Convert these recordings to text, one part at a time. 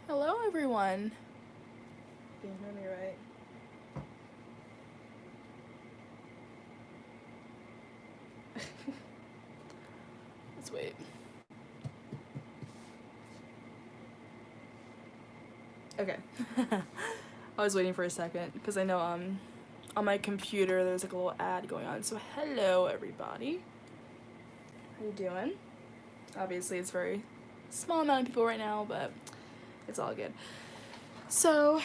Hello, everyone. Can you hear me right? Let's wait. Okay. I was waiting for a second because I know on my computer there's like a little ad going on. So hello, everybody. How you doing? Obviously, it's very small amount of people right now, but it's all good. So,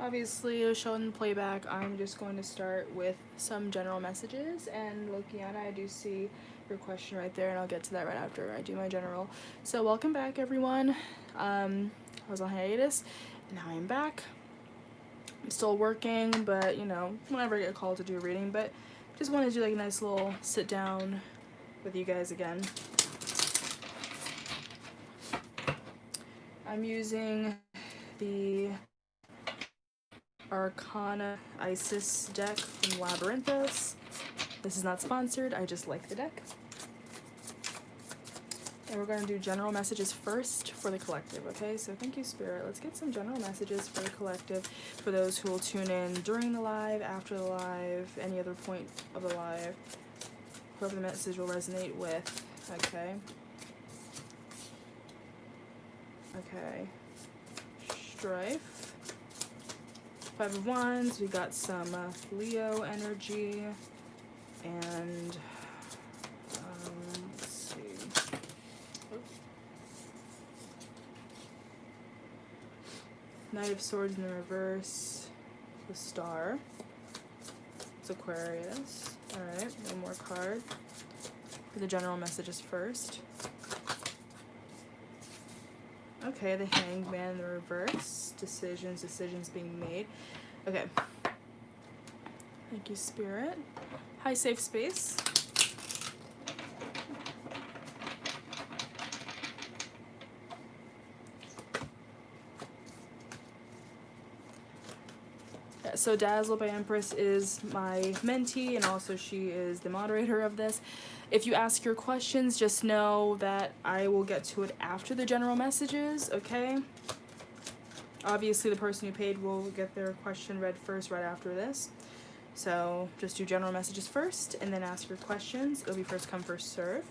obviously, showing the playback, I'm just going to start with some general messages. And Lokiana, I do see your question right there, and I'll get to that right after I do my general. So, welcome back, everyone. I was on hiatus, and now I'm back. I'm still working, but you know, whenever I get called to do a reading, but just wanted to do like a nice little sit down with you guys again. I'm using the Arcana Isis deck from Labyrinthos. This is not sponsored, I just like the deck. And we're going to do general messages first for the collective, okay? So thank you, Spirit. Let's get some general messages for the collective, for those who will tune in during the live, after the live, any other point of the live. Whoever the message will resonate with, okay? Okay. Strife. 5 of Wands. We got some Leo energy. And let's see. Oops. Knight of Swords in the reverse. The Star. It's Aquarius. Alright, one more card. For the general messages first. Okay, the Hanged Man in the reverse. Decisions being made. Okay. Thank you, Spirit. Hi, safe space. Yeah, so Dazzle by Empress is my mentee, and also she is the moderator of this. If you ask your questions, just know that I will get to it after the general messages, okay? Obviously, the person who paid will get their question read first right after this. So just do general messages first and then ask your questions. It'll be first come, first serve.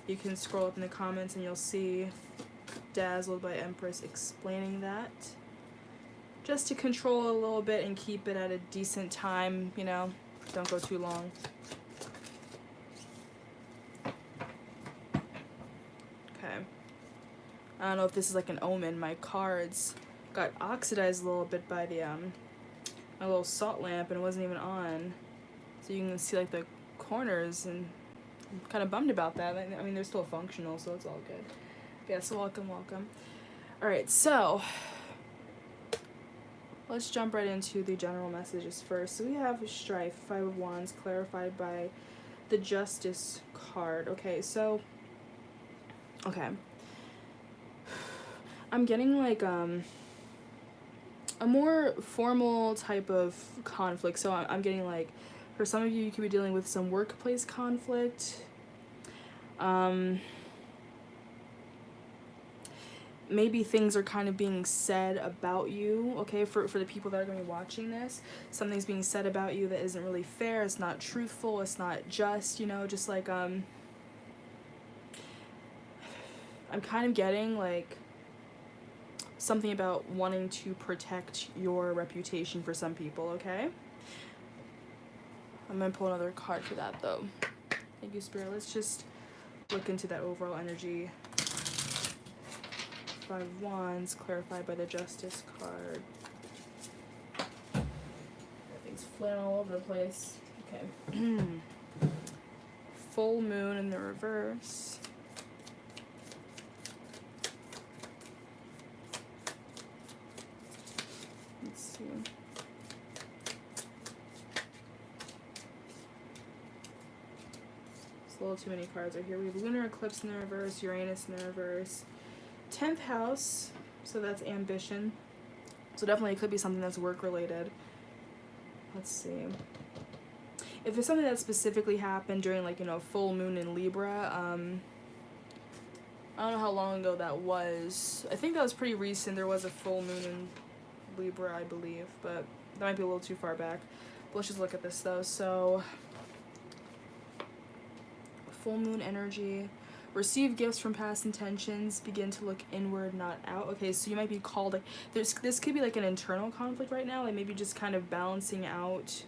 You can scroll up in the comments and you'll see Dazzled by Empress explaining that. Just to control a little bit and keep it at a decent time, you know, don't go too long. Okay. I don't know if this is like an omen. My cards got oxidized a little bit by the my little salt lamp, and it wasn't even on, so you can see like the corners, and I'm kind of bummed about that. I mean, they're still functional, so it's all good. But yeah, so welcome. All right, so let's jump right into the general messages first. So we have Strife, 5 of Wands, clarified by the Justice card. Okay, so I'm getting like a more formal type of conflict. So I'm getting like, for some of you, you could be dealing with some workplace conflict. Maybe things are kind of being said about you, okay? For the people that are going to be watching this, something's being said about you that isn't really fair. It's not truthful. It's not just, you know, just like, I'm kind of getting like something about wanting to protect your reputation for some people, okay? I'm gonna pull another card for that though. Thank you, Spirit. Let's just look into that overall energy. 5 of Wands, clarified by the Justice card. Everything's flailing all over the place. Okay. Full moon in the reverse. Let's see. It's a little too many cards right here. We have Lunar Eclipse in the reverse, Uranus in the reverse. 10th house, so that's ambition. So definitely it could be something that's work related. Let's see. If there's something that specifically happened during, like, you know, full moon in Libra, I don't know how long ago that was. I think that was pretty recent. There was a full moon in Libra, I believe, but that might be a little too far back. But let's just look at this though. So, full moon energy. Receive gifts from past intentions. Begin to look inward, not out. Okay, so you might be called, like, this could be like an internal conflict right now, like maybe just kind of balancing out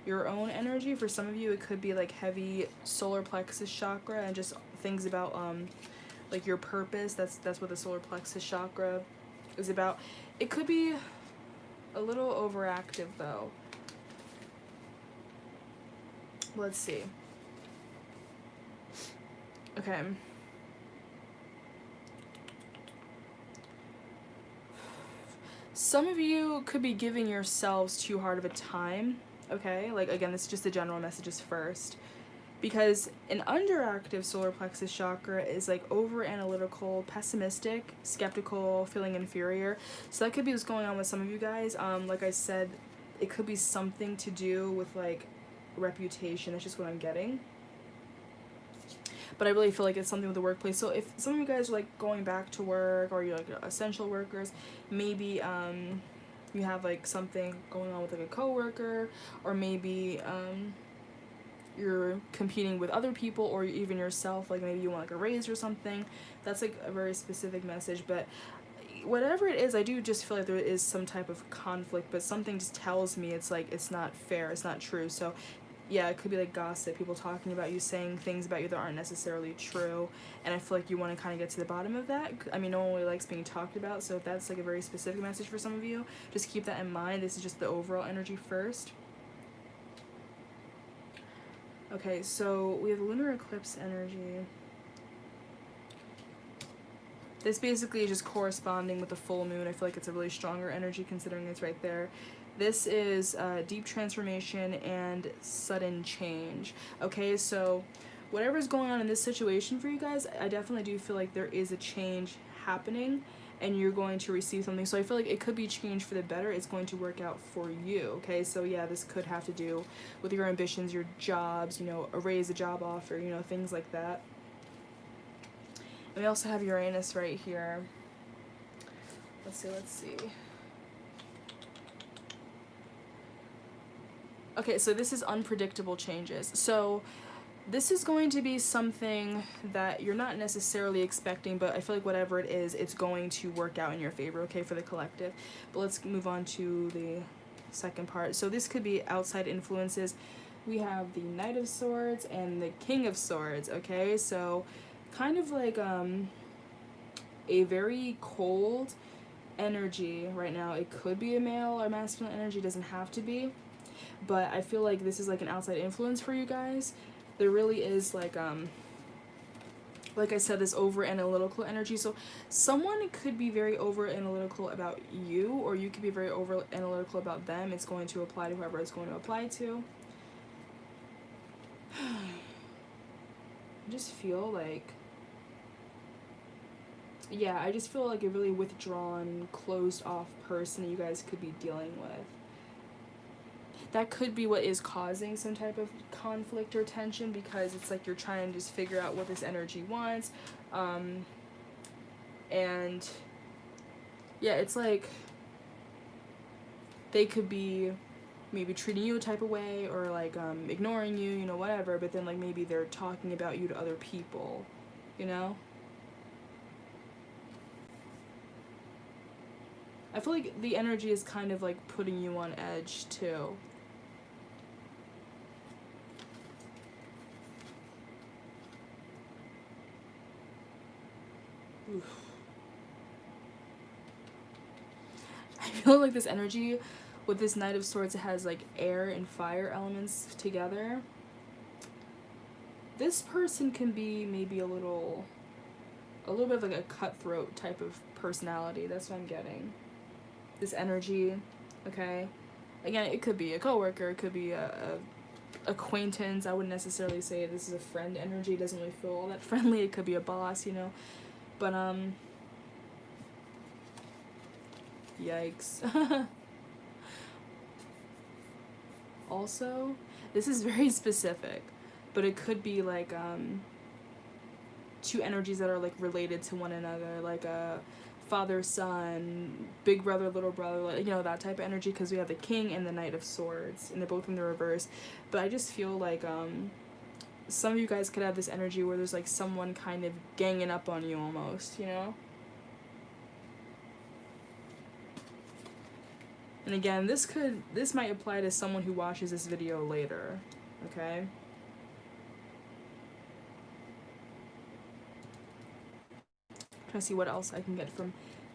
your own energy. For some of you, it could be like heavy solar plexus chakra and just things about like your purpose. That's what the solar plexus chakra is about. It could be a little overactive though. Let's see. Okay. Some of you could be giving yourselves too hard of a time, okay? Like, again, this is just the general messages first. Because an underactive solar plexus chakra is, like, over-analytical, pessimistic, skeptical, feeling inferior. So that could be what's going on with some of you guys. Like I said, it could be something to do with, like, reputation. That's just what I'm getting. But I really feel like it's something with the workplace. So if some of you guys are like going back to work, or you're like essential workers, maybe you have like something going on with like a coworker, or maybe you're competing with other people or even yourself, like maybe you want like a raise or something. That's like a very specific message. But whatever it is, I do just feel like there is some type of conflict, but something just tells me it's like it's not fair, it's not true. So yeah, it could be like gossip, people talking about you, saying things about you that aren't necessarily true, and I feel like you want to kind of get to the bottom of that. I mean, no one really likes being talked about, so if that's like a very specific message for some of you, just keep that in mind. This is just the overall energy first. Okay, so we have lunar eclipse energy. This basically is just corresponding with the full moon. I feel like it's a really stronger energy considering it's right there. This is deep transformation and sudden change. Okay, so whatever's going on in this situation for you guys, I definitely do feel like there is a change happening and you're going to receive something. So I feel like it could be change for the better. It's going to work out for you. Okay, so yeah, this could have to do with your ambitions, your jobs, you know, a raise, a job offer, you know, things like that. And we also have Uranus right here. Let's see. Okay, so this is unpredictable changes. So this is going to be something that you're not necessarily expecting, but I feel like whatever it is, it's going to work out in your favor, okay, for the collective. But let's move on to the second part. So this could be outside influences. We have the Knight of Swords and the King of Swords, okay? So kind of like a very cold energy right now. It could be a male or masculine energy, doesn't have to be. But I feel like this is like an outside influence for you guys. There really is like I said, this over analytical energy. So someone could be very over analytical about you, or you could be very over analytical about them. It's going to apply to whoever it's going to apply to. I just feel like, yeah, I just feel like a really withdrawn, closed off person you guys could be dealing with. That could be what is causing some type of conflict or tension, because it's like you're trying to just figure out what this energy wants. And yeah, it's like they could be maybe treating you a type of way, or like ignoring you, you know, whatever, but then like maybe they're talking about you to other people, you know? I feel like the energy is kind of like putting you on edge too. Oof. I feel like this energy with this Knight of Swords, it has like air and fire elements together. This person can be maybe a little bit of like a cutthroat type of personality. That's what I'm getting. This energy, okay? Again, it could be a coworker, it could be a acquaintance. I wouldn't necessarily say this is a friend energy. It doesn't really feel all that friendly. It could be a boss, you know? But, yikes. Also, this is very specific, but it could be like, two energies that are like related to one another, like a father son, big brother little brother, like, you know, that type of energy, because we have the King and the Knight of Swords and they're both in the reverse. But I just feel like some of you guys could have this energy where there's like someone kind of ganging up on you almost, you know. And again, this might apply to someone who watches this video later, okay? Trying to see what else I can get from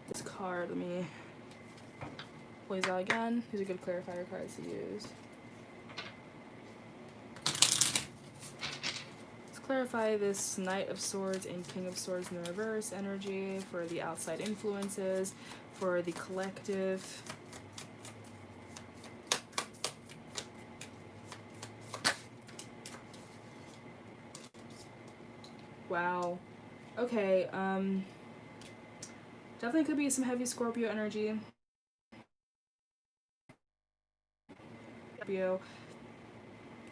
this card. Let me pull these out again. These are good clarifier cards to use. Let's clarify this Knight of Swords and King of Swords in the reverse energy for the outside influences, for the collective. Wow. Okay, definitely could be some heavy Scorpio energy. Scorpio.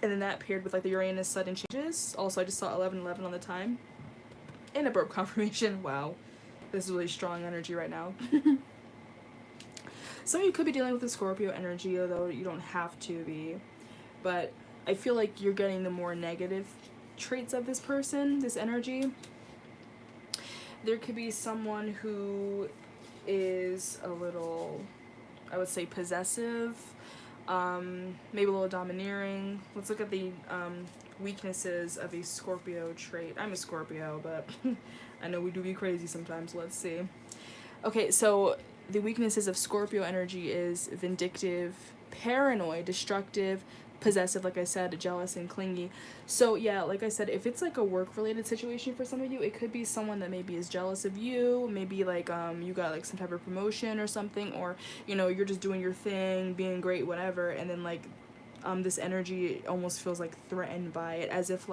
And then that paired with like the Uranus sudden changes. Also, I just saw 11:11 on the time. And a burp confirmation. Wow. This is really strong energy right now. Some of you could be dealing with the Scorpio energy, although you don't have to be. But I feel like you're getting the more negative traits of this person, this energy. There could be someone who is a little, I would say, possessive, maybe a little domineering. Let's look at the weaknesses of a Scorpio trait. I'm a Scorpio, but I know we do be crazy sometimes. Let's see. Okay, so the weaknesses of Scorpio energy is vindictive, paranoid, destructive, possessive, like I said, jealous and clingy. So yeah, like I said, if it's like a work related situation for some of you, it could be someone that maybe is jealous of you, maybe like you got like some type of promotion or something, or you know, you're just doing your thing, being great, whatever, and then like this energy almost feels like threatened by it, as if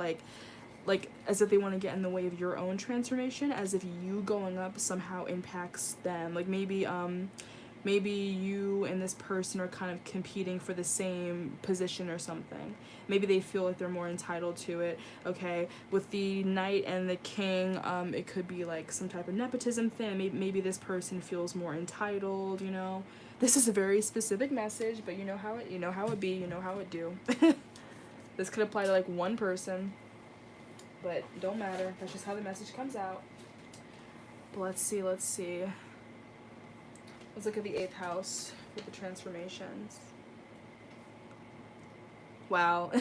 as if they want to get in the way of your own transformation, as if you going up somehow impacts them. Like maybe you and this person are kind of competing for the same position or something. Maybe they feel like they're more entitled to it, okay? With the Knight and the King, it could be like some type of nepotism thing. Maybe this person feels more entitled, you know? This is a very specific message, but you know how it be, you know how it do. This could apply to like one person, but don't matter. That's just how the message comes out. But let's see. Let's look at the 8th house with the transformations. Wow.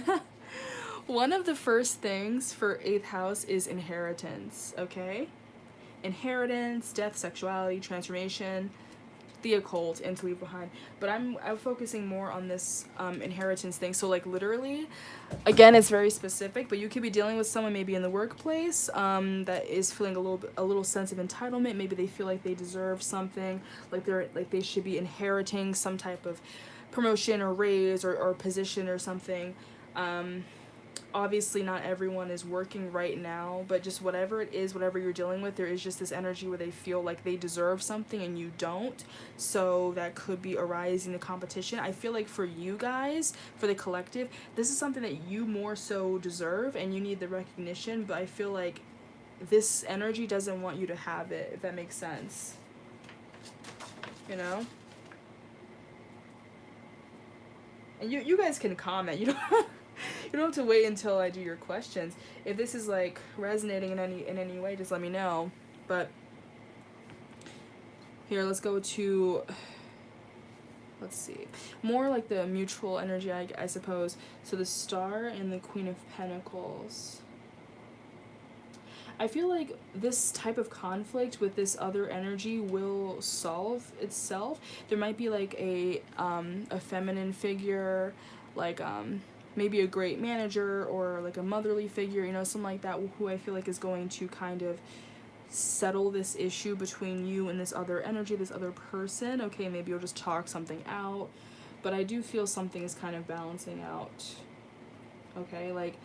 One of the first things for 8th house is inheritance, okay? Inheritance, death, sexuality, transformation, the occult, and to leave behind. But I'm focusing more on this inheritance thing. So like literally, again, it's very specific, but you could be dealing with someone maybe in the workplace that is feeling a little sense of entitlement. Maybe they feel like they deserve something, like they should be inheriting some type of promotion or raise or position or something. Obviously not everyone is working right now, but just whatever it is, whatever you're dealing with, there is just this energy where they feel like they deserve something and you don't. So that could be arising the competition. I feel like for you guys, for the collective, this is something that you more so deserve and you need the recognition, but I feel like this energy doesn't want you to have it, if that makes sense. You know? And you guys can comment. You don't have to wait until I do your questions. If this is like resonating in any way, just let me know. But here, let's go to, let's see, more like the mutual energy, I suppose. So the Star and the Queen of Pentacles. I feel like this type of conflict with this other energy will solve itself. There might be like a feminine figure, like maybe a great manager or like a motherly figure, you know, something like that, who I feel like is going to kind of settle this issue between you and this other energy, this other person. Okay, maybe you'll just talk something out, but I do feel something is kind of balancing out. Okay, like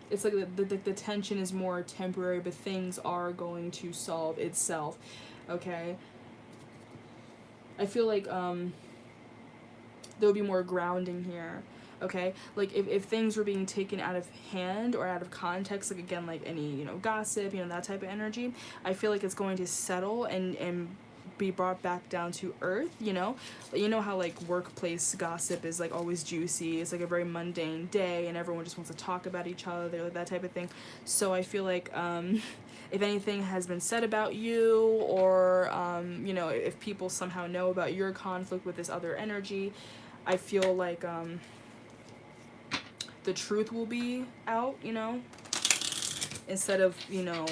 it's like the tension is more temporary, but things are going to solve itself. Okay, I feel like there'll be more grounding here. okay? Like, if things were being taken out of hand or out of context, like, again, like any, you know, gossip, you know, that type of energy, I feel like it's going to settle and be brought back down to earth, you know? You know how, like, workplace gossip is, like, always juicy. It's, like, a very mundane day, and everyone just wants to talk about each other, like, that type of thing. So I feel like, if anything has been said about you, or, you know, if people somehow know about your conflict with this other energy, I feel like, the truth will be out, you know, instead of, you know,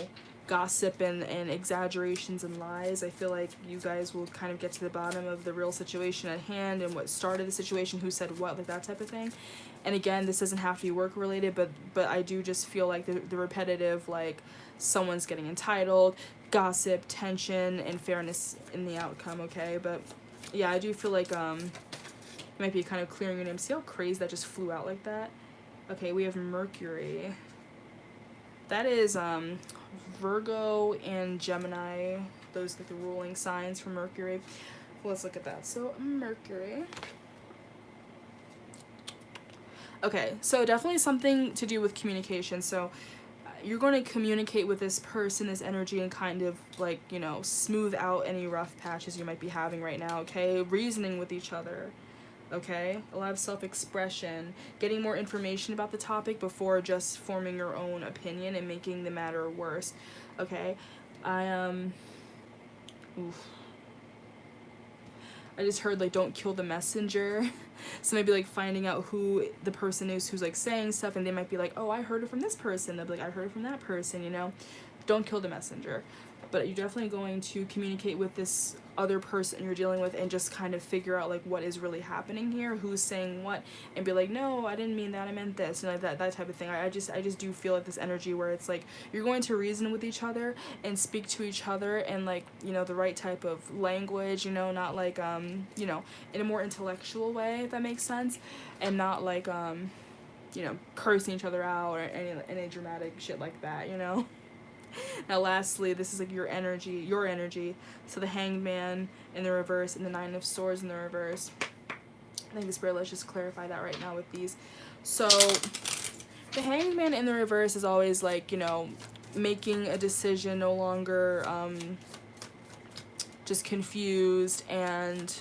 gossip and exaggerations and lies. I feel like you guys will kind of get to the bottom of the real situation at hand and what started the situation, who said what, like that type of thing. And again, this doesn't have to be work related, but I do just feel like the repetitive, like, someone's getting entitled, gossip, tension, and fairness in the outcome, okay? But yeah, I do feel like it might be kind of clearing your name. See how crazy that just flew out like that? Okay, we have Mercury. That is Virgo and Gemini. Those are, like, the ruling signs for Mercury. Let's look at that. So Mercury. Okay, so definitely something to do with communication. So you're going to communicate with this person, this energy, and kind of, like, you know, smooth out any rough patches you might be having right now, okay? Reasoning with each other. Okay, a lot of self-expression, getting more information about the topic before just forming your own opinion and making the matter worse. Okay, I just heard, like, don't kill the messenger. So maybe, like, finding out who the person is who's, like, saying stuff, and they might be like, oh, I heard it from this person. They'll be like, I heard it from that person, you know? Don't kill the messenger. But you're definitely going to communicate with this other person you're dealing with and just kind of figure out, like, what is really happening here, who's saying what, and be like, no, I didn't mean that, I meant this, and like that type of thing. I just do feel like this energy where it's like you're going to reason with each other and speak to each other and, like, you know, the right type of language, you know, not like you know, in a more intellectual way, if that makes sense, and not like you know, cursing each other out or any dramatic shit like that, you know. Now lastly, this is, like, your energy. So the Hanged Man in the reverse and the Nine of Swords in the reverse. I think the Spirit, let's just clarify that right now with these. So the Hanged Man in the reverse is always, like, you know, making a decision, no longer just confused, and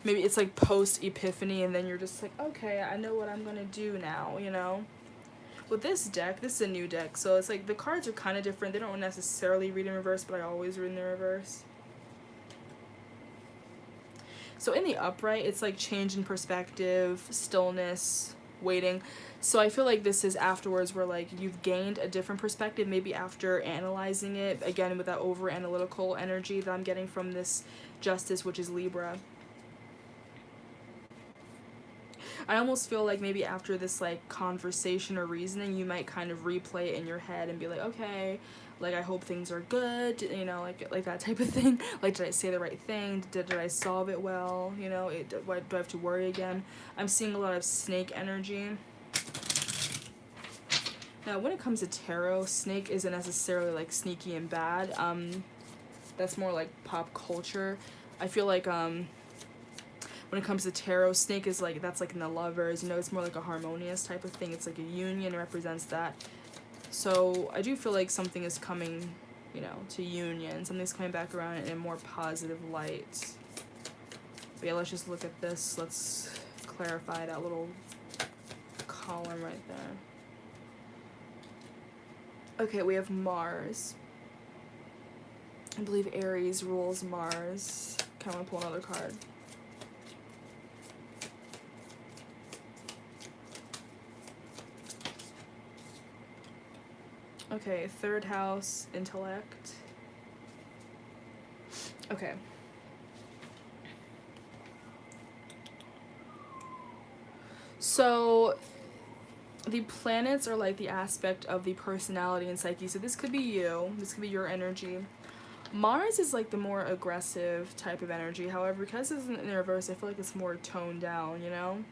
maybe it's like post epiphany, and then you're just like, okay, I know what I'm gonna do now, you know. With this deck, this is a new deck, so it's like the cards are kind of different. They don't necessarily read in reverse, but I always read in the reverse. So in the upright, it's like change in perspective, stillness, waiting. So I feel like this is afterwards where, like, you've gained a different perspective, maybe after analyzing it, again, with that over-analytical energy that I'm getting from this Justice, which is Libra. I almost feel like maybe after this, like, conversation or reasoning, you might kind of replay it in your head and be like, okay, like, I hope things are good, you know, like that type of thing. Like, did I say the right thing? Did I solve it well? You know, do I have to worry again? I'm seeing a lot of snake energy. Now, when it comes to tarot, snake isn't necessarily, like, sneaky and bad. That's more like pop culture. I feel like, when it comes to tarot, snake is like, that's like in the Lovers, you know, it's more like a harmonious type of thing. It's like a union, it represents that. So I do feel like something is coming, you know, to union. Something's coming back around in a more positive light. But yeah, let's just look at this. Let's clarify that little column right there. Okay, we have Mars. I believe Aries rules Mars. Okay, I want to pull another card. Okay, third house, intellect. Okay. So the planets are like the aspect of the personality and psyche. So this could be you. This could be your energy. Mars is like the more aggressive type of energy. However, because it's in the reverse, I feel like it's more toned down, you know?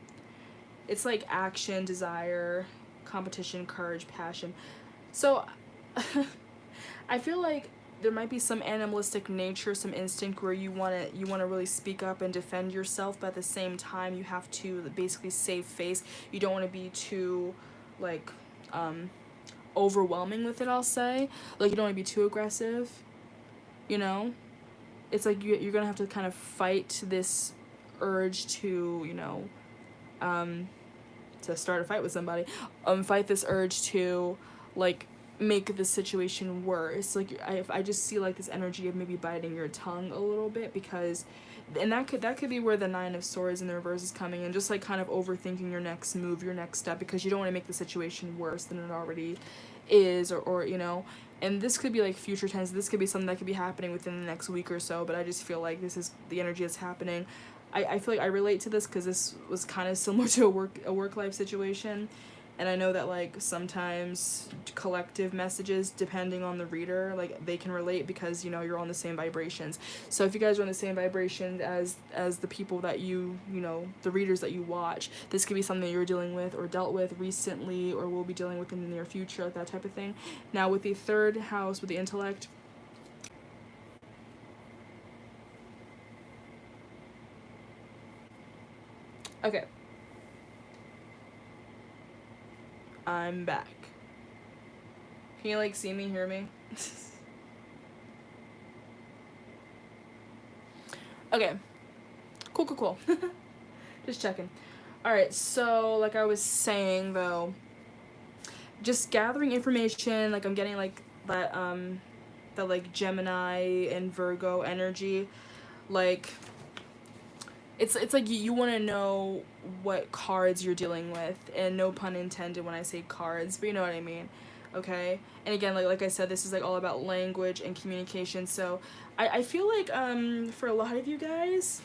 It's like action, desire, competition, courage, passion. So I feel like there might be some animalistic nature, some instinct where you want to really speak up and defend yourself, but at the same time you have to basically save face. You don't want to be too like overwhelming with it, I'll say. Like, you don't want to be too aggressive, you know? It's like you're gonna have to kind of fight this urge to, you know, to start a fight with somebody, fight this urge to like make the situation worse. Like, I just see like this energy of maybe biting your tongue a little bit, because, and that could be where the Nine of Swords in the reverse is coming in, just like kind of overthinking your next move, your next step, because you don't want to make the situation worse than it already is, or you know. And this could be like future tense. This could be something that could be happening within the next week or so, but I just feel like this is the energy that's happening. I feel like I relate to this because this was kind of similar to a work life situation. And I know that like sometimes collective messages, depending on the reader, like they can relate because, you know, you're on the same vibrations. So if you guys are on the same vibration as the people that you know, the readers that you watch, this could be something you're dealing with or dealt with recently or will be dealing with in the near future, like that type of thing. Now with the third house, with the intellect, okay, I'm back. Can you like see me, hear me? Okay, cool. Just checking. All right, so like I was saying though, just gathering information, like I'm getting like that like Gemini and Virgo energy, like it's like you want to know what cards you're dealing with, and no pun intended when I say cards, but you know what I mean, okay? And again, like I said, this is like all about language and communication. So I feel like for a lot of you guys,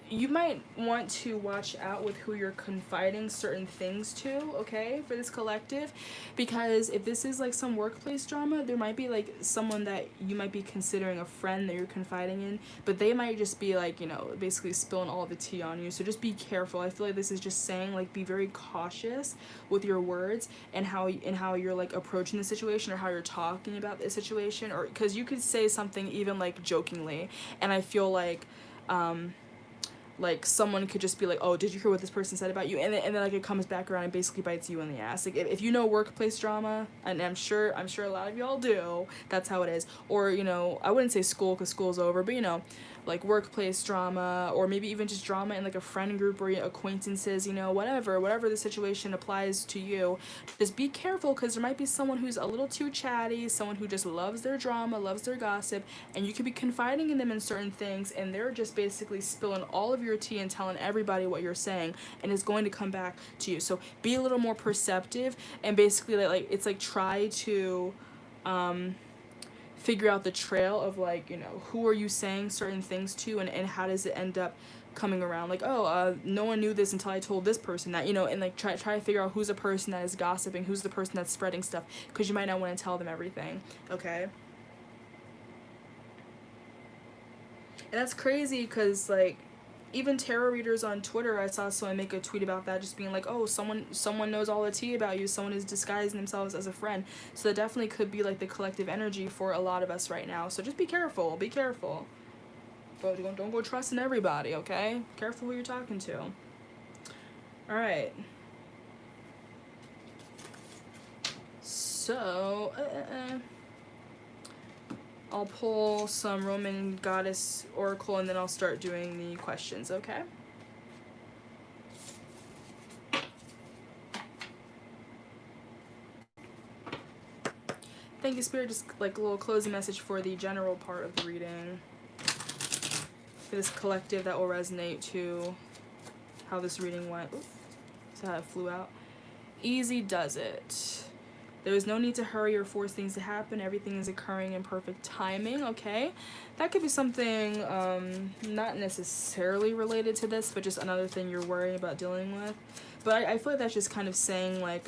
you might want to watch out with who you're confiding certain things to, okay, for this collective, because if this is like some workplace drama, there might be like someone that you might be considering a friend that you're confiding in, but they might just be like, you know, basically spilling all the tea on you. So just be careful. I feel like this is just saying like be very cautious with your words and how you're like approaching the situation, or how you're talking about the situation, or because you could say something even like jokingly, and I feel like someone could just be like, oh, did you hear what this person said about you? And then like it comes back around and basically bites you in the ass. Like if you know workplace drama, and I'm sure a lot of y'all do, that's how it is. Or, you know, I wouldn't say school because school's over, but you know, like workplace drama, or maybe even just drama in like a friend group or acquaintances, you know, whatever the situation applies to you. Just be careful, because there might be someone who's a little too chatty, someone who just loves their drama, loves their gossip, and you could be confiding in them in certain things, and they're just basically spilling all of your tea and telling everybody what you're saying, and it's going to come back to you. So be a little more perceptive, and basically like it's like try to figure out the trail of like, you know, who are you saying certain things to, and how does it end up coming around. Like, oh, no one knew this until I told this person that, you know, and like try to figure out who's the person that is gossiping, who's the person that's spreading stuff, because you might not want to tell them everything, okay? And that's crazy, because like even tarot readers on Twitter, I saw someone make a tweet about that, just being like, oh, someone knows all the tea about you, someone is disguising themselves as a friend. So that definitely could be like the collective energy for a lot of us right now. So just be careful, but don't go trusting everybody, okay? Careful who you're talking to. All right, so I'll pull some Roman Goddess Oracle, and then I'll start doing the questions, okay? Thank you, Spirit. Just like a little closing message for the general part of the reading, for this collective that will resonate to how this reading went. Oops, so how it flew out. Easy does it. There is no need to hurry or force things to happen. Everything is occurring in perfect timing, okay? That could be something not necessarily related to this, but just another thing you're worrying about dealing with. But I feel like that's just kind of saying, like,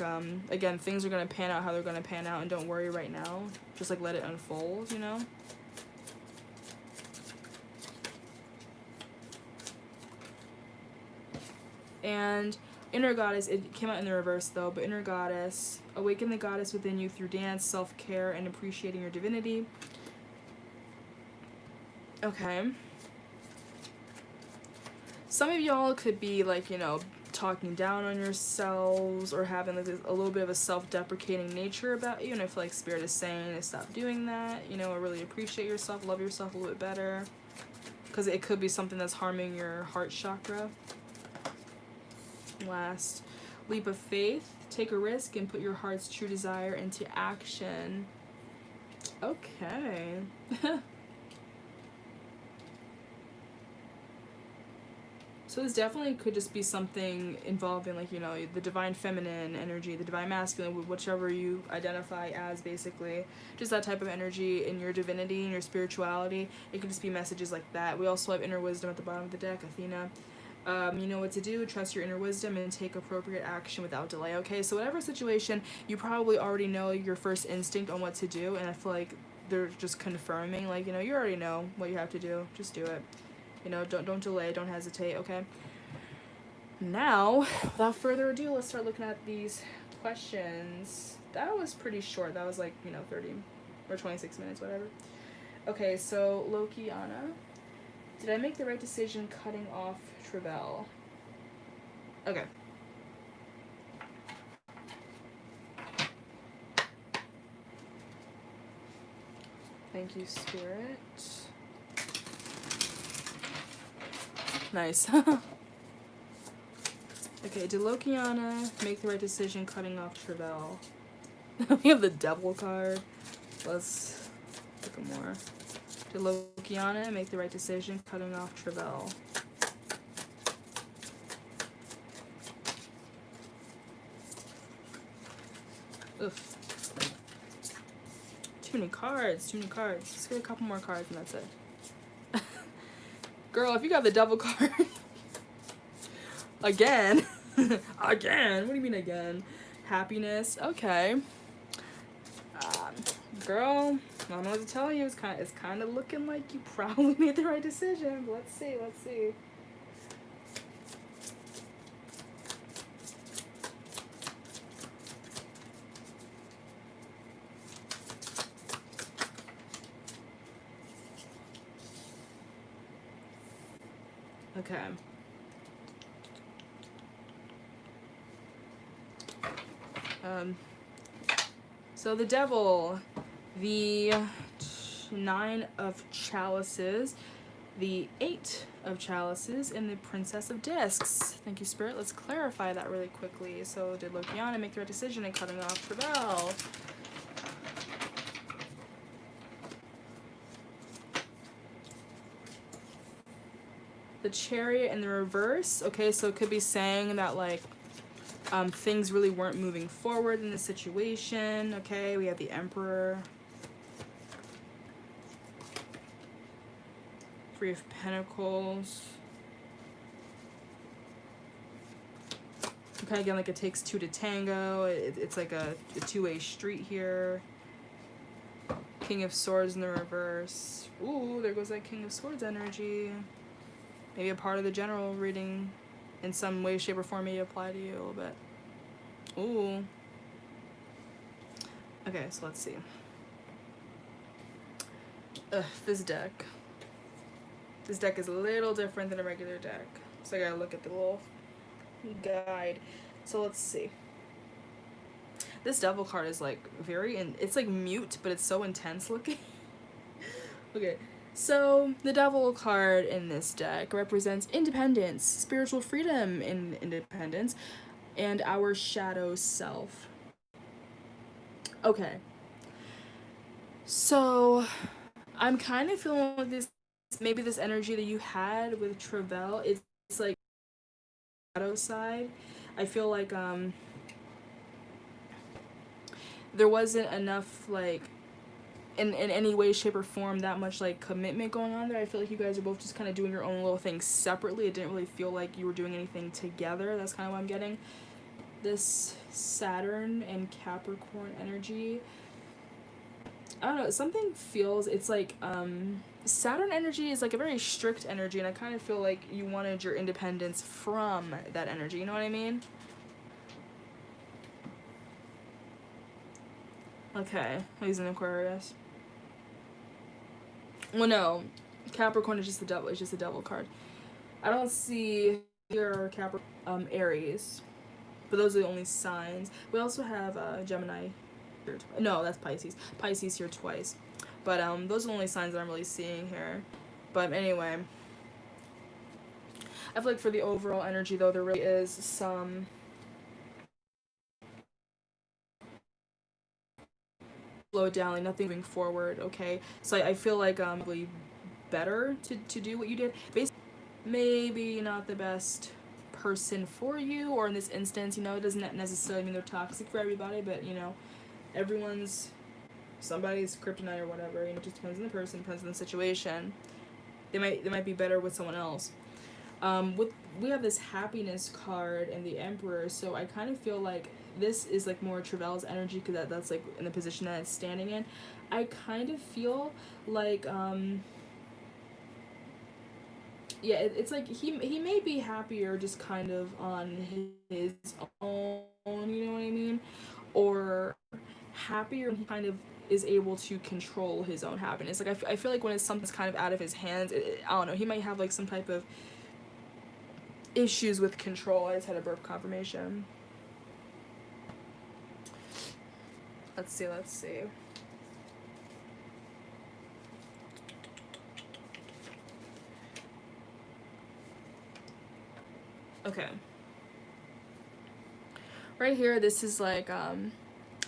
again, things are going to pan out how they're going to pan out, and don't worry right now. Just, like, let it unfold, you know? And Inner goddess, it came out in the reverse though, but inner goddess, awaken the goddess within you through dance, self-care, and appreciating your divinity. Okay. Some of y'all could be like, you know, talking down on yourselves or having like a little bit of a self-deprecating nature about you, and I feel like Spirit is saying to stop doing that, you know, or really appreciate yourself, love yourself a little bit better, because it could be something that's harming your heart chakra. Last, leap of faith, take a risk and put your heart's true desire into action. Okay. So this definitely could just be something involving, like, you know, the divine feminine energy, the divine masculine, whichever you identify as, basically. Just that type of energy in your divinity and your spirituality. It could just be messages like that. We also have inner wisdom at the bottom of the deck, Athena. You know what to do, trust your inner wisdom, and take appropriate action without delay. Okay, so whatever situation, you probably already know your first instinct on what to do, and I feel like they're just confirming, like, you know, you already know what you have to do. Just do it. You know, don't delay, don't hesitate, okay? Now, without further ado, let's start looking at these questions. That was pretty short. That was like, you know, 30 or 26 minutes, whatever. Okay, so Lokiana, did I make the right decision cutting off Travell? Okay. Thank you, Spirit. Nice. Okay, did Lokiana make the right decision cutting off Travell? We have the Devil card. Let's look at more. Did Lokiana make the right decision cutting off Travell? Oof. Too many cards, too many cards. Let's get a couple more cards and that's it. Girl, if you got the Devil card again, again, what do you mean again? Happiness, okay. Girl, I don't know what to tell you. It's kind of looking like you probably made the right decision. But let's see, let's see. Okay. So the Devil, the 9 of Chalices, the 8 of Chalices, and the Princess of Discs. Thank you, Spirit. Let's clarify that really quickly. So did Lokiana make the right decision in cutting off Travell? The Chariot in the reverse. Okay, so it could be saying that, like, things really weren't moving forward in the situation. Okay, we have the Emperor. 3 of Pentacles. Okay, again, like, it takes 2 to tango. It's like a two-way street here. King of Swords in the reverse. Ooh, there goes that King of Swords energy. Maybe a part of the general reading in some way, shape, or form may apply to you a little bit. Ooh. Okay, so let's see. This deck. This deck is a little different than a regular deck. So I gotta look at the little guide. So let's see. This Devil card is like it's like mute, but it's so intense looking. Okay. So, the Devil card in this deck represents independence, spiritual freedom in independence, and our shadow self. Okay. So, I'm kind of feeling like maybe this energy that you had with Travell, it's like shadow side. I feel like there wasn't enough, like, in any way, shape, or form, that much, like, commitment going on there. I feel like you guys are both just kind of doing your own little things separately. It didn't really feel like you were doing anything together. That's kind of what I'm getting. This Saturn and Capricorn energy, I don't know, something feels, it's like, Saturn energy is like a very strict energy, and I kind of feel like you wanted your independence from that energy, you know what I mean? Okay, he's an Aquarius. Well, no, Capricorn is just the devil. It's just the devil card. I don't see here Capricorn, Aries, but those are the only signs. We also have Gemini. No, that's Pisces. Pisces here twice, but those are the only signs that I'm really seeing here. But anyway, I feel like for the overall energy though, there really is some slow down, like nothing moving forward. Okay, so I feel like really better to do what you did. Basically, maybe not the best person for you, or in this instance, you know, it doesn't necessarily mean they're toxic for everybody, but you know, everyone's somebody's kryptonite or whatever. You know, it just depends on the person, depends on the situation. They might be better with someone else. With we have this happiness card and the Emperor, so I kind of feel like this is like more Trevel's energy because that's like in the position that it's standing in. I kind of feel like yeah, it's like he may be happier just kind of on his own, you know what I mean, or happier he kind of is able to control his own happiness. Like I feel like when it's something's kind of out of his hands, I don't know, he might have like some type of issues with control. I just had a birth confirmation. Let's see. Okay. Right here, this is like,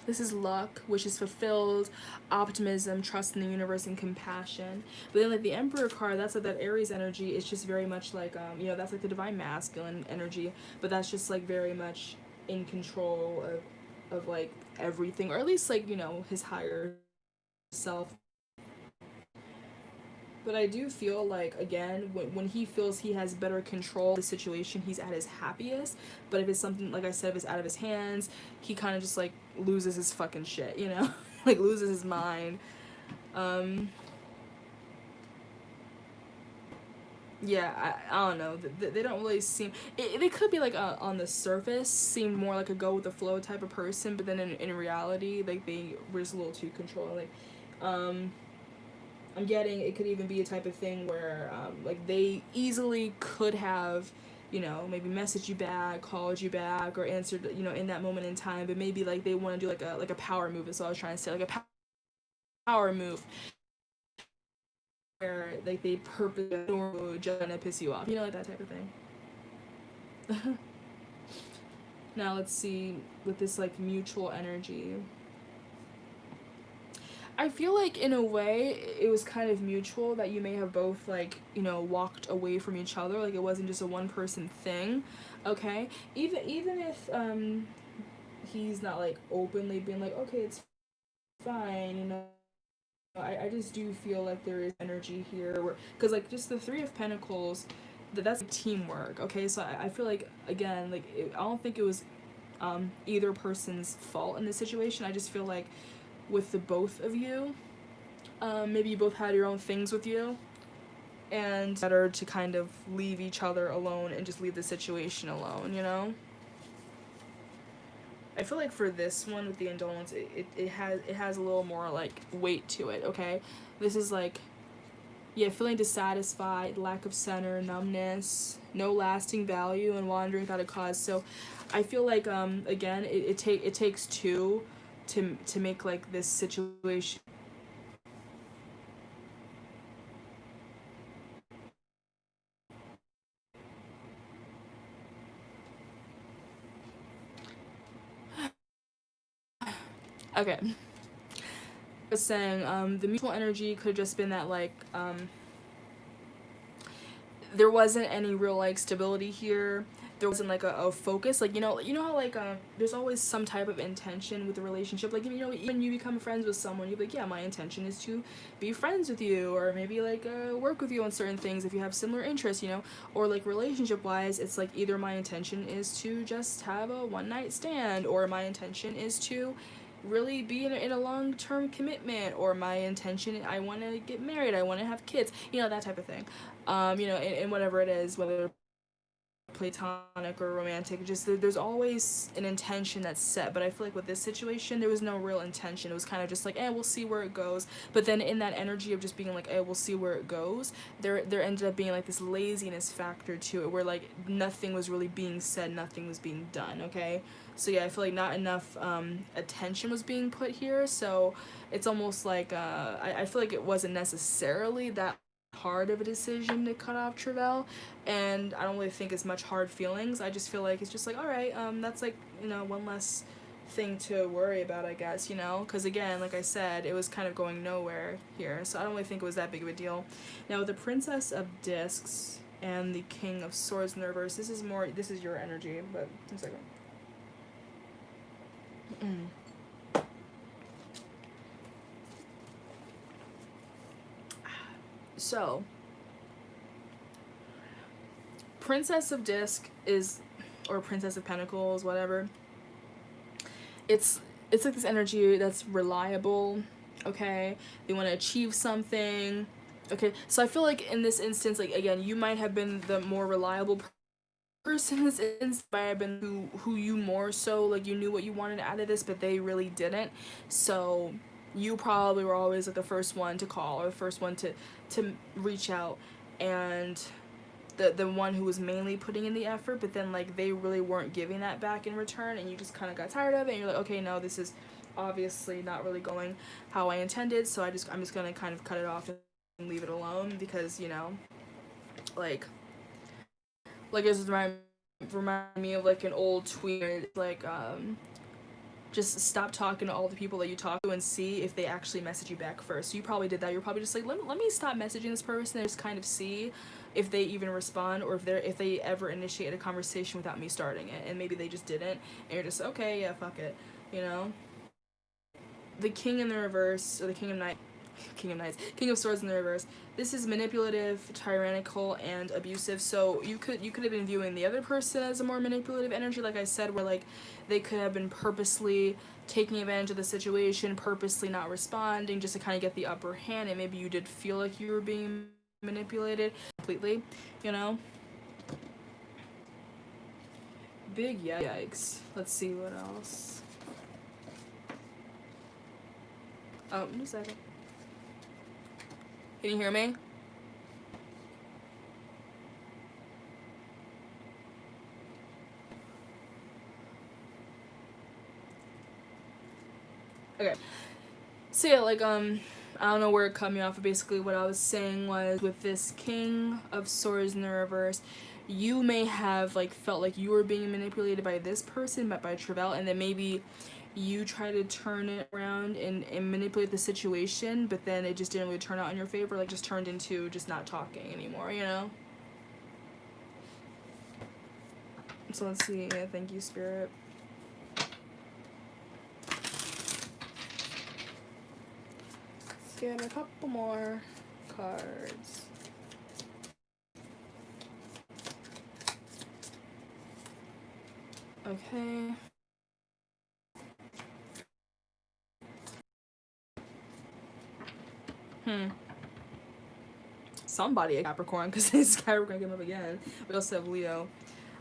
this is luck, which is fulfilled, optimism, trust in the universe, and compassion. But then, like, the Emperor card, that's like that Aries energy. It's just very much like, you know, that's like the divine masculine energy. But that's just like very much in control of like everything, or at least like, you know, his higher self. But I do feel like, again, when he feels he has better control of the situation, he's at his happiest. But if it's something, like I said, if it's out of his hands, he kind of just, like, loses his fucking shit, you know? Like, loses his mind. Yeah, I don't know. They don't really seem... They could be, like, on the surface, seem more like a go-with-the-flow type of person, but then in reality, like, they were just a little too controlling. Like, I'm getting it could even be a type of thing where like they easily could have, you know, maybe messaged you back, called you back, or answered, you know, in that moment in time, but maybe like they want to do like a power move. That's what I was trying to say, like a power move where like they purposely just gonna piss you off, you know, like that type of thing. Now let's see with this like mutual energy. I feel like in a way it was kind of mutual, that you may have both like, you know, walked away from each other, like it wasn't just a one person thing. Okay, even if he's not like openly being like, okay, it's fine, you know, I just do feel like there is energy here where, because like just the Three of Pentacles, that's teamwork. Okay, so I feel like, again, like I don't think it was either person's fault in this situation. I just feel like with the both of you, maybe you both had your own things with you, and better to kind of leave each other alone and just leave the situation alone, you know? I feel like for this one with the indolence, it has a little more like weight to it. Okay, this is like, yeah, feeling dissatisfied, lack of center, numbness, no lasting value, and wandering without a cause. So I feel like again, it takes two to make like this situation. Okay, I was saying the mutual energy could have just been that like there wasn't any real like stability here. There wasn't like a focus, like, you know how like there's always some type of intention with the relationship, like, you know, when you become friends with someone, you're like, yeah, my intention is to be friends with you, or maybe like work with you on certain things if you have similar interests, you know, or like relationship wise, it's like either my intention is to just have a one night stand, or my intention is to really be in a long-term commitment, or my intention, I want to get married, I want to have kids, you know, that type of thing. You know, and whatever it is, whether platonic or romantic, just there's always an intention that's set. But I feel like with this situation there was no real intention. It was kind of just like, we'll see where it goes. But then in that energy of just being like, we'll see where it goes, there ended up being like this laziness factor to it, where like nothing was really being said, nothing was being done. Okay, so yeah, I feel like not enough attention was being put here. So it's almost like I feel like it wasn't necessarily that hard of a decision to cut off Travell, and I don't really think it's much hard feelings. I just feel like it's just like, all right, that's like, one less thing to worry about, I guess, because again, like I said, it was kind of going nowhere here, so I don't really think it was that big of a deal. Now with the Princess of Discs and the King of Swords in the reverse, this is your energy, but 1 second. So, Princess of Disc is, or Princess of Pentacles, whatever. It's like this energy that's reliable, okay? They want to achieve something, okay? So I feel like in this instance, like, again, you might have been the more reliable person in this instance, might have been who you more so, like, you knew what you wanted out of this, but they really didn't. So you probably were always like the first one to call, or the first one to reach out, and the one who was mainly putting in the effort, but then like they really weren't giving that back in return, and you just kind of got tired of it, and you're like, okay, no, this is obviously not really going how I intended, so I'm just gonna kind of cut it off and leave it alone, because like it just remind me of like an old tweet, like just stop talking to all the people that you talk to and see if they actually message you back first. So you probably did that. You're probably just like, let me stop messaging this person and just kind of see if they even respond, or if they ever initiate a conversation without me starting it. And maybe they just didn't, and you're just, okay, yeah, fuck it, The King in the reverse, or the King of Swords in the reverse. This is manipulative, tyrannical, and abusive. So you could have been viewing the other person as a more manipulative energy, like I said, where like they could have been purposely taking advantage of the situation, purposely not responding, just to kind of get the upper hand, and maybe you did feel like you were being manipulated completely, Big yikes. Let's see what else. Oh, just a second. Can you hear me? Okay. So yeah, like I don't know where it cut me off, but basically what I was saying was, with this King of Swords in the reverse, you may have like felt like you were being manipulated by this person, by Travell, and then maybe you try to turn it around and manipulate the situation, but then it just didn't really turn out in your favor, like just turned into just not talking anymore, So let's see. Yeah, thank you, Spirit. Let's get a couple more cards. Okay. Somebody a Capricorn, because this Capricorn came up again. We also have Leo.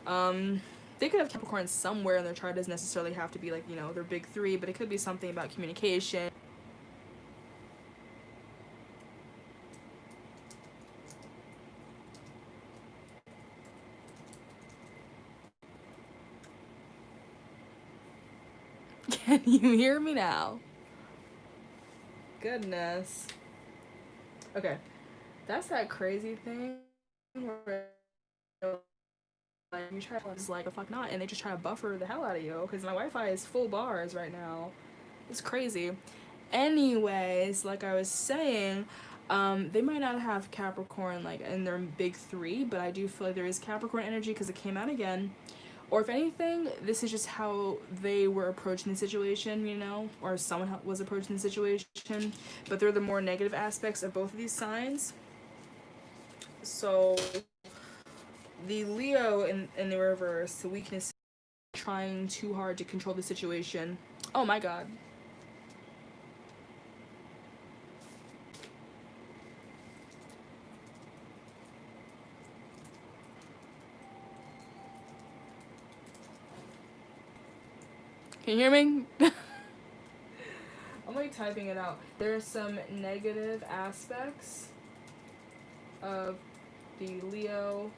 They could have Capricorn somewhere in their chart. It doesn't necessarily have to be like, their big three, but it could be something about communication. Can you hear me now? Goodness. Okay. That's that crazy thing where like you try to just like the fuck not, and they just try to buffer the hell out of you, because my Wi-Fi is full bars right now. It's crazy. Anyways, like I was saying, they might not have Capricorn like in their big three, but I do feel like there is Capricorn energy because it came out again. Or if anything, this is just how they were approaching the situation, or someone was approaching the situation. But they're the more negative aspects of both of these signs. So the Leo in the reverse, the weakness, trying too hard to control the situation. Oh my god. Can you hear me? I'm like typing it out. There are some negative aspects of the Leo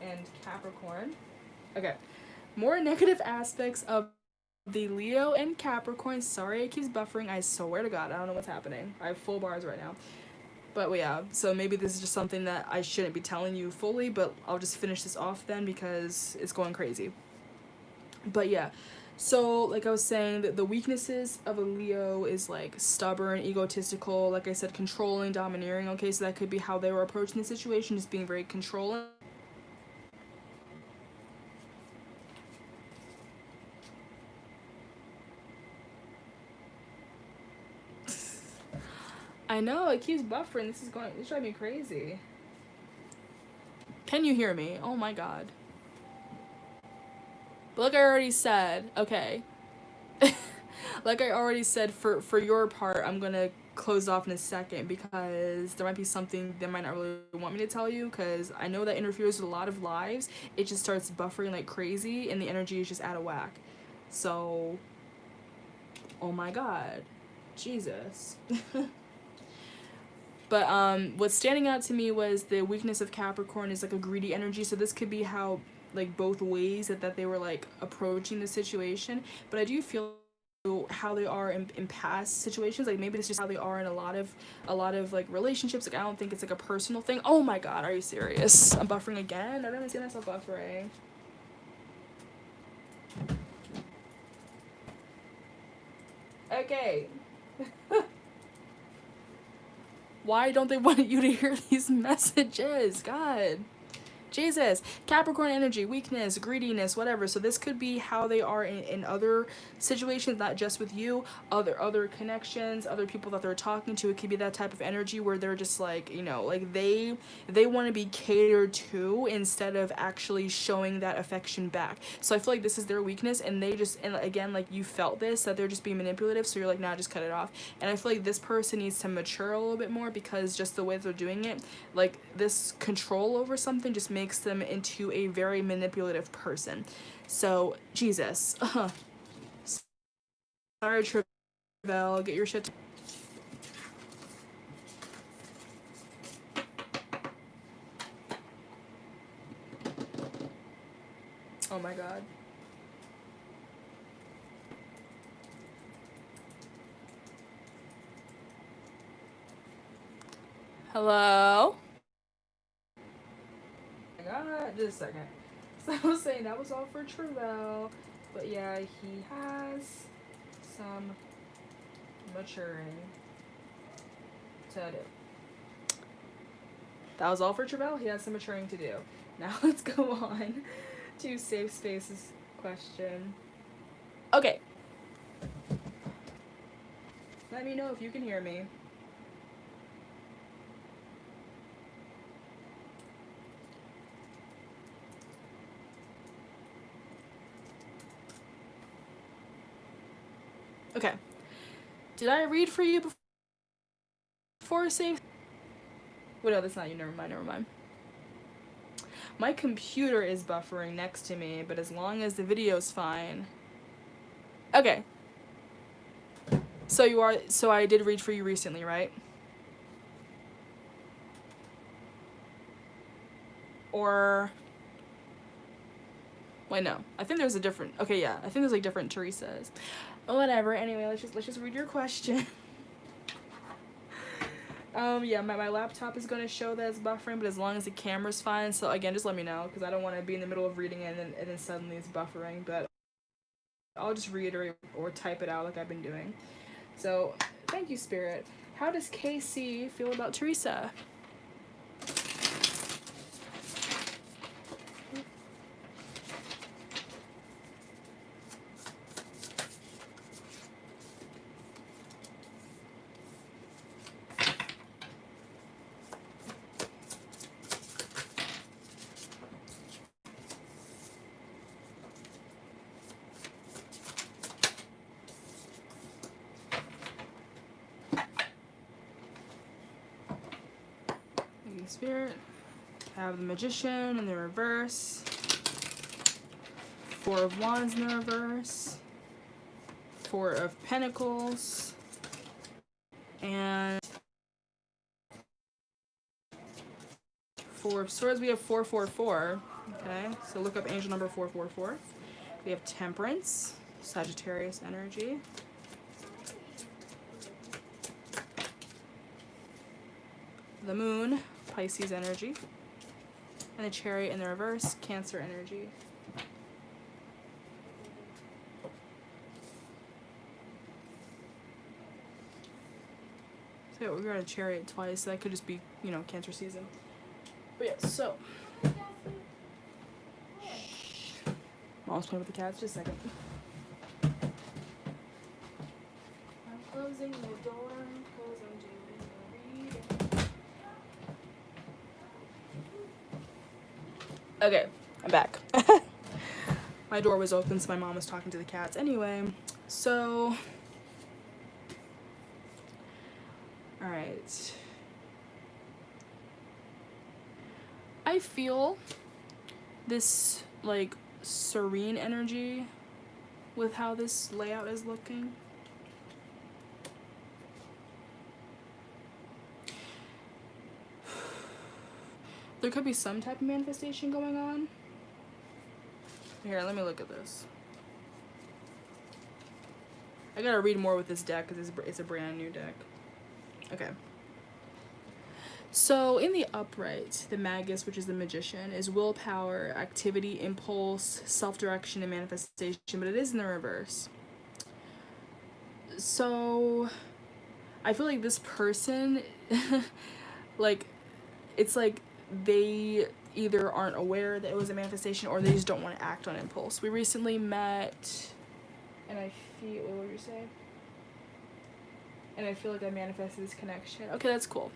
and Capricorn. Okay. More negative aspects of the Leo and Capricorn. Sorry it keeps buffering. I swear to God, I don't know what's happening. I have full bars right now. But yeah, so maybe this is just something that I shouldn't be telling you fully, but I'll just finish this off then because it's going crazy. But yeah, so like I was saying, that the weaknesses of a Leo is like stubborn, egotistical, like I said, controlling, domineering. Okay, so that could be how they were approaching the situation, just being very controlling. I know, it keeps buffering. This driving me crazy. Can you hear me? Oh my God. But like I already said, okay. Like I already said, for your part, I'm gonna close off in a second because there might be something they might not really want me to tell you, because I know that interferes with a lot of lives. It just starts buffering like crazy and the energy is just out of whack. So, oh my God. Jesus. But what's standing out to me was the weakness of Capricorn is like a greedy energy. So this could be how, like, both ways that they were like approaching the situation. But I do feel how they are in past situations, like maybe it's just how they are in a lot of like relationships. Like I don't think it's like a personal thing. Oh my God, are you serious? I'm buffering again. I don't even see myself buffering. Okay. Why don't they want you to hear these messages? God. Jesus. Capricorn energy, weakness, greediness, whatever. So this could be how they are in other situations, not just with you, other connections, other people that they're talking to. It could be that type of energy where they're just like, you know, like they want to be catered to instead of actually showing that affection back. So I feel like this is their weakness, and they just, and again, like you felt this, that they're just being manipulative, so you're like, nah, just cut it off. And I feel like this person needs to mature a little bit more, because just the way they're doing it, like this control over something just makes them into a very manipulative person. So, Jesus. Sorry, Travell, get your shit. Oh my God. Hello? Oh my God, just a second. So I was saying that was all for Travell, but yeah, he has some maturing to do. That was all for Travell. He has some maturing to do. Now let's go on to Safe Spaces question. Okay. Let me know if you can hear me. Okay. Did I read for you before Safe? Wait, no, that's not you. Never mind. My computer is buffering next to me, but as long as the video's fine. Okay. So I did read for you recently, right? Or wait, no. I think there's a different. Okay, yeah. I think there's like different Teresa's. Whatever. Anyway, let's just read your question. Yeah, my laptop is gonna show that it's buffering, but as long as the camera's fine. So again, just let me know, because I don't want to be in the middle of reading it and then suddenly it's buffering. But I'll just reiterate or type it out like I've been doing. So thank you, Spirit. How does KC feel about Teresa? Spirit. I have the Magician in the reverse. Four of Wands in the reverse, Four of Pentacles, and Four of Swords. We have 444. Okay, so look up angel number 444. We have Temperance, Sagittarius energy. The Moon, Pisces energy. And the Chariot in the reverse, Cancer energy. So we got a Chariot twice, so that could just be, you know, Cancer season. But yeah, so. Mom's playing with the cats, just a second. I'm closing the door because I'm doing a reading. Okay, I'm back. My door was open, so my mom was talking to the cats. Anyway, so. Alright. I feel this, like, serene energy with how this layout is looking. There could be some type of manifestation going on. Here, let me look at this. I gotta read more with this deck because it's a brand new deck. Okay. So in the upright, the Magus, which is the Magician, is willpower, activity, impulse, self-direction, and manifestation, but it is in the reverse. So I feel like this person, like, it's like they either aren't aware that it was a manifestation or they just don't want to act on impulse. We recently met, and I feel, what would you say? And I feel like I manifested this connection. Okay, that's cool.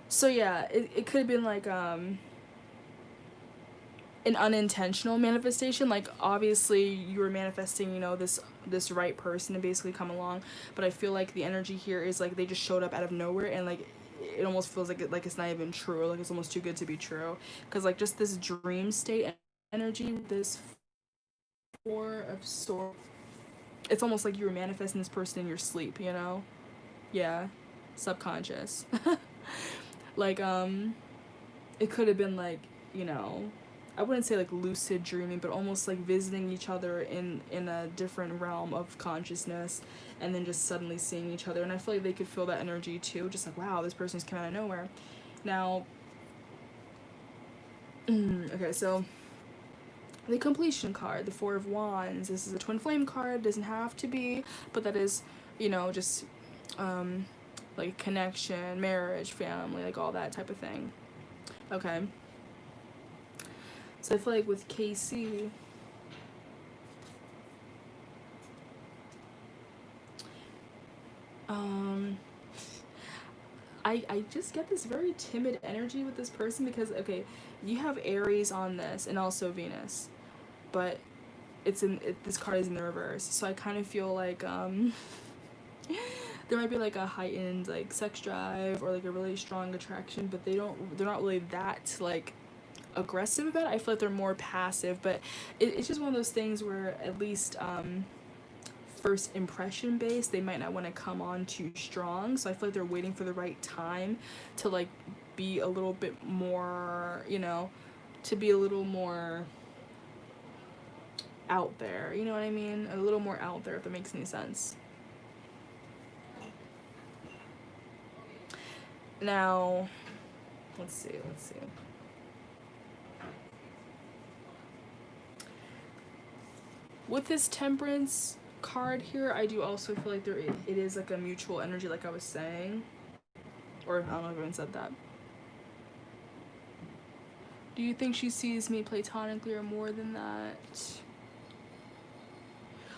So yeah, it could have been like an unintentional manifestation. Like, obviously you were manifesting, you know, this right person to basically come along, but I feel like the energy here is like they just showed up out of nowhere, and like it almost feels like it's not even true, like it's almost too good to be true, because like just this dream state energy, this Four of Swords, it's almost like you were manifesting this person in your sleep, you know? Yeah, subconscious. Like, it could have been like, you know, I wouldn't say like lucid dreaming, but almost like visiting each other in a different realm of consciousness, and then just suddenly seeing each other. And I feel like they could feel that energy too, just like, wow, this person's come out of nowhere. Now, okay, so the completion card, the Four of Wands, this is a twin flame card, doesn't have to be, but that is, you know, just, like connection, marriage, family, like all that type of thing. Okay. So I feel like with KC, I just get this very timid energy with this person because, okay, you have Aries on this and also Venus, but this card is in the reverse, so I kind of feel like there might be like a heightened like sex drive or like a really strong attraction, but they're not really that like aggressive about it. I feel like they're more passive, but it's just one of those things where at least first impression based, they might not want to come on too strong, so I feel like they're waiting for the right time to like be a little bit more, you know, to be a little more out there, you know what I mean? A little more out there, if that makes any sense. Now, let's see. With this Temperance card here, I do also feel like it is like a mutual energy, like I was saying. Or, I don't know if everyone said that. Do you think she sees me platonically or more than that?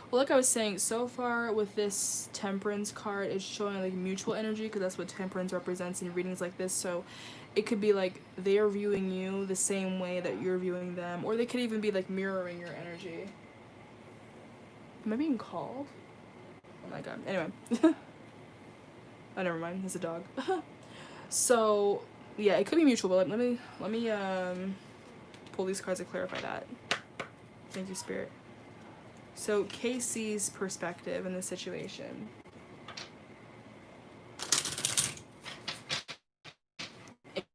Well, like I was saying, so far with this Temperance card, it's showing like mutual energy, because that's what Temperance represents in readings like this. So it could be like they're viewing you the same way that you're viewing them, or they could even be like mirroring your energy. Am I being called? Oh my god. Anyway. Oh, never mind. It's a dog. So, yeah, it could be mutual, but let me pull these cards to clarify that. Thank you, Spirit. So KC's perspective in this situation.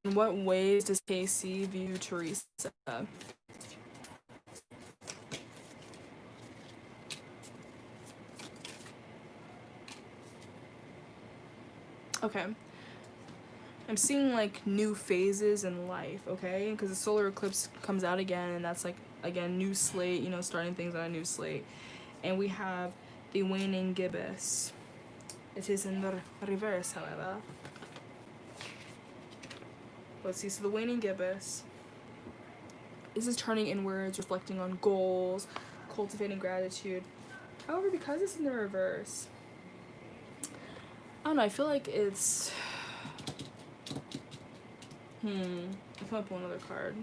In what ways does KC view Teresa? Okay. I'm seeing like new phases in life, okay? Because the solar eclipse comes out again, and that's like, again, new slate, you know, starting things on a new slate. And we have the Waning Gibbous. It is in the reverse, however. Let's see, so the Waning Gibbous. This is turning inwards, reflecting on goals, cultivating gratitude. However, because it's in the reverse, I don't know, I feel like it's... I can pull another card.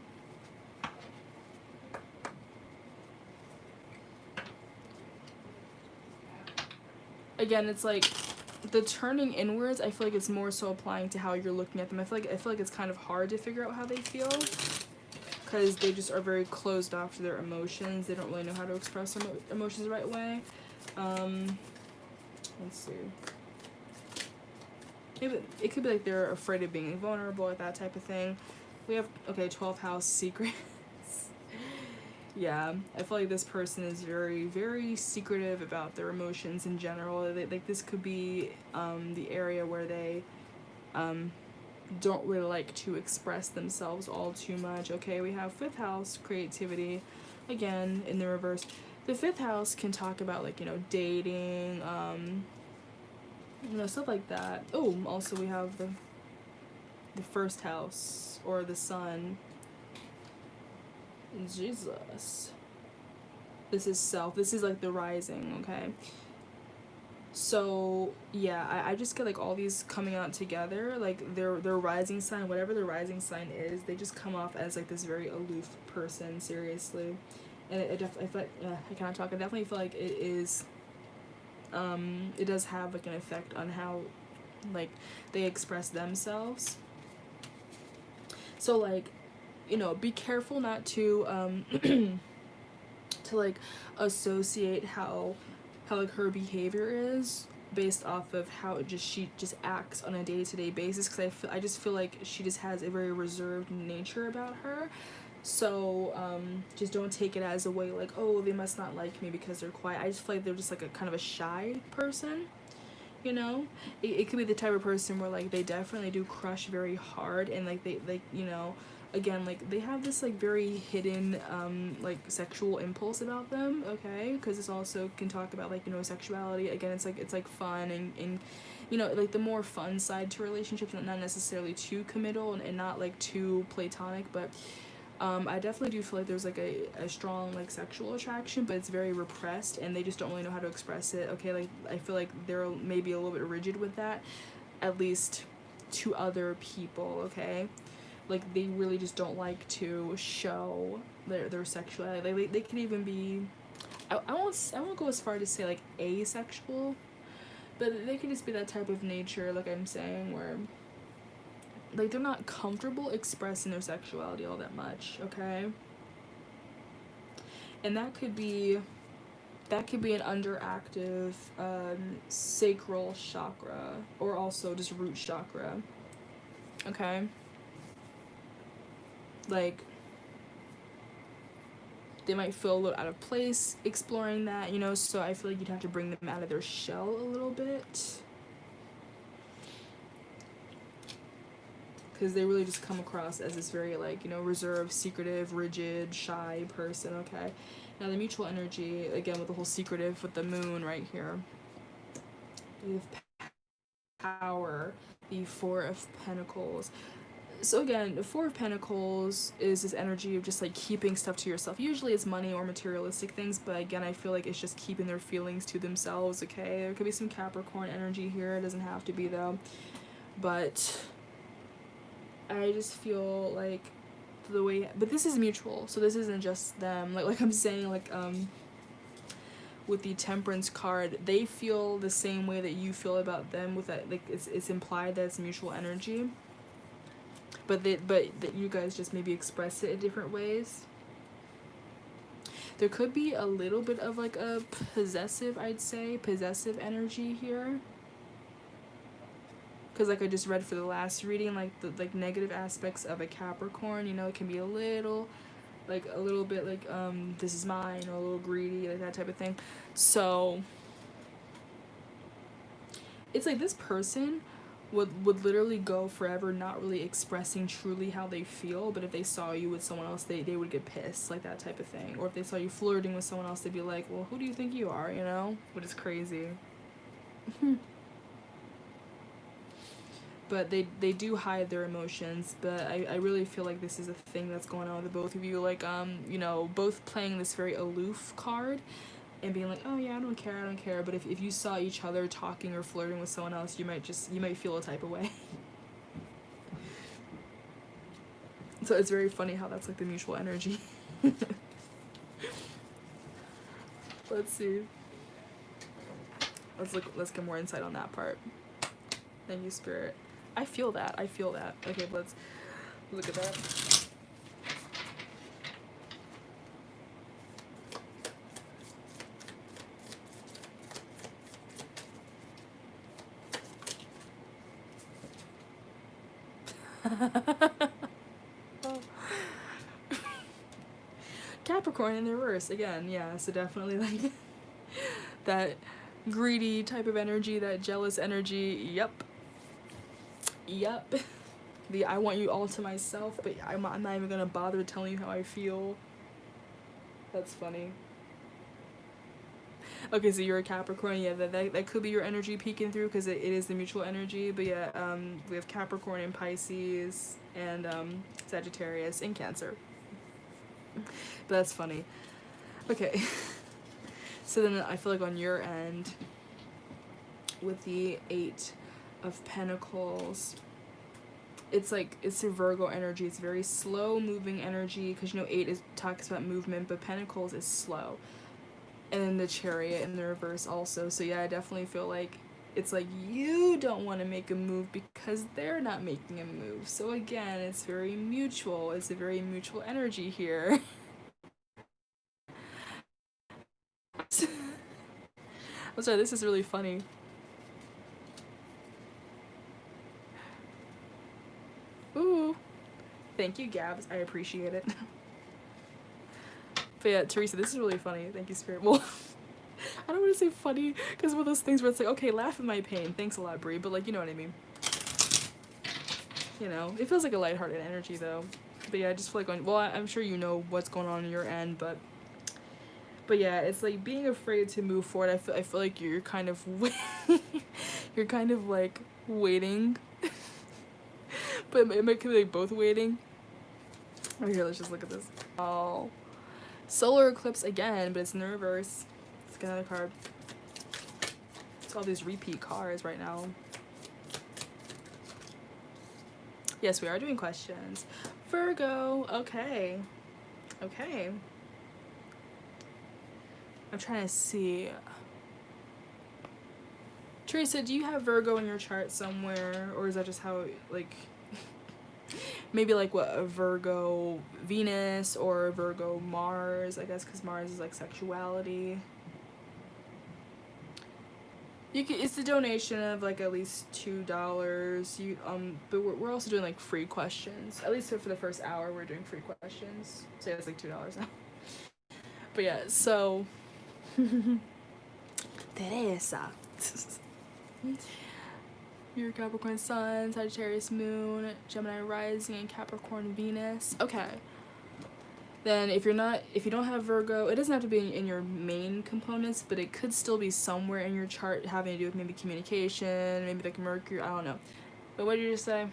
Again, it's like the turning inwards, I feel like it's more so applying to how you're looking at them. I feel like it's kind of hard to figure out how they feel because they just are very closed off to their emotions. They don't really know how to express their emotions the right way. Let's see. Maybe it could be like they're afraid of being vulnerable or that type of thing. We have, okay, 12th house secrets. Yeah, I feel like this person is very, very secretive about their emotions in general. Like this could be the area where they don't really like to express themselves all too much. Okay, we have 5th house, creativity, again, in the reverse. The 5th house can talk about, like, you know, dating, you know, stuff like that. Oh, also we have the 1st house, or the sun. Jesus. This is self. This is like the rising, okay? So, yeah, I just get like all these coming out together. Like their rising sign, whatever their rising sign is, they just come off as like this very aloof person, seriously. And I feel like, I cannot talk. I definitely feel like it is, it does have like an effect on how like they express themselves. So like, you know, be careful not to to like associate how like her behavior is based off of how she just acts on a day-to-day basis, because I just feel like she just has a very reserved nature about her. So just don't take it as a way like, oh, they must not like me because they're quiet. I just feel like they're just like a kind of a shy person, you know. It could be the type of person where like they definitely do crush very hard, and like they like, you know, again, like they have this like very hidden like sexual impulse about them, okay? Because this also can talk about like, you know, sexuality. Again, it's like fun and you know, like the more fun side to relationships, not necessarily too committal and not like too platonic, but I definitely do feel like there's like a strong like sexual attraction, but it's very repressed and they just don't really know how to express it, okay? Like I feel like they're maybe a little bit rigid with that, at least to other people, okay? Like they really just don't like to show their sexuality. Like they could even be, I won't go as far to say like asexual, but they can just be that type of nature, like I'm saying, where like they're not comfortable expressing their sexuality all that much, okay? And that could be an underactive sacral chakra, or also just root chakra, okay? Like they might feel a little out of place exploring that, you know, so I feel like you'd have to bring them out of their shell a little bit, because they really just come across as this very like, you know, reserved, secretive, rigid, shy person, okay? Now the mutual energy, again, with the whole secretive with the moon right here, we have power, the Four of Pentacles. So again, the Four of Pentacles is this energy of just like keeping stuff to yourself. Usually it's money or materialistic things, but again, I feel like it's just keeping their feelings to themselves, okay? There could be some Capricorn energy here, it doesn't have to be though, but I just feel like the way, but this is mutual, so this isn't just them, like I'm saying, like with the Temperance card, they feel the same way that you feel about them, with that, like it's implied that it's mutual energy, but that you guys just maybe express it in different ways. There could be a little bit of like a possessive, I'd say, possessive energy here. Because like I just read for the last reading, like the like negative aspects of a Capricorn, you know, it can be a little bit like this is mine, or a little greedy, like that type of thing. So it's like this person would literally go forever not really expressing truly how they feel, but if they saw you with someone else, they would get pissed, like that type of thing. Or if they saw you flirting with someone else, they'd be like, well, who do you think you are, you know? Which is crazy. But they do hide their emotions, but I really feel like this is a thing that's going on with both of you, like you know, both playing this very aloof card and being like, oh yeah, I don't care, but if you saw each other talking or flirting with someone else, you might feel a type of way. So it's very funny how that's like the mutual energy. Let's see. Let's get more insight on that part. Thank you, Spirit. I feel that. Okay, let's look at that. Capricorn in the reverse again, yeah, so definitely like that greedy type of energy, that jealous energy. Yep. The I want you all to myself, but I'm not even gonna bother telling you how I feel. That's funny. Okay, so you're a Capricorn, yeah, that could be your energy peeking through, because it is the mutual energy. But yeah, we have Capricorn and Pisces and Sagittarius and Cancer. But that's funny. Okay. So then I feel like on your end, with the 8 of Pentacles, it's like, it's a Virgo energy. It's very slow moving energy, because, you know, 8 talks about movement, but Pentacles is slow. And then the Chariot in the reverse also. So yeah, I definitely feel like it's like you don't want to make a move because they're not making a move. So again, it's very mutual. It's a very mutual energy here. I'm sorry, this is really funny. Ooh. Thank you, Gabs. I appreciate it. But yeah, Teresa, this is really funny. Thank you, Spirit. Well, I don't want to say funny, because one of those things where it's like, okay, laugh at my pain. Thanks a lot, Brie. But like, you know what I mean. You know, it feels like a lighthearted energy, though. But yeah, I just feel like, well, I'm sure you know what's going on your end, but yeah, it's like being afraid to move forward. I feel like you're kind of you're kind of like waiting. But it might be like both waiting. Oh, here, let's just look at this. Oh, solar eclipse again, but it's in the reverse. Let's get another card. It's all these repeat cards right now. Yes, we are doing questions. Virgo, okay. I'm trying to see. Teresa, do you have Virgo in your chart somewhere? Or is that just how, like, maybe like what, a Virgo Venus or a Virgo Mars, I guess, because Mars is like sexuality. It's a donation of like at least $2. But we're also doing like free questions. At least for the first hour, we're doing free questions. So yeah, it's like $2 now. But yeah, so Teresa. Your Capricorn Sun, Sagittarius Moon, Gemini Rising, and Capricorn Venus. Okay. Then if you don't have Virgo, it doesn't have to be in your main components, but it could still be somewhere in your chart having to do with maybe communication, maybe like Mercury, I don't know. But what did you just say?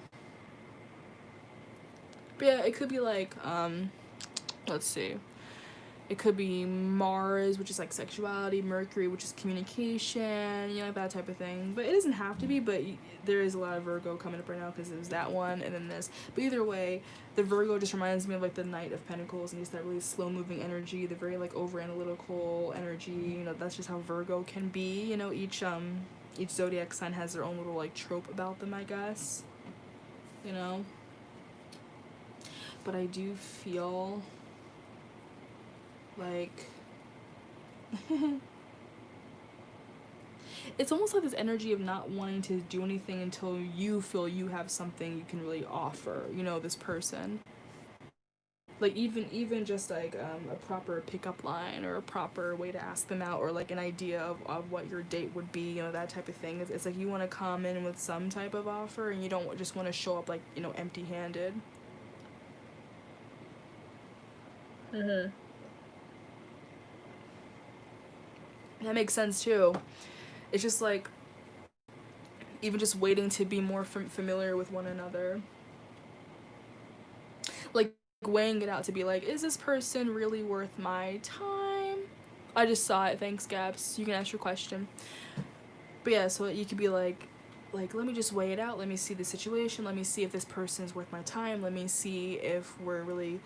But yeah, it could be like, let's see. It could be Mars, which is like sexuality, Mercury, which is communication, you know, that type of thing. But it doesn't have to be, but there is a lot of Virgo coming up right now because there's that one and then this. But either way, the Virgo just reminds me of like the Knight of Pentacles and just that really slow moving energy, the very like over analytical energy. You know, that's just how Virgo can be. You know, each zodiac sign has their own little like trope about them, I guess. You know. But I do feel like It's almost like this energy of not wanting to do anything until you feel you have something you can really offer, you know, this person. Like even just like a proper pickup line or a proper way to ask them out, or like an idea of what your date would be, you know, that type of thing. It's like you want to come in with some type of offer, and you don't just want to show up like, you know, empty handed. Mm-hmm. That makes sense too. It's just like even just waiting to be more familiar with one another, like weighing it out to be like, is this person really worth my time? I just saw it. Thanks, Gabs. You can ask your question. But yeah, so you could be like let me just weigh it out. Let me see the situation. Let me see if this person is worth my time. Let me see if we're really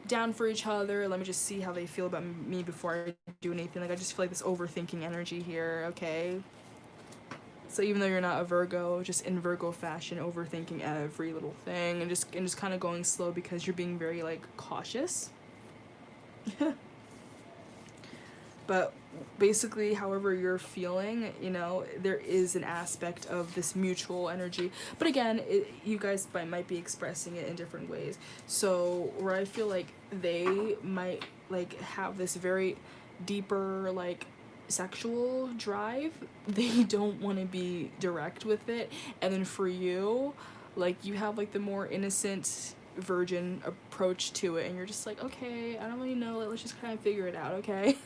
down for each other. Let me just see how they feel about me before I do anything. Like, I just feel like this overthinking energy here, okay? So even though you're not a Virgo, just in Virgo fashion, overthinking every little thing, and just kind of going slow because you're being very like cautious. But basically, however you're feeling, you know, there is an aspect of this mutual energy. But again, you guys might be expressing it in different ways. So where I feel like they might like have this very deeper like sexual drive, they don't want to be direct with it. And then for you, like, you have like the more innocent virgin approach to it, and you're just like, okay, I don't really know, let's just kind of figure it out, okay?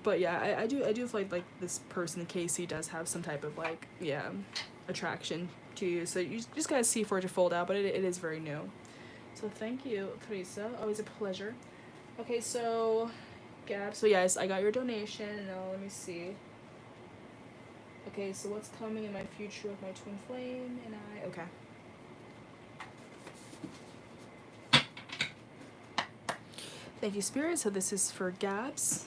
But yeah, I do feel like this person, Casey, does have some type of like, yeah, attraction to you. So you just gotta see for it to fold out, but it is very new. So thank you, Teresa. Always a pleasure. Okay, so Gab. So yes, I got your donation. Now let me see. Okay, so what's coming in my future with my twin flame and I? Okay. Thank you, Spirit. So this is for Gabs.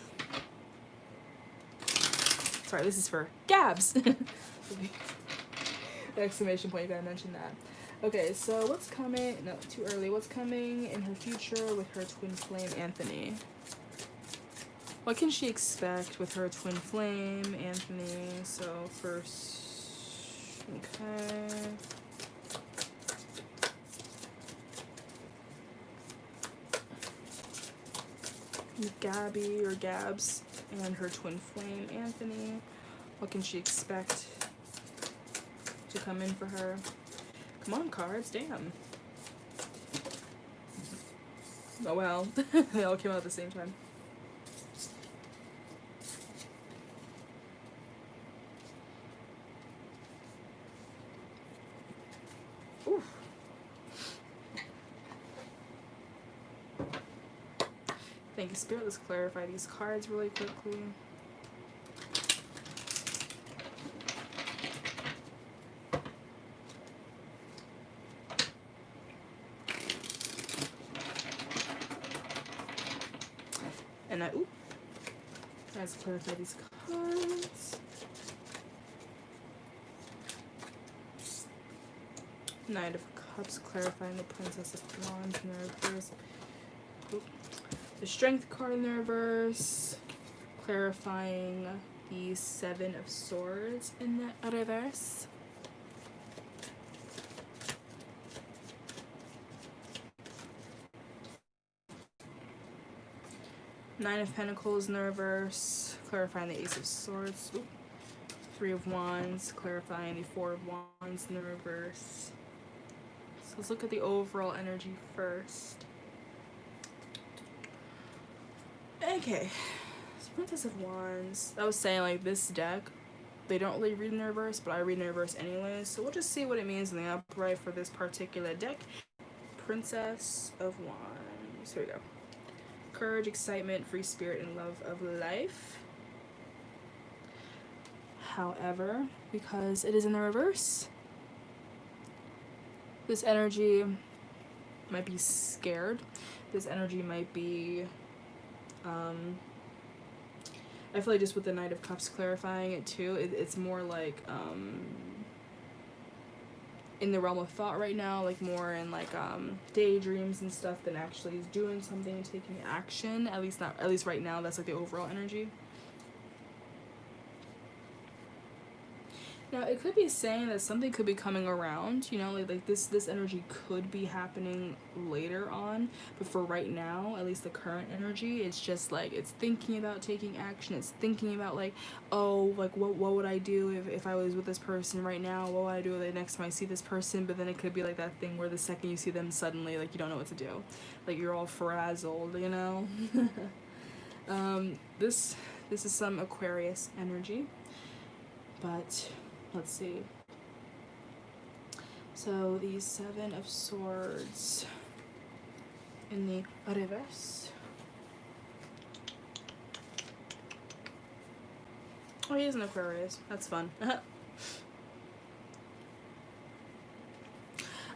Sorry, this is for Gabs. Exclamation point, you gotta mention that. Okay, so what's coming? No, too early. What's coming in her future with her twin flame, Anthony? What can she expect with her twin flame, Anthony? So first, okay. Gabby or Gabs and her twin flame, Anthony. What can she expect to come in for her? Come on, cards, damn. Oh well, they all came out at the same time. Oof. Thank you, Spirit. Let's clarify these cards really quickly. And let's clarify these cards. Knight of Cups, clarifying the Princess of Wands in the reverse. The Strength card in the reverse, clarifying the Seven of Swords in the reverse. Nine of Pentacles in the reverse, clarifying the Ace of Swords. Three of Wands, clarifying the Four of Wands in the reverse. So let's look at the overall energy first. Okay, so Princess of Wands. I was saying, like, this deck, they don't really read in the reverse, but I read in the reverse anyway. So we'll just see what it means in the upright for this particular deck. Princess of Wands. Here we go. Courage, excitement, free spirit, and love of life. However, because it is in the reverse, this energy might be scared. This energy might be, I feel like just with the Knight of Cups clarifying it too, it's more like, in the realm of thought right now, like more in like daydreams and stuff than actually is doing something and taking action. At least right now, that's like the overall energy. Now, it could be saying that something could be coming around, you know, like this energy could be happening later on, but for right now, at least the current energy, it's just like, it's thinking about taking action, it's thinking about like, oh, like what would I do if I was with this person right now, what would I do the next time I see this person, but then it could be like that thing where the second you see them suddenly, like, you don't know what to do, like, you're all frazzled, you know? This is some Aquarius energy, but let's see. So the Seven of Swords in the reverse. Oh, he is an Aquarius. That's fun.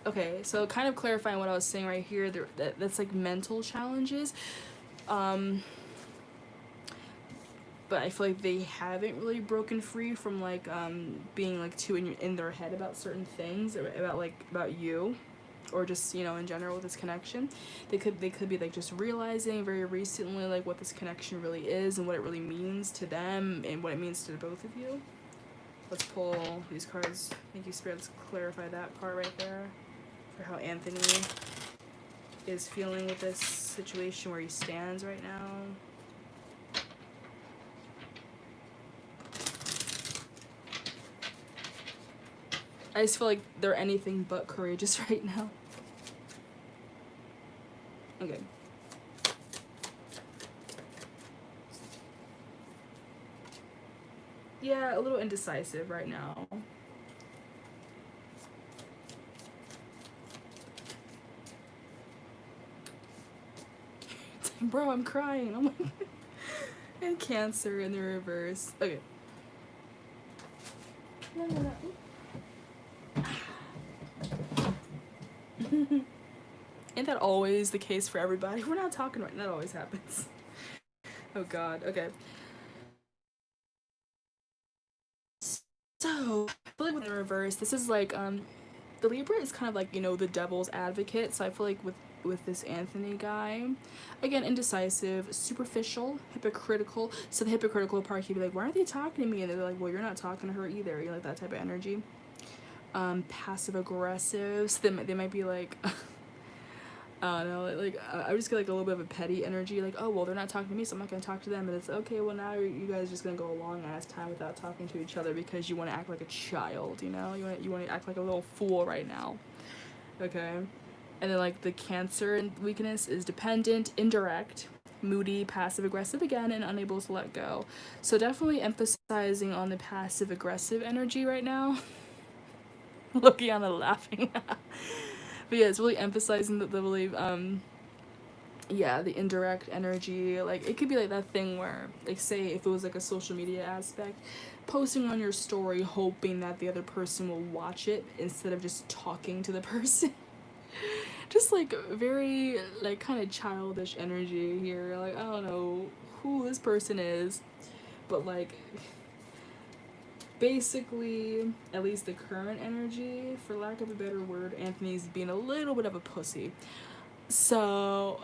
Okay, so kind of clarifying what I was saying right here, that's like mental challenges. But I feel like they haven't really broken free from like being like too in their head about certain things, or about you, or just, you know, in general with this connection. They could be like just realizing very recently like what this connection really is and what it really means to them and what it means to both of you. Let's pull these cards. Thank you, Spirit. Let's clarify that part right there for how Anthony is feeling with this situation, where he stands right now. I just feel like they're anything but courageous right now. Okay. Yeah, a little indecisive right now. It's like, bro, I'm crying. I'm like, and Cancer in the reverse. Okay. No. Ain't that always the case for everybody? We're not talking right now. That always happens. Oh god, okay. So, I feel like with the reverse, this is like, the Libra is kind of like, you know, the devil's advocate. So I feel like with this Anthony guy, again, indecisive, superficial, hypocritical. So the hypocritical part, he'd be like, why aren't they talking to me? And they're like, well, you're not talking to her either. You know, like that type of energy. Passive aggressive. So they might be like, I don't know, like, I just get like a little bit of a petty energy, like, oh, well, they're not talking to me, so I'm not gonna talk to them. And it's okay, well, now you guys just gonna go a long ass time without talking to each other because you want to act like a child, you know? You want to act like a little fool right now. Okay. And then like the Cancer weakness is dependent, indirect, moody, passive aggressive again, and unable to let go. So definitely emphasizing on the passive aggressive energy right now. Lukiana laughing. But yeah, it's really emphasizing the really, yeah, the indirect energy. Like, it could be like that thing where, like, say if it was like a social media aspect, posting on your story hoping that the other person will watch it instead of just talking to the person. Just like very like kind of childish energy here. Like, I don't know who this person is, but like, basically, at least the current energy, for lack of a better word, Anthony's being a little bit of a pussy. So,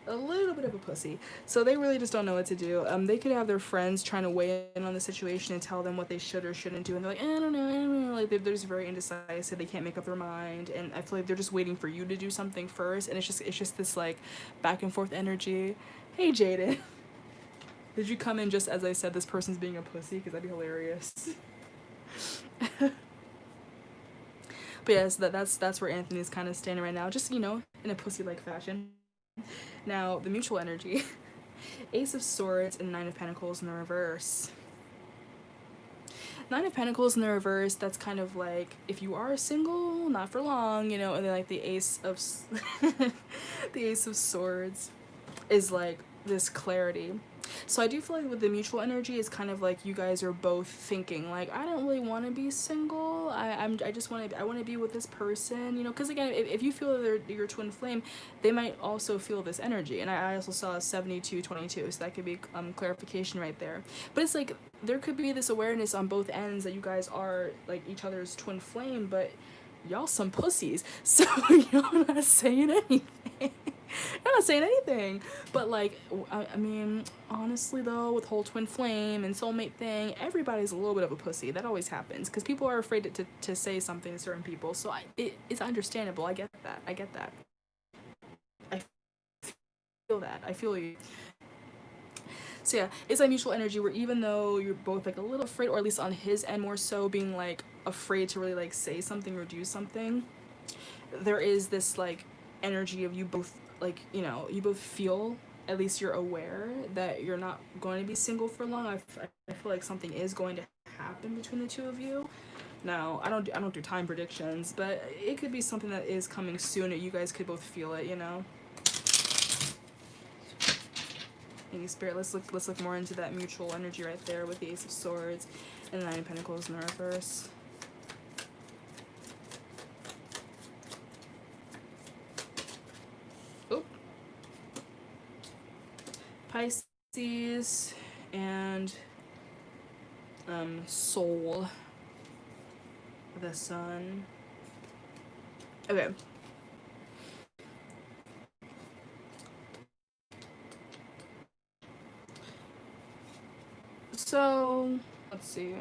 a little bit of a pussy. So they really just don't know what to do. They could have their friends trying to weigh in on the situation and tell them what they should or shouldn't do, and they're like, I don't know. Like, they're just very indecisive. They can't make up their mind, and I feel like they're just waiting for you to do something first. And it's just this like back and forth energy. Hey, Jaden. Did you come in just as I said this person's being a pussy? Because that'd be hilarious. But yeah, so that's where Anthony's kind of standing right now. Just, you know, in a pussy-like fashion. Now, the mutual energy. Ace of Swords and Nine of Pentacles in the reverse. Nine of Pentacles in the reverse, that's kind of like, if you are single, not for long, you know, and then like the Ace of... the Ace of Swords is like this clarity. So I do feel like with the mutual energy, it's kind of like you guys are both thinking like, I don't really want to be single. I want to be with this person, you know, because again, if you feel they're your twin flame, they might also feel this energy. And I also saw 72-22, so that could be clarification right there. But it's like there could be this awareness on both ends that you guys are like each other's twin flame, but y'all some pussies, so y'all not saying anything. I'm not saying anything, but like, I mean, honestly though, with whole twin flame and soulmate thing, everybody's a little bit of a pussy. That always happens because people are afraid to say something to certain people. So it's understandable. I get that. I feel that. I feel you. So yeah, it's like mutual energy where even though you're both like a little afraid, or at least on his end more so, being like afraid to really like say something or do something, there is this like energy of you both, like, you know, you both feel, at least you're aware that you're not going to be single for long. I feel like something is going to happen between the two of you. Now, I don't do time predictions, but it could be something that is coming soon that you guys could both feel it, you know. Thank you, Spirit. Let's look more into that mutual energy right there with the Ace of Swords and the Nine of Pentacles in the reverse. Oh. Pisces and Soul. The Sun. Okay. So, let's see.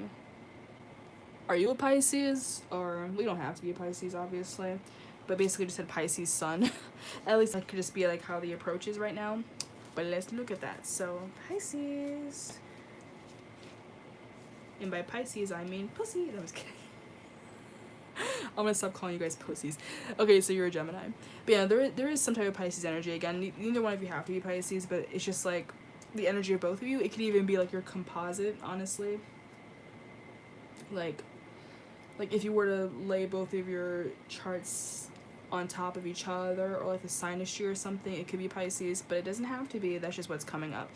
Are you a Pisces? Or, we don't have to be a Pisces, obviously. But basically just said Pisces Sun. At least that could just be like how the approach is right now. But let's look at that. So, Pisces. And by Pisces, I mean pussy. No, I'm just kidding. I'm gonna stop calling you guys pussies. Okay, so you're a Gemini. But yeah, there is some type of Pisces energy. Again, neither one of you have to be Pisces, but it's just like the energy of both of you. It could even be like your composite, honestly. Like if you were to lay both of your charts on top of each other, or like a synastry or something, it could be Pisces, but it doesn't have to be. That's just what's coming up.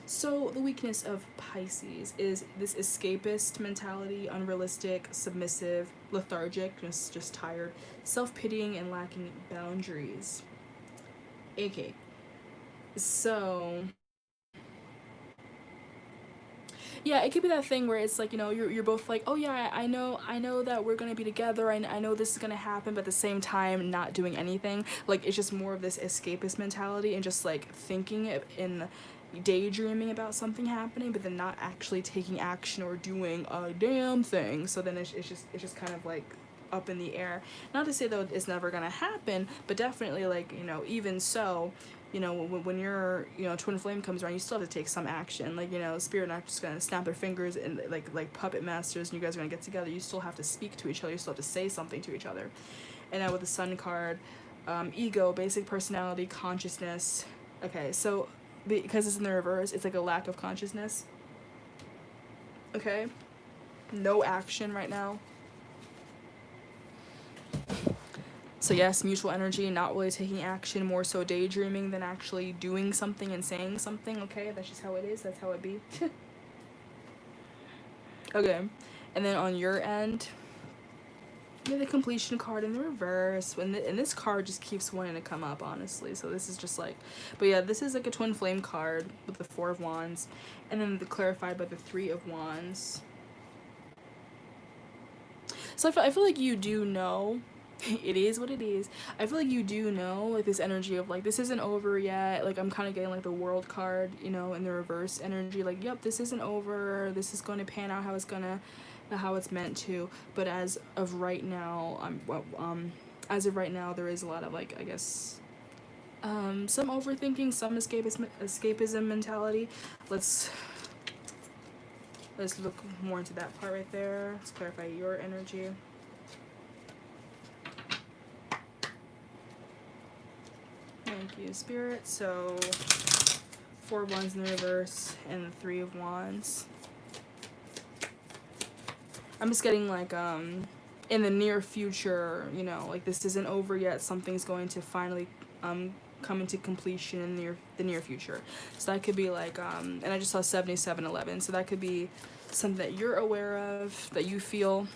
So the weakness of Pisces is this escapist mentality, unrealistic, submissive, lethargic, just tired, self-pitying, and lacking boundaries. Okay. So yeah, it could be that thing where it's like, you know, you're both like, oh yeah, I know that we're gonna be together, I know this is gonna happen, but at the same time not doing anything. Like, it's just more of this escapist mentality and just like thinking it in daydreaming about something happening, but then not actually taking action or doing a damn thing. So then it's just kind of like up in the air. Not to say though it's never gonna happen, but definitely, like, you know, even so, you know, when your, you know, twin flame comes around, you still have to take some action. Like, you know, Spirit not just gonna snap their fingers and like puppet masters and you guys are gonna get together. You still have to speak to each other. You still have to say something to each other. And now with the Sun card, ego, basic personality, consciousness. Okay, so because it's in the reverse, it's like a lack of consciousness. Okay, no action right now. So yes, mutual energy, not really taking action, more so daydreaming than actually doing something and saying something. Okay, that's just how it is. That's how it be. Okay, and then on your end, you have the completion card in the reverse, and this card just keeps wanting to come up, honestly. So this is just like, but yeah, this is like a twin flame card with the Four of Wands, and then the clarified by the Three of Wands. So I feel like you do know. It is what it is. I feel like you do know, like, this energy of like, this isn't over yet. Like, I'm kind of getting like the World card, you know, in the reverse energy. Like, yep, this isn't over. This is going to pan out how it's meant to. But as of right now, there is a lot of, like, I guess, some overthinking, some escapism mentality. Let's look more into that part right there. Let's clarify your energy. Thank you, Spirit. So, Four of Wands in the reverse and the Three of Wands. I'm just getting like, in the near future, you know, like, this isn't over yet. Something's going to finally come into completion in the near future. So that could be like, and I just saw 7711, so that could be something that you're aware of, that you feel.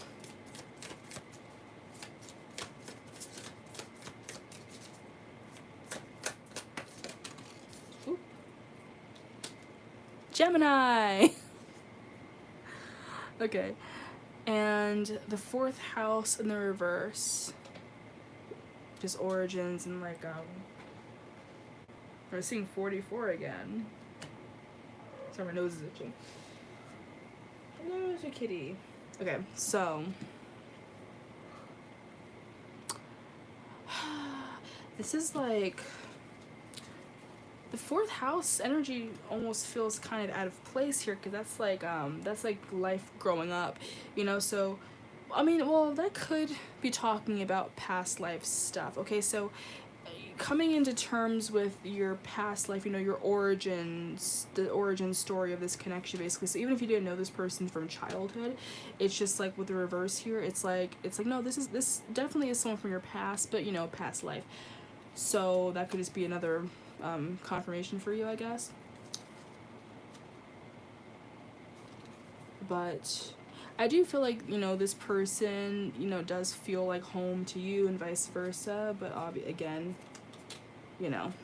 Ooh. Gemini! Okay. And the 4th house in the reverse, just origins and like, we're seeing 44 again. Sorry, my nose is itching. Hello, Mr. Kitty. Okay, so this is like the 4th house energy almost feels kind of out of place here, because that's like life growing up, you know. So I mean, well, that could be talking about past life stuff. Okay, so coming into terms with your past life, you know, your origins, the origin story of this connection, basically. So even if you didn't know this person from childhood, it's just like with the reverse here, it's like no, this definitely is someone from your past, but you know, past life. So that could just be another confirmation for you, I guess. But I do feel like, you know, this person, you know, does feel like home to you and vice versa, but again, you know,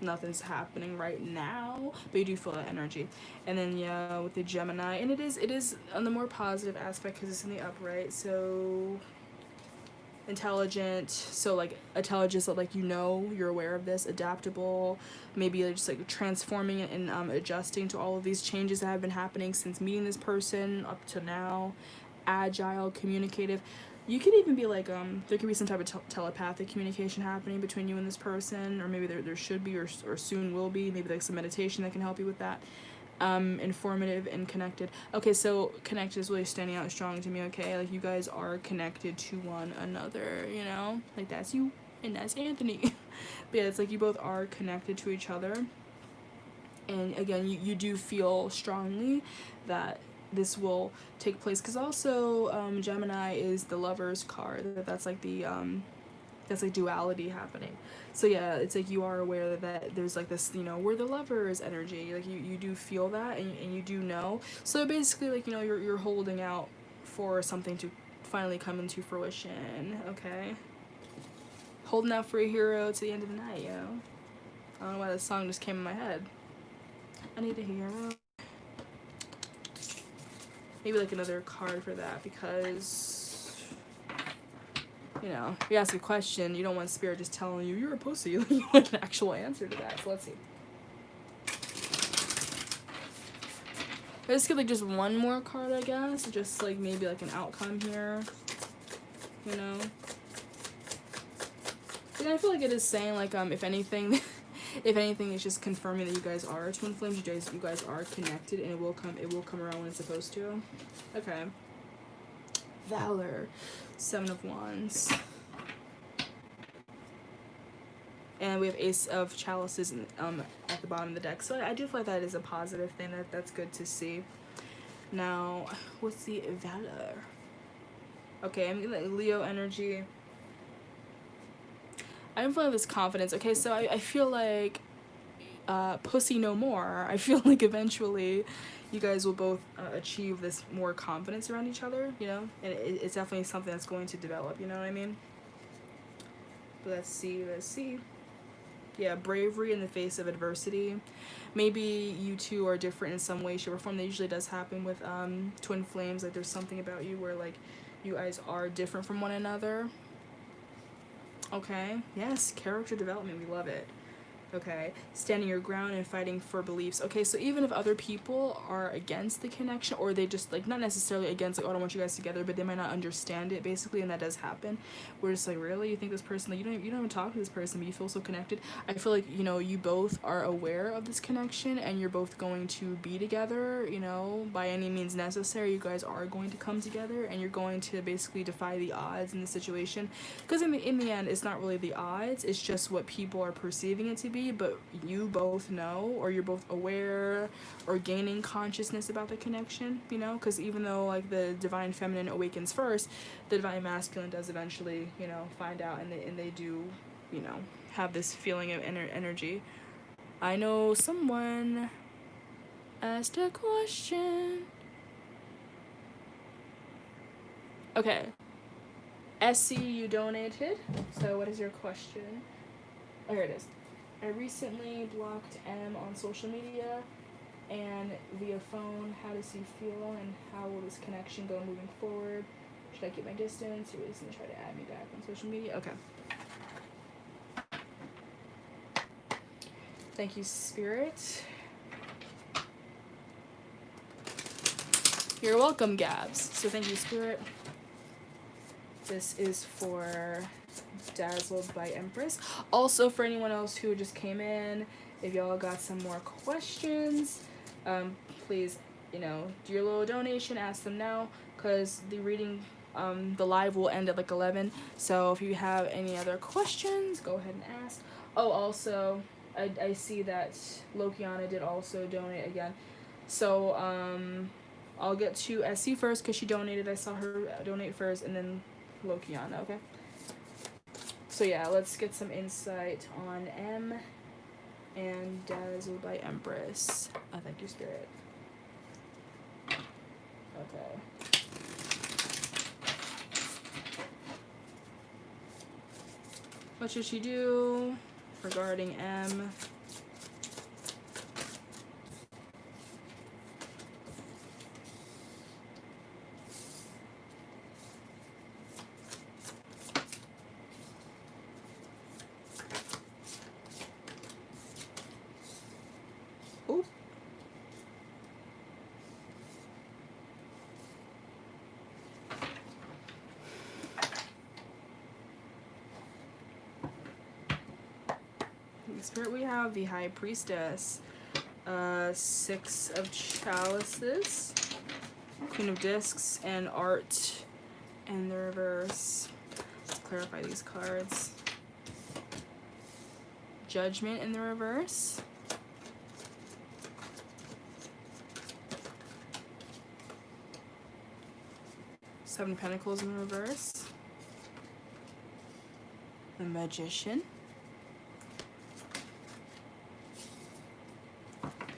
nothing's happening right now, but you do feel that energy. And then yeah, with the Gemini, and it is on the more positive aspect because it's in the upright, so intelligent, so like intelligence, like, you know, you're aware of this, adaptable, maybe just like transforming it and adjusting to all of these changes that have been happening since meeting this person up to now, agile, communicative. You could even be like, there could be some type of telepathic communication happening between you and this person, or maybe there should be, or soon will be, maybe like some meditation that can help you with that. Informative and connected. Okay, so connected is really standing out strong to me, okay? Like, you guys are connected to one another, you know? Like, that's you and that's Anthony. But yeah, it's like you both are connected to each other. And again, you do feel strongly that this will take place, because also Gemini is the Lover's card. That's like the that's like duality happening. So yeah, it's like you are aware that there's like this, you know, we're the lovers energy. Like you do feel that, and you do know. So basically, like, you know, you're holding out for something to finally come into fruition, okay? Holding out for a hero to the end of the night, you know? I don't know why that song just came in my head. I need a hero. Maybe like another card for that, because, you know, if you ask a question, you don't want spirit just telling you you're a pussy. You want an actual answer to that. So let's see. Let's get like just one more card, I guess. Just like maybe like an outcome here. You know? And I feel like it is saying like if anything it's just confirming that you guys are twin flames. You guys are connected, and it will come around when it's supposed to. Okay. Valor. 7 of Wands. And we have Ace of Chalices at the bottom of the deck. So I do feel like that is a positive thing. That's good to see. Now, what's the Valor? Okay, I'm getting like Leo energy. I'm feeling this confidence. Okay, so I feel like pussy no more. I feel like eventually you guys will both achieve this more confidence around each other, you know? And it's definitely something that's going to develop, you know what I mean? But let's see. Yeah, bravery in the face of adversity. Maybe you two are different in some way, shape, or form. That usually does happen with twin flames. Like, there's something about you where, like, you guys are different from one another. Okay, yes, character development, we love it. Okay, standing your ground and fighting for beliefs. Okay, so even if other people are against the connection, or they just, like, not necessarily against, like, oh, I don't want you guys together, but they might not understand it, basically, and that does happen. We're just like, really? You think this person, like, you don't even talk to this person, but you feel so connected? I feel like, you know, you both are aware of this connection, and you're both going to be together, you know, by any means necessary. You guys are going to come together, and you're going to basically defy the odds in the situation, because in the end, it's not really the odds, it's just what people are perceiving it to be. But you both know, or you're both aware or gaining consciousness about the connection, you know, because even though, like, the divine feminine awakens first, the divine masculine does eventually, you know, find out, and they do, you know, have this feeling of energy. I know someone asked a question. Okay. Essie, you donated. So what is your question? Oh, here it is. I recently blocked M on social media and via phone. How does he feel and how will this connection go moving forward? Should I keep my distance? He recently tried to add me back on social media. Okay. Thank you, Spirit. You're welcome, Gabs. So thank you, Spirit. This is for Dazzled by Empress. Also, for anyone else who just came in, if y'all got some more questions, please, you know, do your little donation, ask them now, because the reading, the live will end at like 11. So if you have any other questions, go ahead and ask. Oh, also, I see that Lokiana did also donate again. So, I'll get to Essie first because she donated. I saw her donate first, and then Lokiana, okay? So yeah, let's get some insight on M and Dazzled by Empress. Oh, thank you, Spirit. Okay. What should she do regarding M? Spirit, we have the High Priestess, Six of Chalices, Queen of Discs, and Art in the reverse. Let's clarify these cards. Judgment in the reverse. Seven of Pentacles in the reverse. The Magician.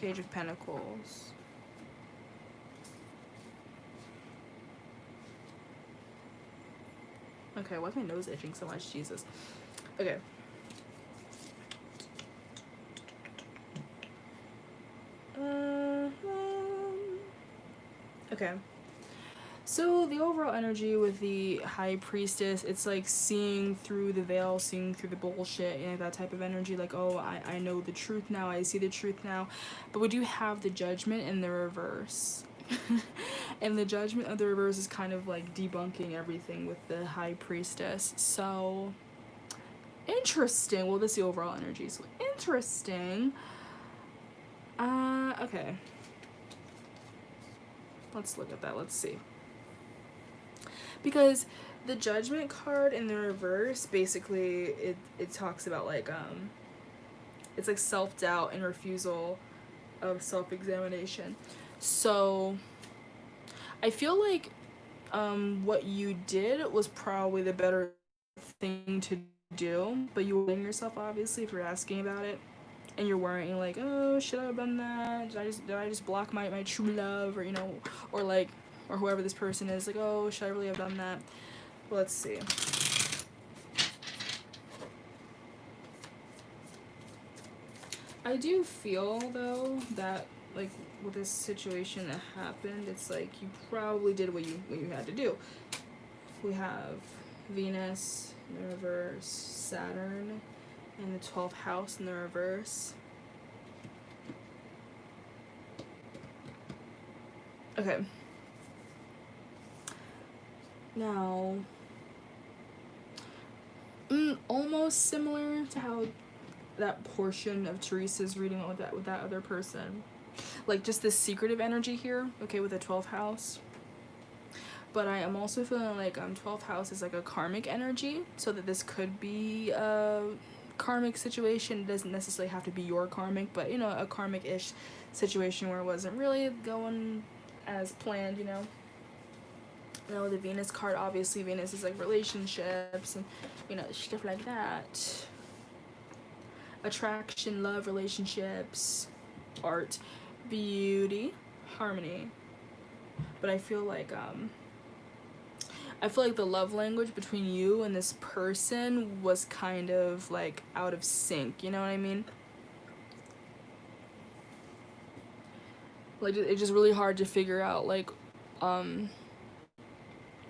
Page of Pentacles. Okay, why is my nose itching so much? Jesus. Okay. Okay. So the overall energy with the High Priestess, it's like seeing through the veil, seeing through the bullshit, you know, that type of energy. Like, oh, I know the truth now, I see the truth now. But we do have the Judgment in the reverse. And the Judgment of the reverse is kind of like debunking everything with the High Priestess. So, interesting. Well, this is the overall energy, so interesting. Okay. Let's look at that. Let's see. Because the Judgment card in the reverse, basically, it talks about, like, it's like self-doubt and refusal of self-examination. So, I feel like, what you did was probably the better thing to do, but you were blaming yourself, obviously, if you're asking about it, and you're worrying, like, oh, should I have done that? Did I just block my true love, or, you know, or, like, or whoever this person is, like, oh, should I really have done that? Well, let's see. I do feel, though, that, like, with this situation that happened, it's like you probably did what you had to do. We have Venus in the reverse, Saturn in the 12th house in the reverse. Okay. Now, almost similar to how that portion of Teresa's reading went with that other person. Like, just this secretive energy here, okay, with the 12th house. But I am also feeling like 12th house is like a karmic energy, so that this could be a karmic situation. It doesn't necessarily have to be your karmic, but, you know, a karmic-ish situation where it wasn't really going as planned, you know. Now with the Venus card, obviously Venus is like relationships and, you know, stuff like that. attraction, love, relationships, art, beauty, harmony. But I feel like the love language between you and this person was kind of like out of sync, you know what I mean? Like, it's just really hard to figure out like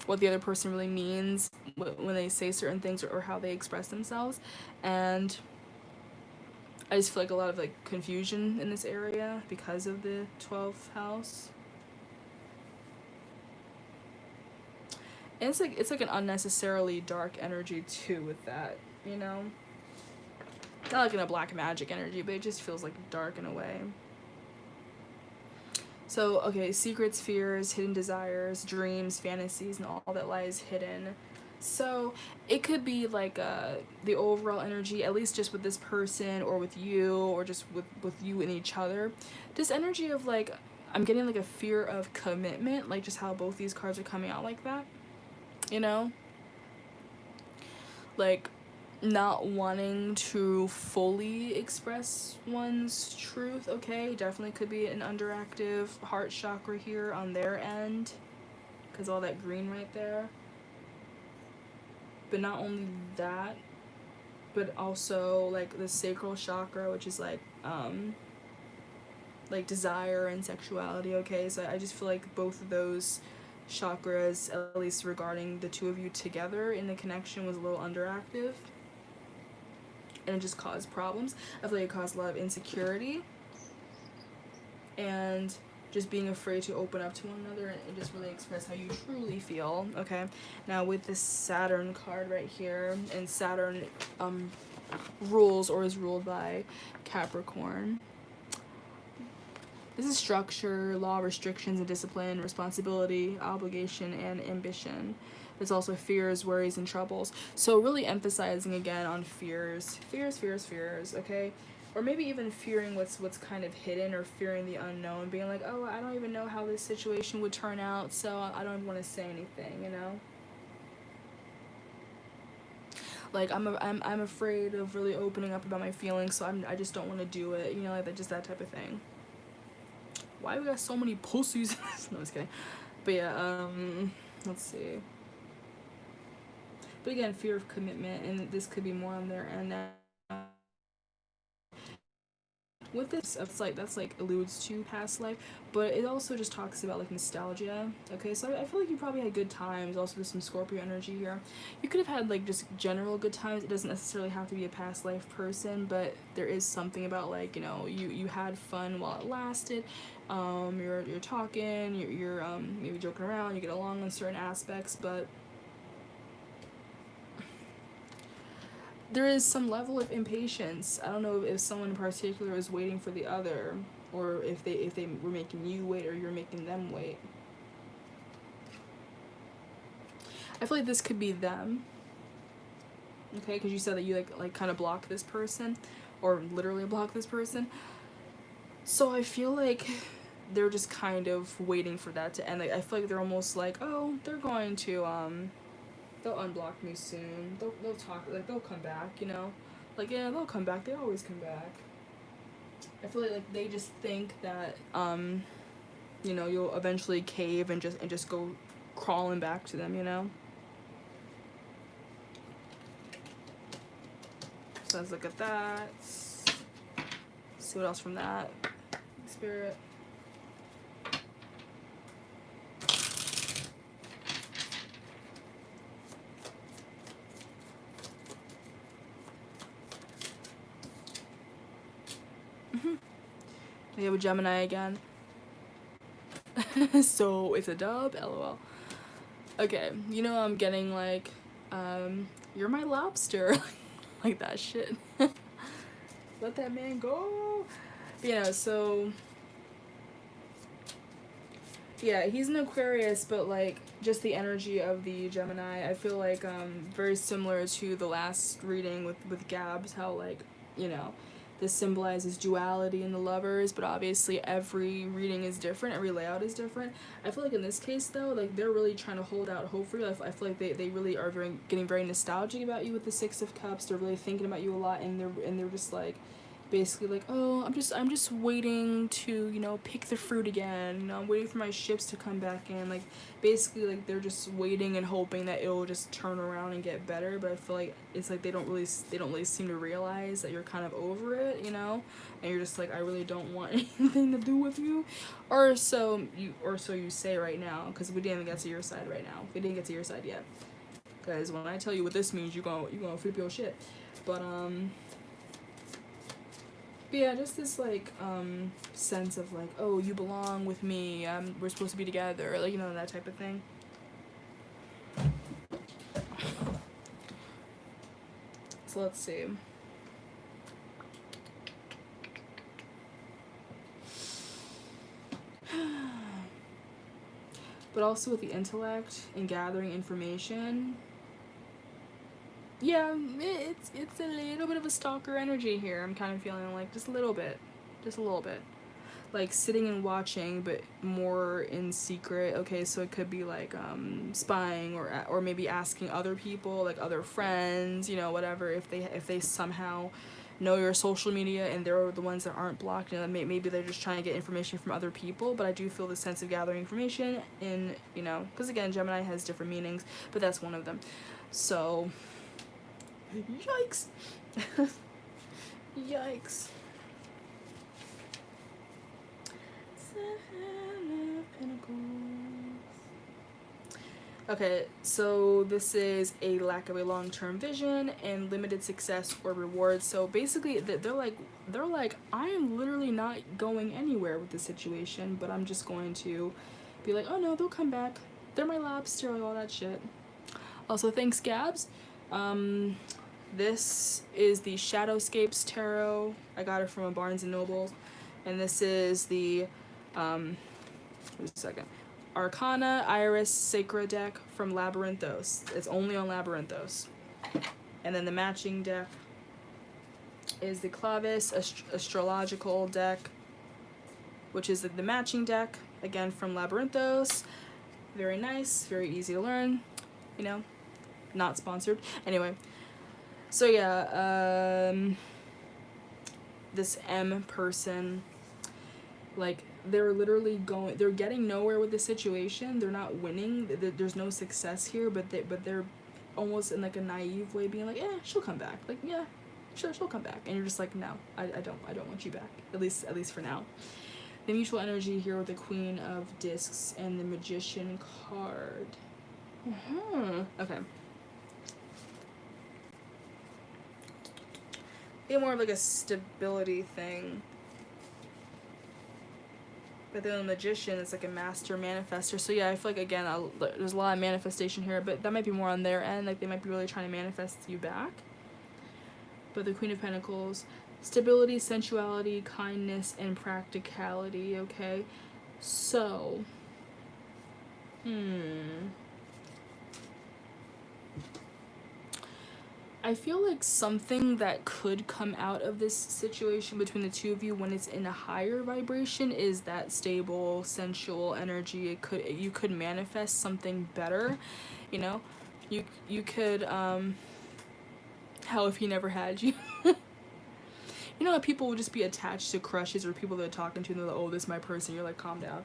what the other person really means when they say certain things, or how they express themselves. And I just feel like a lot of like confusion in this area because of the 12th house. And it's like an unnecessarily dark energy too with that, you know? Not like in a black magic energy, but it just feels like dark in a way. So, okay, secrets, fears, hidden desires, dreams, fantasies, and all that lies hidden. So, it could be like the overall energy, at least just with this person, or with you, or just with you and each other. This energy of like, I'm getting like a fear of commitment, like just how both these cards are coming out like that. You know? Like, not wanting to fully express one's truth, okay? Definitely could be an underactive heart chakra here on their end, because all that green right there. But not only that, but also like the sacral chakra, which is like desire and sexuality, okay? So I just feel like both of those chakras, at least regarding the two of you together in the connection, was a little underactive. And it just caused problems. I feel like it caused a lot of insecurity. And just being afraid to open up to one another and just really express how you truly feel, okay? Now with this Saturn card right here, and Saturn rules or is ruled by Capricorn. This is structure, law, restrictions, and discipline, responsibility, obligation, and ambition. There's also fears, worries, and troubles. So really emphasizing again on fears, okay? Or maybe even fearing what's kind of hidden, or fearing the unknown, being like, oh, I don't even know how this situation would turn out, so I don't even want to say anything, you know? Like, I'm afraid of really opening up about my feelings, so I just don't want to do it, you know, like just that type of thing. Why we got so many pussies? No, I'm just kidding. But yeah, let's see. But again, fear of commitment, and this could be more on their end now. With this, that's like alludes to past life, but it also just talks about like nostalgia. Okay, so I feel like you probably had good times. Also, there's some Scorpio energy here. You could have had like just general good times. It doesn't necessarily have to be a past life person, but there is something about like, you know, you had fun while it lasted. You're talking, you're maybe joking around, you get along on certain aspects, but there is some level of impatience. I don't know if someone in particular is waiting for the other, or if they were making you wait, or you're making them wait. I feel like this could be them. Okay, because you said that you like kind of block this person, or literally block this person. So I feel like they're just kind of waiting for that to end. Like, I feel like they're almost like, oh, they're going to they'll unblock me soon. They'll talk, like they'll come back, you know? Like, yeah, they'll come back. They always come back. I feel like they just think that you know, you'll eventually cave and just go crawling back to them, you know? So let's look at that. See what else from that. Spirit. We have a Gemini again. So it's a dub, lol. Okay, you know I'm getting like, you're my lobster. Like that shit. Let that man go. But yeah, so yeah, he's an Aquarius, but like just the energy of the Gemini, I feel like very similar to the last reading with Gabs, how like, you know, this symbolizes duality in the lovers, but obviously every reading is different, every layout is different. I feel like in this case though, like they're really trying to hold out hope for you. I feel like they really are getting very nostalgic about you with the Six of Cups. They're really thinking about you a lot, and they're just like basically like, oh, I'm just waiting to, you know, pick the fruit again, you know, I'm waiting for my ships to come back in. Like basically like they're just waiting and hoping that it'll just turn around and get better. But I feel like it's like they don't really seem to realize that you're kind of over it, you know, and you're just like, I really don't want anything to do with you, or so you say right now, because we didn't get to your side right now. We didn't get to your side yet, because when I tell you what this means, you're gonna flip your shit. But yeah, just this like sense of like, oh, you belong with me, we're supposed to be together, like, you know, that type of thing. So let's see. But also with the intellect and gathering information, yeah, it's a little bit of a stalker energy here. I'm kind of feeling like just a little bit, like sitting and watching, but more in secret. Okay, so it could be like spying, or maybe asking other people, like other friends, you know, whatever, if they somehow know your social media and they're the ones that aren't blocked, you know, maybe they're just trying to get information from other people. But I do feel the sense of gathering information in, you know, because again, Gemini has different meanings, but that's one of them. So yikes. Yikes. Seven of Pentacles. Okay, so this is a lack of a long-term vision and limited success or reward. So basically, they're like, I am literally not going anywhere with this situation, but I'm just going to be like, oh no, they'll come back. They're my lobster, like all that shit. Also, thanks, Gabs. This is the Shadowscapes Tarot. I got it from a Barnes & Noble. And this is the, wait a second, Arcana Iris Sacra deck from Labyrinthos. It's only on Labyrinthos. And then the matching deck is the Clavis Astrological deck, which is the matching deck, again from Labyrinthos. Very nice, very easy to learn, you know, not sponsored. Anyway, so yeah, this M person, like, they're getting nowhere with the situation. They're not winning. There's no success here, but they're almost in like a naive way being like, yeah, she'll come back. Like, yeah, she'll come back. And you're just like, no, I don't want you back. At least for now. The mutual energy here with the Queen of Discs and the Magician card. Okay. Yeah, more of like a stability thing. But then the Magician is like a master manifester. So yeah, I feel like, again, there's a lot of manifestation here, but that might be more on their end. Like, they might be really trying to manifest you back. But the Queen of Pentacles, stability, sensuality, kindness, and practicality, okay? So, I feel like something that could come out of this situation between the two of you when it's in a higher vibration is that stable, sensual energy. You could manifest something better, you know? You could, hell, if he never had you. You know how people will just be attached to crushes or people they're talking to and they're like, oh, this is my person. You're like, calm down.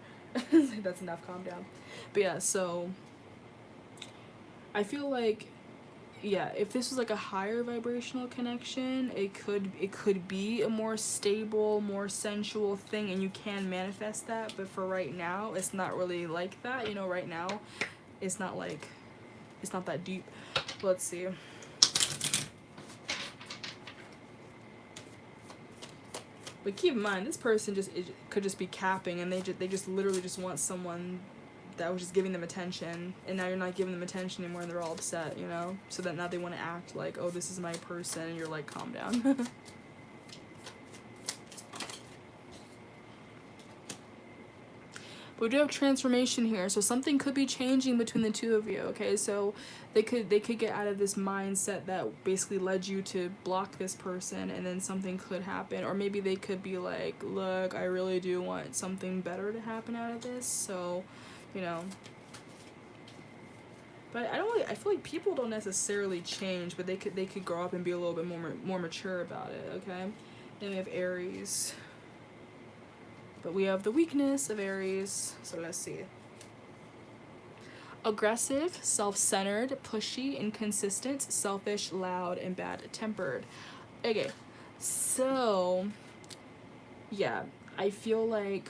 Like, that's enough, calm down. But yeah, so I feel like, yeah, if this was like a higher vibrational connection, it could be a more stable, more sensual thing, and you can manifest that. But for right now, it's not really like that. You know, right now, it's not that deep. Let's see. But keep in mind, this person could just be capping, and they just literally just want someone that was just giving them attention, and now you're not giving them attention anymore, and they're all upset, you know? So that now they want to act like, oh, this is my person, and you're like, calm down. We do have transformation here, so something could be changing between the two of you, okay? So they could get out of this mindset that basically led you to block this person, and then something could happen. Or maybe they could be like, look, I really do want something better to happen out of this, so, you know. But I feel like people don't necessarily change, but they could grow up and be a little bit more mature about it, okay? Then we have Aries. But we have the weakness of Aries, so let's see. Aggressive, self-centered, pushy, inconsistent, selfish, loud, and bad-tempered. Okay, so, yeah, I feel like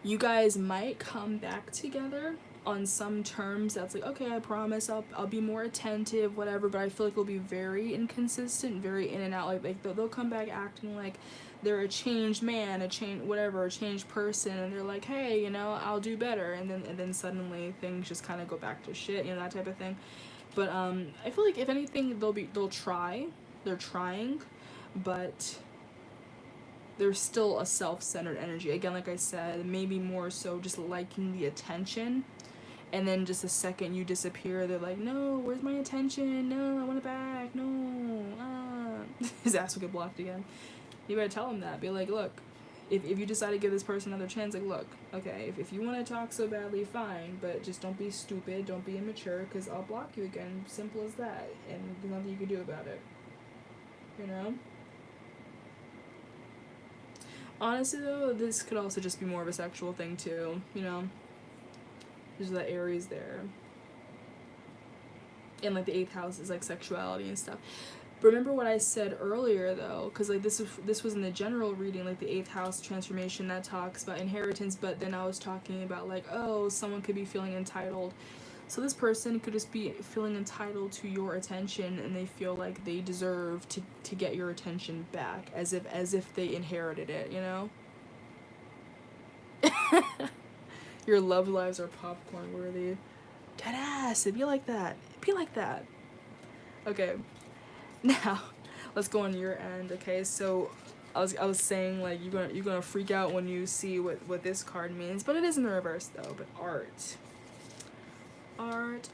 you guys might come back together on some terms that's like, okay, I promise I'll be more attentive, whatever, but I feel like it'll be very inconsistent, very in and out. Like they'll come back acting like they're a changed man, a changed person, and they're like, hey, you know, I'll do better, and then suddenly things just kind of go back to shit, you know, that type of thing. But I feel like if anything, they're trying, but there's still a self-centered energy. Again, like I said, maybe more so just liking the attention, and then just the second you disappear, they're like, no, where's my attention? No, I want it back. No, his ass will get blocked again. You better tell him that. Be like, look, if you decide to give this person another chance, like, look, okay, if you want to talk so badly, fine, but just don't be stupid, don't be immature, because I'll block you again. Simple as that, and there's nothing you can do about it. You know? Honestly, though, this could also just be more of a sexual thing, too, you know? There's the Aries there. And, like, the 8th house is, like, sexuality and stuff. Remember what I said earlier, though, because like this was in the general reading, like the 8th house transformation that talks about inheritance, but then I was talking about like, oh, someone could be feeling entitled. So this person could just be feeling entitled to your attention, and they feel like they deserve to get your attention back, as if they inherited it, you know? Your love lives are popcorn worthy. Deadass, it'd be like that. It'd be like that. Okay. Now, let's go on your end, okay? So, I was saying like you're gonna freak out when you see what this card means, but it is in the reverse though. But art,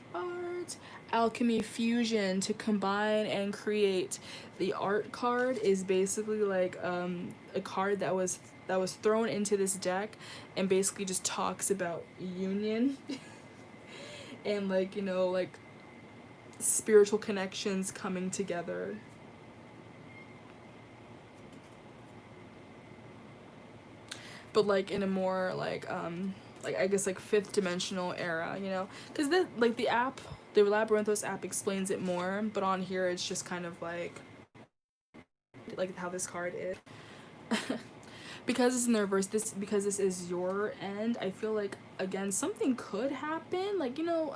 alchemy, fusion, to combine and create. The art card is basically like a card that was thrown into this deck, and basically just talks about union and like, you know, like spiritual connections coming together. But like in a more like I guess like 5th dimensional era, you know, because the Labyrinthos app explains it more, but on here it's just kind of like how this card is. Because it's in the reverse, because this is your end, I feel like again something could happen, like, you know,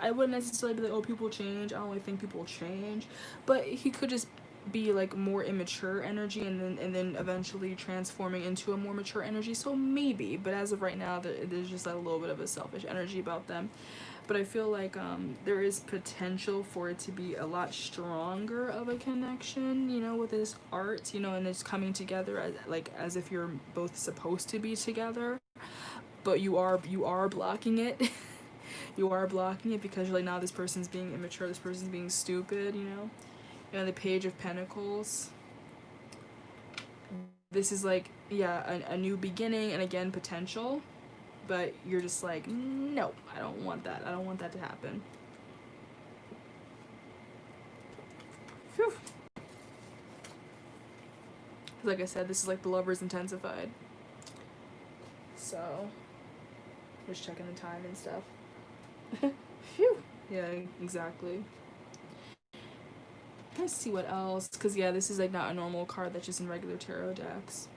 I wouldn't necessarily be like, oh, people change. I don't really think people change, but he could just be like more immature energy, and then eventually transforming into a more mature energy. So maybe, but as of right now, there's just like a little bit of a selfish energy about them. But I feel like there is potential for it to be a lot stronger of a connection, you know, with this art, you know, and it's coming together as if you're both supposed to be together, but you are blocking it. You are blocking it because you're like, now this person's being immature, this person's being stupid, you know? And the Page of Pentacles. This is like, yeah, a new beginning, and again, potential. But you're just like, no, I don't want that. I don't want that to happen. Whew. Like I said, this is like the Lovers intensified. So, just checking the time and stuff. Phew. Yeah, exactly. Let's see what else, because yeah, this is like not a normal card that's just in regular tarot decks.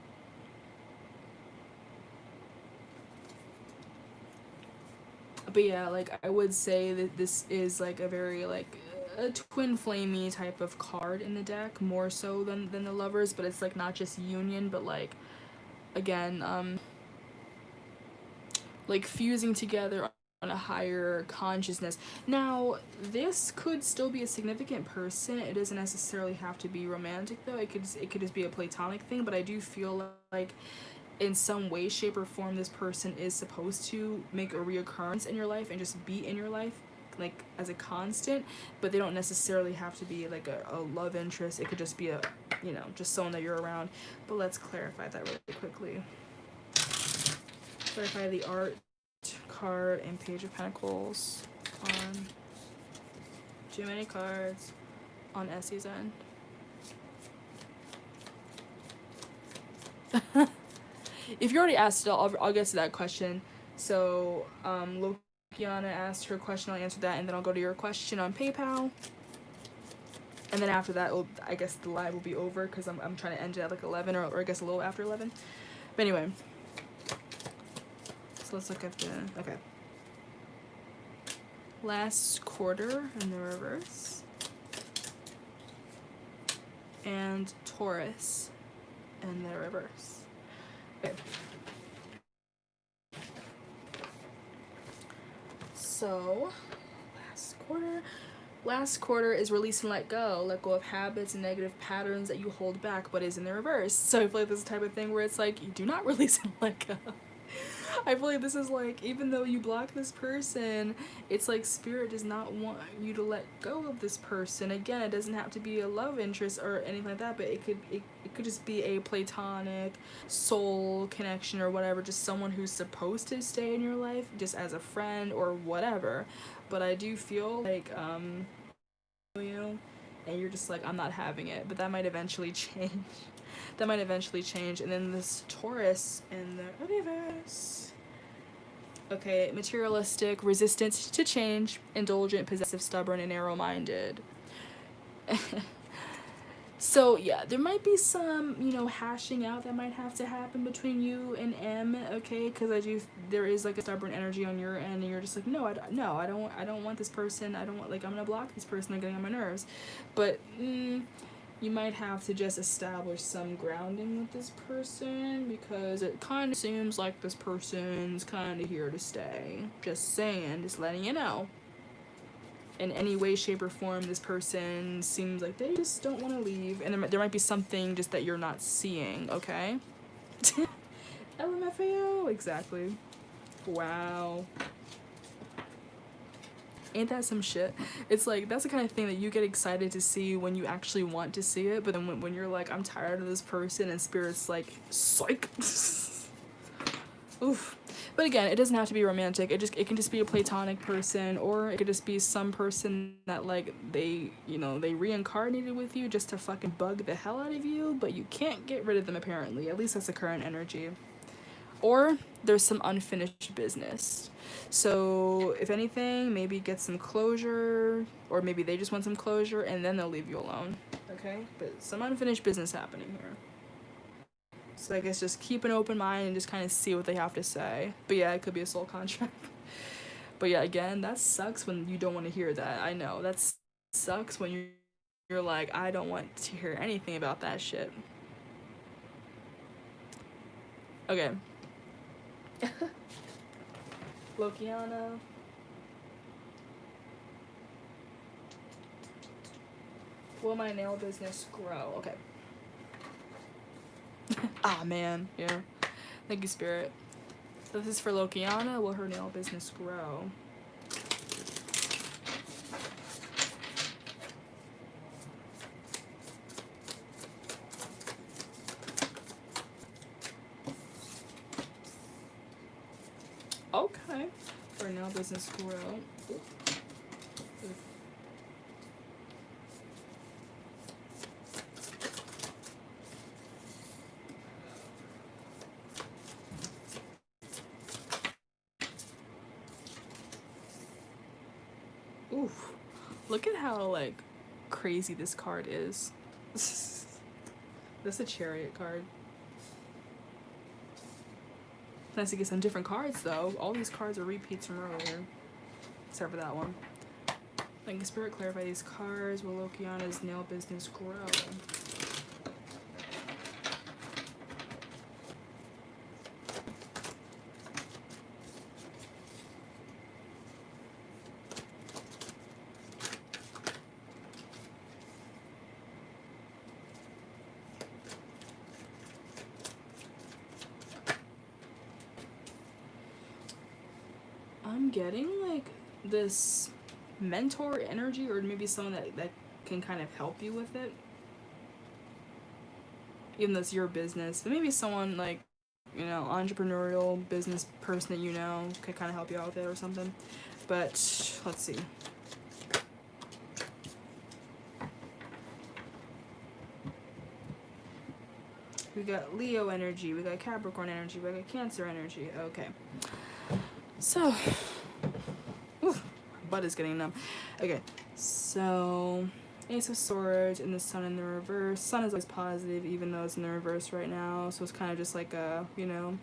But yeah, like I would say that this is like a very like a twin flamey type of card in the deck, more so than the Lovers, but it's like not just union, but like again, like fusing together on a higher consciousness. Now, this could still be a significant person. It doesn't necessarily have to be romantic though. It could just be a platonic thing, but I do feel like in some way, shape, or form, this person is supposed to make a reoccurrence in your life and just be in your life, like, as a constant, but they don't necessarily have to be, like, a love interest. It could just be a, you know, just someone that you're around. But let's clarify that really quickly. Clarify the art card and Page of Pentacles on too many cards on Essie's end. If you already asked it, I'll get to that question. So, Lokiana asked her question, I'll answer that, and then I'll go to your question on PayPal. And then after that, I guess the live will be over, because I'm trying to end it at like 11, or I guess a little after 11. But anyway. So let's look at the, okay. Last quarter in the reverse. And Taurus in the reverse. Okay. So, last quarter is release and let go of habits and negative patterns that you hold back, but is in the reverse. So I feel like this is the type of thing where it's like, you do not release and let go. I feel like this is like, even though you block this person, it's like Spirit does not want you to let go of this person. Again, it doesn't have to be a love interest or anything like that, but it could just be a platonic soul connection or whatever, just someone who's supposed to stay in your life just as a friend or whatever. But I do feel like you, and you're just like, I'm not having it, but that might eventually change. And then this Taurus in the reverse. Okay, materialistic, resistant to change, indulgent, possessive, stubborn, and narrow-minded. So, yeah, there might be some, you know, hashing out that might have to happen between you and M, okay? Because there is, like, a stubborn energy on your end, and you're just like, no, I don't want this person. I'm gonna block this person. They're getting on my nerves. But, you might have to just establish some grounding with this person, because it kind of seems like this person's kind of here to stay. Just saying, just letting you know. In any way, shape, or form, this person seems like they just don't want to leave, and there might be something just that you're not seeing, okay? LMFAO, exactly. Wow. Ain't that some shit? It's like, that's the kind of thing that you get excited to see when you actually want to see it, but then when you're like, I'm tired of this person, and Spirit's like, psych. Oof. But again, it doesn't have to be romantic. It can just be a platonic person, or it could just be some person that, like, they reincarnated with you just to fucking bug the hell out of you, but you can't get rid of them apparently. At least that's the current energy. Or there's some unfinished business. So if anything, maybe get some closure, or maybe they just want some closure, and then they'll leave you alone. Okay? But some unfinished business happening here. So I guess just keep an open mind and just kind of see what they have to say. But yeah, it could be a soul contract. But yeah, again, that sucks when you don't want to hear that. I know. That sucks when you're like, I don't want to hear anything about that shit. Okay. Lokiana. Will my nail business grow? Okay. Ah, man. Yeah. Thank you, Spirit. So this is for Lokiana. Will her nail business grow? Okay. For nail business grow. Ooh. Oof. Look at how, like, crazy this card is. That's a Chariot card. Nice to get some different cards, though. All these cards are repeats from earlier. Except for that one. Thank you, Spirit. Clarify these cards. Will Lokiana's nail business grow? I'm getting like this mentor energy, or maybe someone that can kind of help you with it, even though it's your business. But maybe someone like, you know, entrepreneurial business person that you know could kind of help you out with it or something. But let's see. We got Leo energy, we got Capricorn energy, we got Cancer energy. Okay. So, oof, butt is getting numb. Okay, so Ace of Swords and the Sun in the reverse. Sun is always positive, even though it's in the reverse right now. So it's kind of just like a, you know,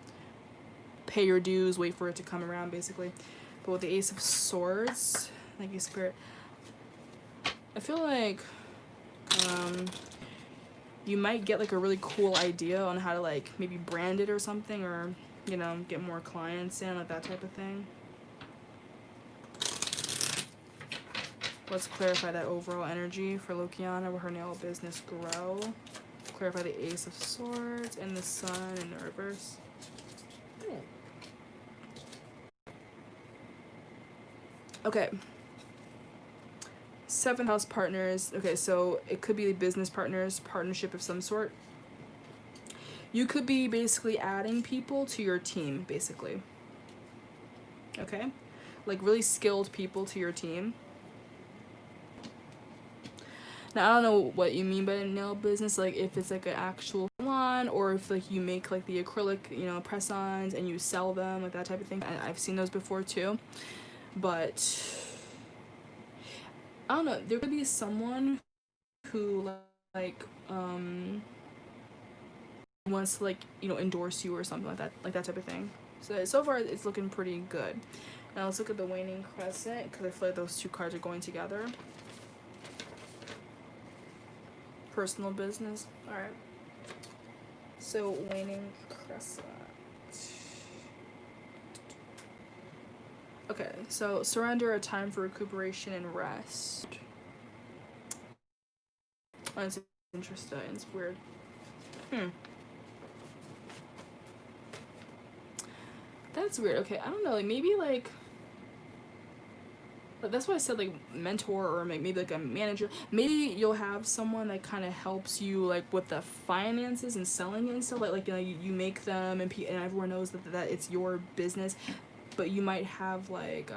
pay your dues, wait for it to come around, basically. But with the Ace of Swords, thank you, Spirit. I feel like you might get like a really cool idea on how to like maybe brand it or something, or, you know, get more clients in, like that type of thing. Let's clarify that overall energy for Lokiana. Will her nail business grow? Clarify the Ace of Swords and the Sun in the reverse. Okay. 7th house partners. Okay, so it could be business partners, partnership of some sort. You could be basically adding people to your team, basically. Okay? Like really skilled people to your team. Now, I don't know what you mean by a nail business, like if it's like an actual salon, or if like you make like the acrylic, you know, press-ons and you sell them, like that type of thing. I've seen those before too. But I don't know, there could be someone who like wants to like, you know, endorse you or something like that type of thing. So far it's looking pretty good. Now let's look at the Waning Crescent, because I feel like those two cards are going together. Personal business. Alright. So Waning Crescent. Okay, so surrender, a time for recuperation and rest. Oh, it's interesting. It's weird. That's weird. Okay, I don't know. Like maybe like. That's why I said like mentor, or maybe like a manager. Maybe you'll have someone that kind of helps you like with the finances and selling it and stuff. Like you know, you make them and everyone knows that it's your business. But you might have like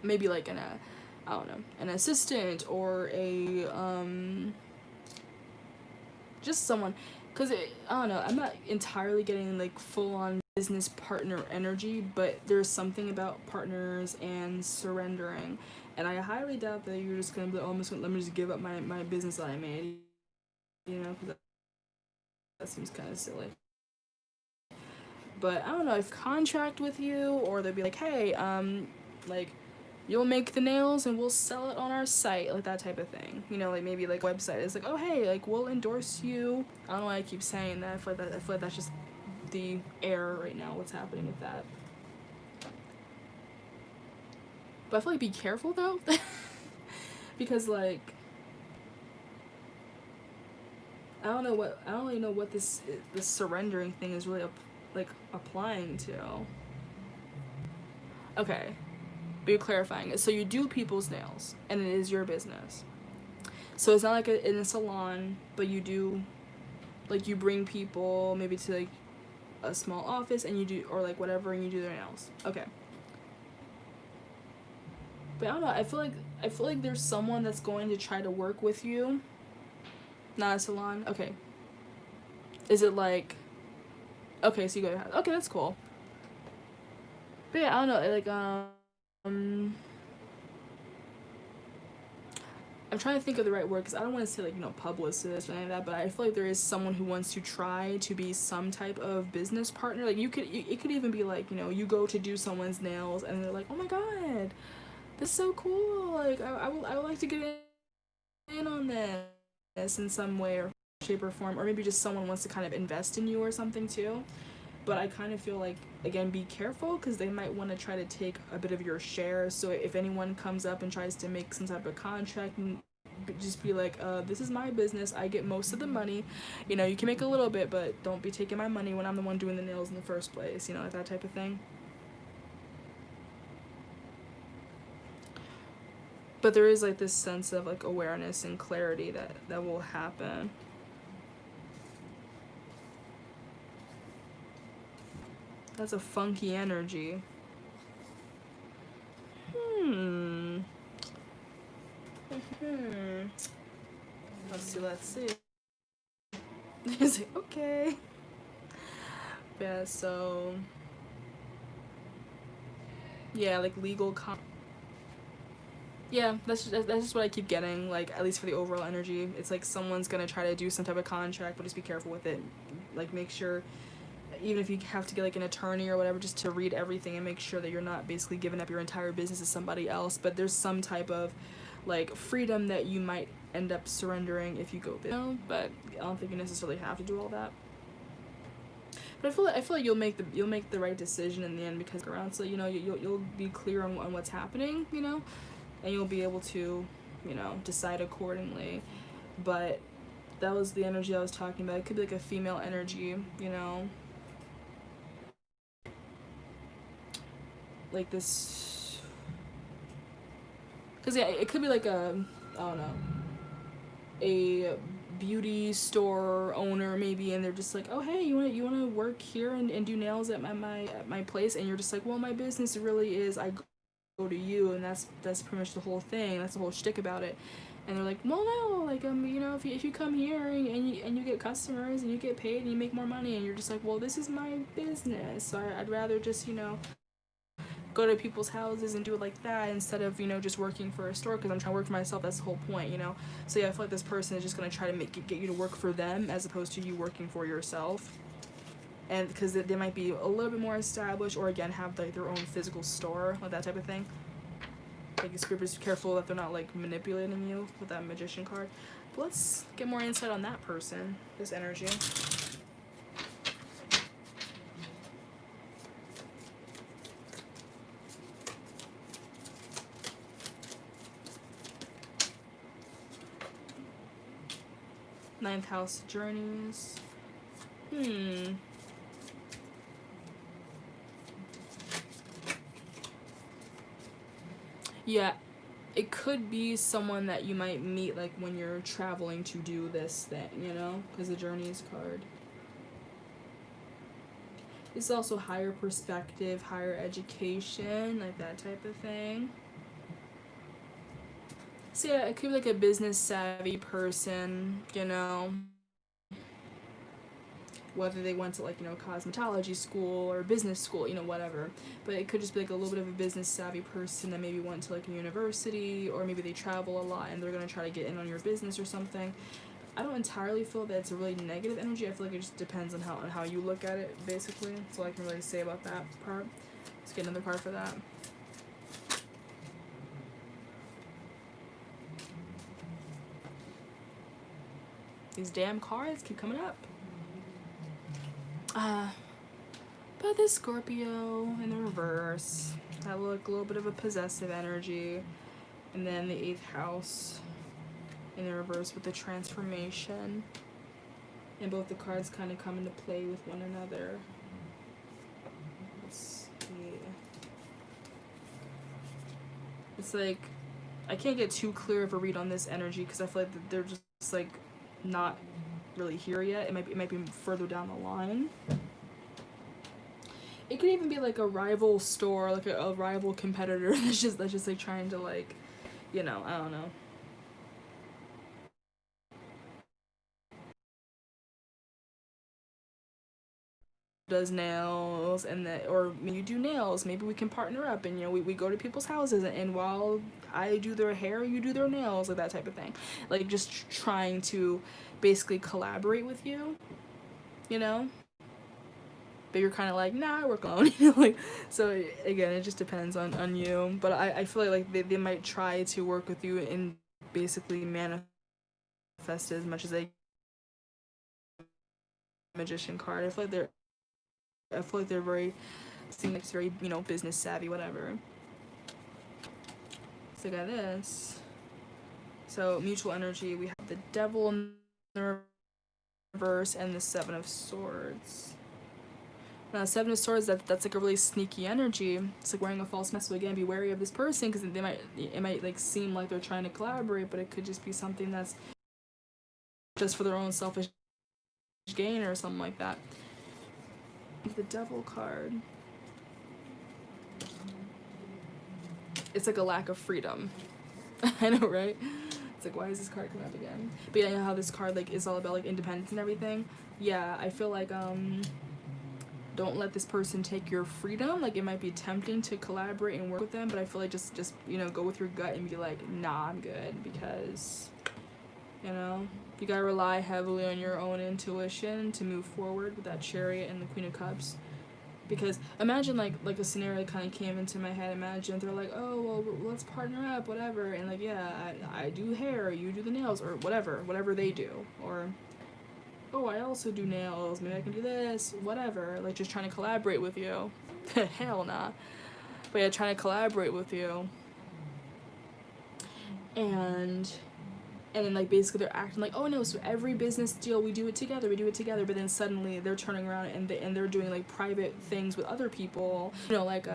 maybe like I don't know, an assistant or a just someone, because I don't know, I'm not entirely getting like full on business partner energy, but there's something about partners and surrendering, and I highly doubt that you're just gonna be like, oh, let me just give up my business that I made, you know, because that seems kind of silly. But I don't know if contract with you, or they'll be like, hey, like you'll make the nails and we'll sell it on our site, like that type of thing, you know, like maybe like website is like, oh hey, like we'll endorse you. I don't know why I keep saying that. I feel like that's just the air right now, what's happening with that. But I feel like be careful though. Because like I don't really know what this surrendering thing is really like applying to. Okay, but you're clarifying it. So you do people's nails, and it is your business. So it's not like in a salon, but you do, like you bring people maybe to like a small office, and you do, or like whatever, and you do their nails. Okay. But I don't know. I feel like there's someone that's going to try to work with you. Not a salon. Okay. Is it like? Okay, so you go. Okay, that's cool. But yeah, I don't know. Like I'm trying to think of the right word, because I don't want to say like, you know, publicist or anything like that, but I feel like there is someone who wants to try to be some type of business partner. Like it could even be like, you know, you go to do someone's nails and they're like, oh my god, this is so cool. Like I would like to get in on this in some way or shape or form, or maybe just someone wants to kind of invest in you or something too. But I kind of feel like, again, be careful, because they might want to try to take a bit of your share. So if anyone comes up and tries to make some type of contract, just be like, this is my business, I get most of the money, you know, you can make a little bit, but don't be taking my money when I'm the one doing the nails in the first place, you know, like that type of thing. But there is like this sense of like awareness and clarity that will happen. That's a funky energy. Let's see. He's like, okay. Yeah, so yeah, like legal yeah, that's just what I keep getting, like, at least for the overall energy. It's like someone's gonna try to do some type of contract, but just be careful with it. Like, make sure, even if you have to get like an attorney or whatever, just to read everything and make sure that you're not basically giving up your entire business to somebody else. But there's some type of like freedom that you might end up surrendering if you go business. But I don't think you necessarily have to do all that. But I feel like you'll make the right decision in the end, because around, so you know you'll be clear on what's happening, you know, and you'll be able to, you know, decide accordingly. But that was the energy I was talking about. It could be like a female energy, you know, like this, because yeah, it could be like a, I don't know, a beauty store owner maybe, and they're just like, oh hey, you want to work here and do nails at my place, and you're just like, well, my business really is, I go to you, and that's pretty much the whole thing, that's the whole shtick about it. And they're like, well, no, like, you know, if you come here and you get customers and you get paid and you make more money, and you're just like, well, this is my business, so I'd rather just, you know, go to people's houses and do it like that, instead of, you know, just working for a store, because I'm trying to work for myself. That's the whole point, you know. So yeah, I feel like this person is just going to try to get you to work for them as opposed to you working for yourself. And because they might be a little bit more established, or again have like their own physical store, like that type of thing. Like, just be careful that they're not like manipulating you with that Magician card. But let's get more insight on that person, this energy. Ninth house journeys. Yeah, it could be someone that you might meet like when you're traveling to do this thing, you know, because the journeys card. It's also higher perspective, higher education, like that type of thing. So yeah, it could be like a business savvy person, you know, whether they went to like, you know, cosmetology school or business school, you know, whatever. But it could just be like a little bit of a business savvy person that maybe went to like a university, or maybe they travel a lot and they're going to try to get in on your business or something. I don't entirely feel that it's a really negative energy. I feel like it just depends on how you look at it, basically. That's all I can really say about that part. Let's get another card for that. These damn cards keep coming up. But this Scorpio in the reverse, that look a little bit of a possessive energy. And then the 8th house in the reverse with the transformation. And both the cards kind of come into play with one another. Let's see. It's like, I can't get too clear of a read on this energy because I feel like they're just like not really here yet. It might be further down the line. It could even be like a rival store, like a rival competitor that's just like trying to, like, you know, I don't know. Does nails, and that, or maybe you do nails, maybe we can partner up, and you know, we go to people's houses, and while I do their hair, you do their nails, like that type of thing. Like, just trying to basically collaborate with you, you know. But you're kind of like, nah, I work alone. Like, so again, it just depends on you. But I feel like they might try to work with you and basically manifest as much as they Magician card. I feel like they're very, seem like it's very, you know, business savvy, whatever. So I got this. So mutual energy, we have the Devil in the reverse and the 7 of Swords. Seven of Swords, that's like a really sneaky energy. It's like wearing a false mask. So again, be wary of this person, because it might like seem like they're trying to collaborate, but it could just be something that's just for their own selfish gain or something like that. The Devil card. It's like a lack of freedom. I know, right? It's like, why is this card coming up again? But yeah, you know how this card like is all about like independence and everything. Yeah, I feel like don't let this person take your freedom. Like, it might be tempting to collaborate and work with them, but I feel like just you know, go with your gut and be like, nah, I'm good, because, you know, you gotta rely heavily on your own intuition to move forward with that Chariot and the Queen of Cups. Because imagine like a scenario kind of came into my head. Imagine they're like, oh well, let's partner up, whatever, and like, yeah, I do hair, you do the nails, or whatever they do, or oh, I also do nails, maybe I can do this, whatever, like just trying to collaborate with you. Hell nah. But yeah, trying to collaborate with you. And then like basically they're acting like, oh no, so every business deal we do it together, but then suddenly they're turning around and they're doing like private things with other people, you know, like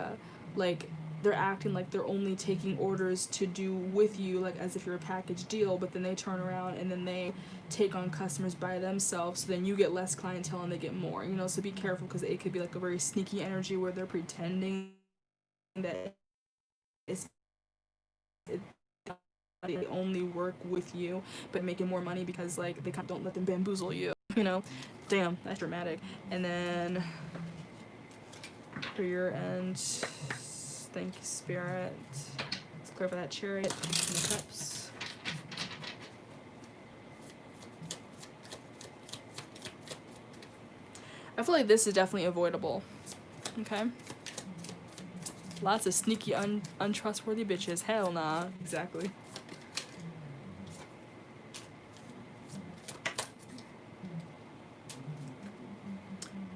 they're acting like they're only taking orders to do with you, like as if you're a package deal, but then they turn around and then they take on customers by themselves, so then you get less clientele and they get more, you know. So be careful, because it could be like a very sneaky energy where they're pretending that they only work with you but making more money, because like they kind of don't let them bamboozle you, you know. Damn, that's dramatic. And then for your end, thank you, Spirit. Let's clear for that Chariot and the Cups. I feel like this is definitely avoidable. Okay. Lots of sneaky, untrustworthy bitches. Hell nah. Exactly.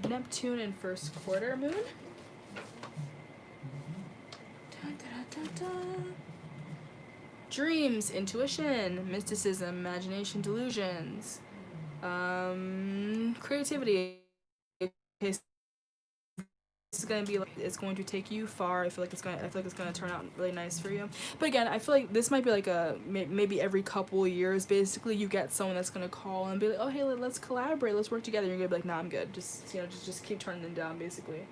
Neptune in first quarter moon. Dun, dun, dun, dun. Dreams, intuition, mysticism, imagination, delusions, creativity. This is gonna be like, it's going to take you far. I feel like it's gonna turn out really nice for you. But again, I feel like this might be like a maybe every couple of years, basically, you get someone that's gonna call and be like, oh hey, let's collaborate, let's work together. You're gonna be like, nah, I'm good. Just, you know, just keep turning them down, basically.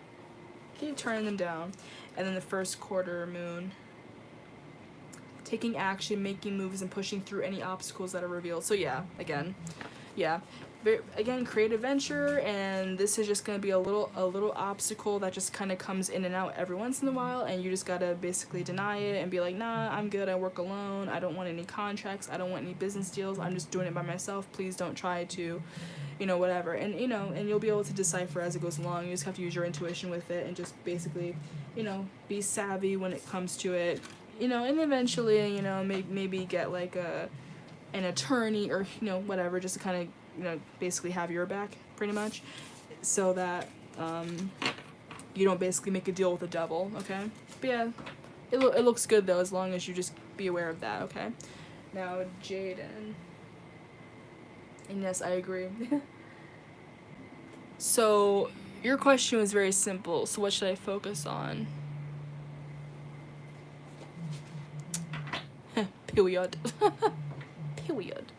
Keep turning them down. And then the first quarter moon, taking action, making moves, and pushing through any obstacles that are revealed. So yeah, again, yeah. Again, creative venture, and this is just gonna be a little obstacle that just kind of comes in and out every once in a while, and you just gotta basically deny it and be like, nah, I'm good, I work alone, I don't want any contracts, I don't want any business deals, I'm just doing it by myself, please don't try to, you know, whatever. And you know, and you'll be able to decipher as it goes along. You just have to use your intuition with it and just basically, you know, be savvy when it comes to it, you know. And eventually, you know, maybe get like an attorney, or, you know, whatever, just to kind of, you know, basically have your back, pretty much, so that you don't basically make a deal with the devil, okay? But yeah, it looks good though, as long as you just be aware of that, okay? Now, Jaden. And yes, I agree. So, your question was very simple. So what should I focus on? Period. Period.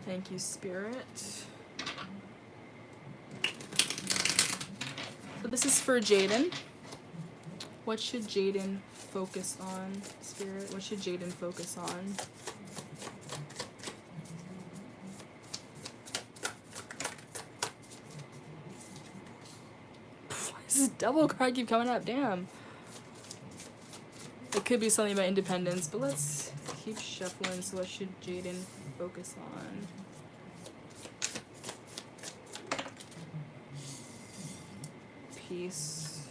Thank you, Spirit. So this is for Jaden. What should Jaden focus on, Spirit? What should Jaden focus on? Why does this double card keep coming up? Damn. It could be something about independence, but let's keep shuffling. So what should Jaden focus on? Peace.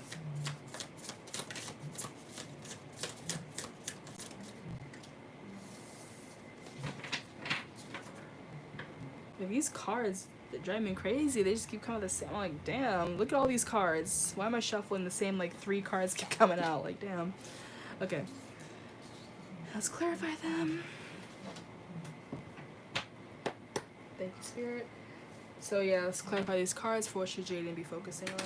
These cards, they drive me crazy. They just keep coming the same. I'm like, damn, look at all these cards. Why am I shuffling the same, like, 3 cards keep coming out? Like, damn. Okay. Let's clarify them. Thank you, Spirit. So yeah, let's clarify these cards for what should Jaden be focusing on.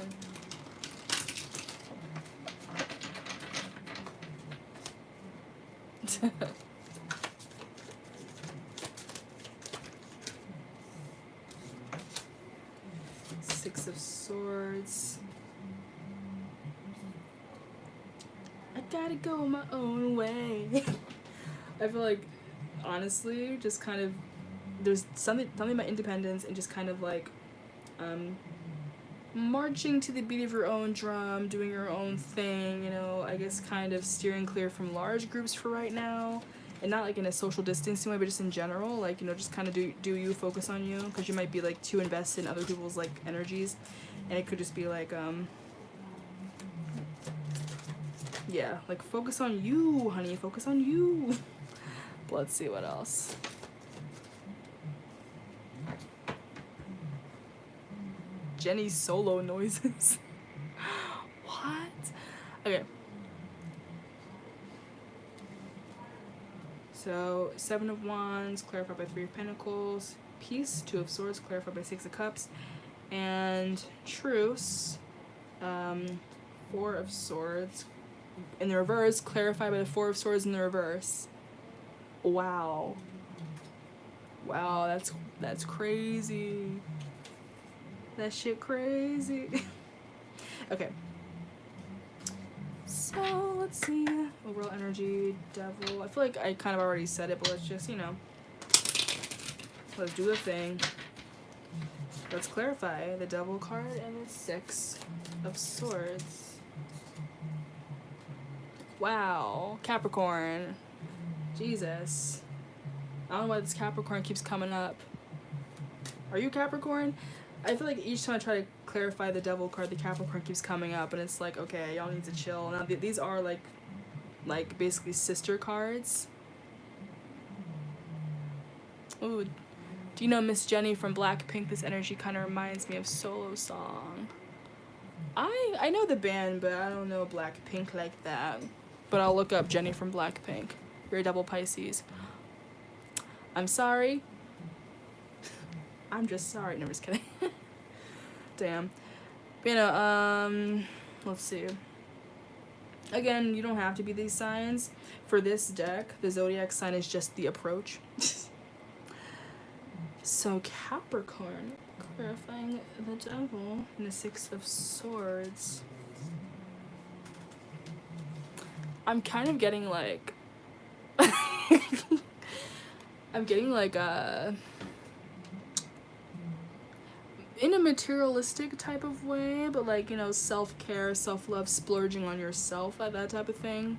Six of Swords. I gotta go my own way. I feel like, honestly, just kind of, there's something about independence and just kind of like, marching to the beat of your own drum, doing your own thing, you know, I guess kind of steering clear from large groups for right now. And not like in a social distancing way, but just in general, like, you know, just kind of do you, focus on you, because you might be like too invested in other people's like energies, and it could just be like, yeah, like focus on you, honey, focus on you. Let's see what else. Jenny's solo noises. What? Okay. So, Seven of Wands, clarified by Three of Pentacles. Peace, Two of Swords, clarified by Six of Cups. And Truce, Four of Swords. In the reverse, clarified by the Four of Swords in the reverse. Wow. Wow, that's crazy. That shit crazy. Okay. So, let's see. Overall energy, Devil. I feel like I kind of already said it, but let's just, you know, let's do the thing. Let's clarify the Devil card and the Six of Swords. Wow. Capricorn. Jesus. I don't know why this Capricorn keeps coming up. Are you Capricorn? I feel like each time I try to clarify the Devil card, the Capricorn keeps coming up, and it's like, okay, y'all need to chill. Now, these are like basically sister cards. Ooh, do you know Miss Jenny from Blackpink? This energy kind of reminds me of Solo Song. I know the band, but I don't know Blackpink like that. But I'll look up Jenny from Blackpink. You're a double Pisces. I'm sorry. I'm just sorry. No, I'm just kidding. Damn. But, you know, let's see. Again, you don't have to be these signs. For this deck, the zodiac sign is just the approach. So, Capricorn, clarifying the Devil and the Six of Swords. I'm kind of getting like... I'm getting like in a materialistic type of way, but like, you know, self-care, self-love, splurging on yourself, that type of thing.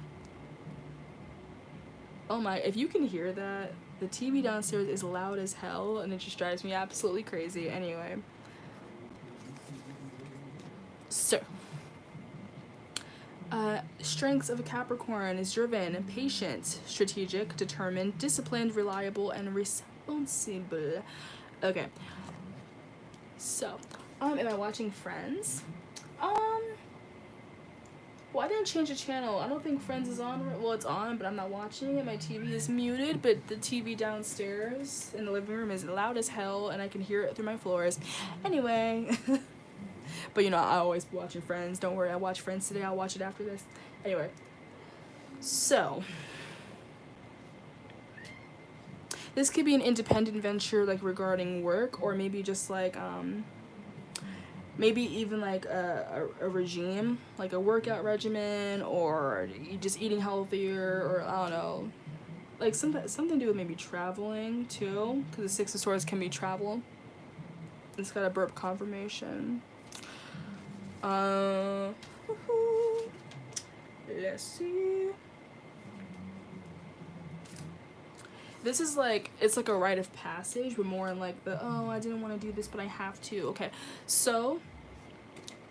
Oh my, if you can hear that, the TV downstairs is loud as hell, and it just drives me absolutely crazy. Anyway. So. Strengths of a Capricorn is driven, patient, strategic, determined, disciplined, reliable, and responsible. Okay. So, am I watching Friends? Well, I didn't change the channel. I don't think Friends is on. Well, it's on, but I'm not watching it. My TV is muted, but the TV downstairs in the living room is loud as hell, and I can hear it through my floors. Anyway. But, you know, I always be watching Friends. Don't worry, I watch Friends today. I'll watch it after this. Anyway. So. This could be an independent venture, like, regarding work, or maybe just, like, maybe even, like, a regime, like a workout regimen, or just eating healthier, or, I don't know. Like, something to do with maybe traveling, too, because the Six of Swords can be travel. It's got a burp confirmation. Let's see. This is like, it's like a rite of passage, but more in like the, oh, I didn't want to do this, but I have to. Okay, so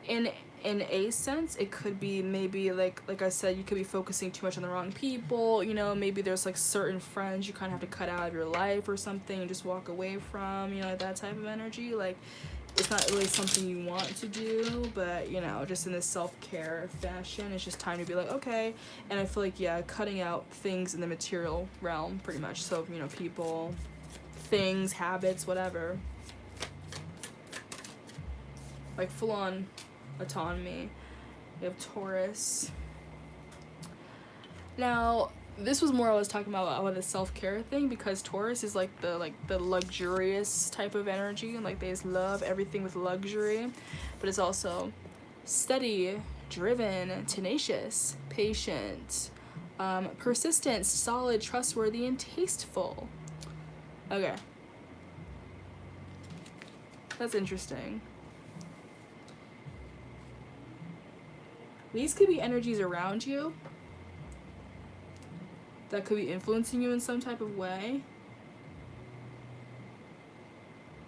in a sense, it could be maybe like I said, you could be focusing too much on the wrong people. You know, maybe there's like certain friends you kind of have to cut out of your life or something and just walk away from. You know, like that type of energy. Like, it's not really something you want to do, but, you know, just in this self-care fashion, it's just time to be like, okay. And I feel like, yeah, cutting out things in the material realm, pretty much. So, you know, people, things, habits, whatever. like full-on autonomy. You have Taurus. Now, this was more I was talking about the self-care thing, because Taurus is like the luxurious type of energy, and like they just love everything with luxury, but it's also steady, driven, tenacious, patient, persistent, solid, trustworthy, and tasteful. Okay, that's interesting. These could be energies around you that could be influencing you in some type of way.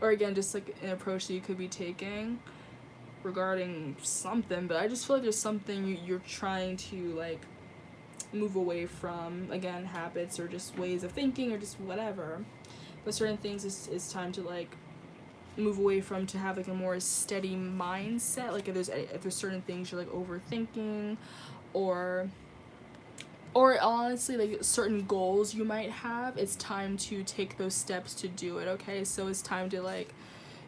Or again, just like an approach that you could be taking regarding something. But I just feel like there's something you're trying to like move away from. Again, habits or just ways of thinking or just whatever. But certain things it's time to like move away from, to have like a more steady mindset. Like if there's certain things you're like overthinking, or honestly like certain goals you might have, it's time to take those steps to do it. Okay, so it's time to like,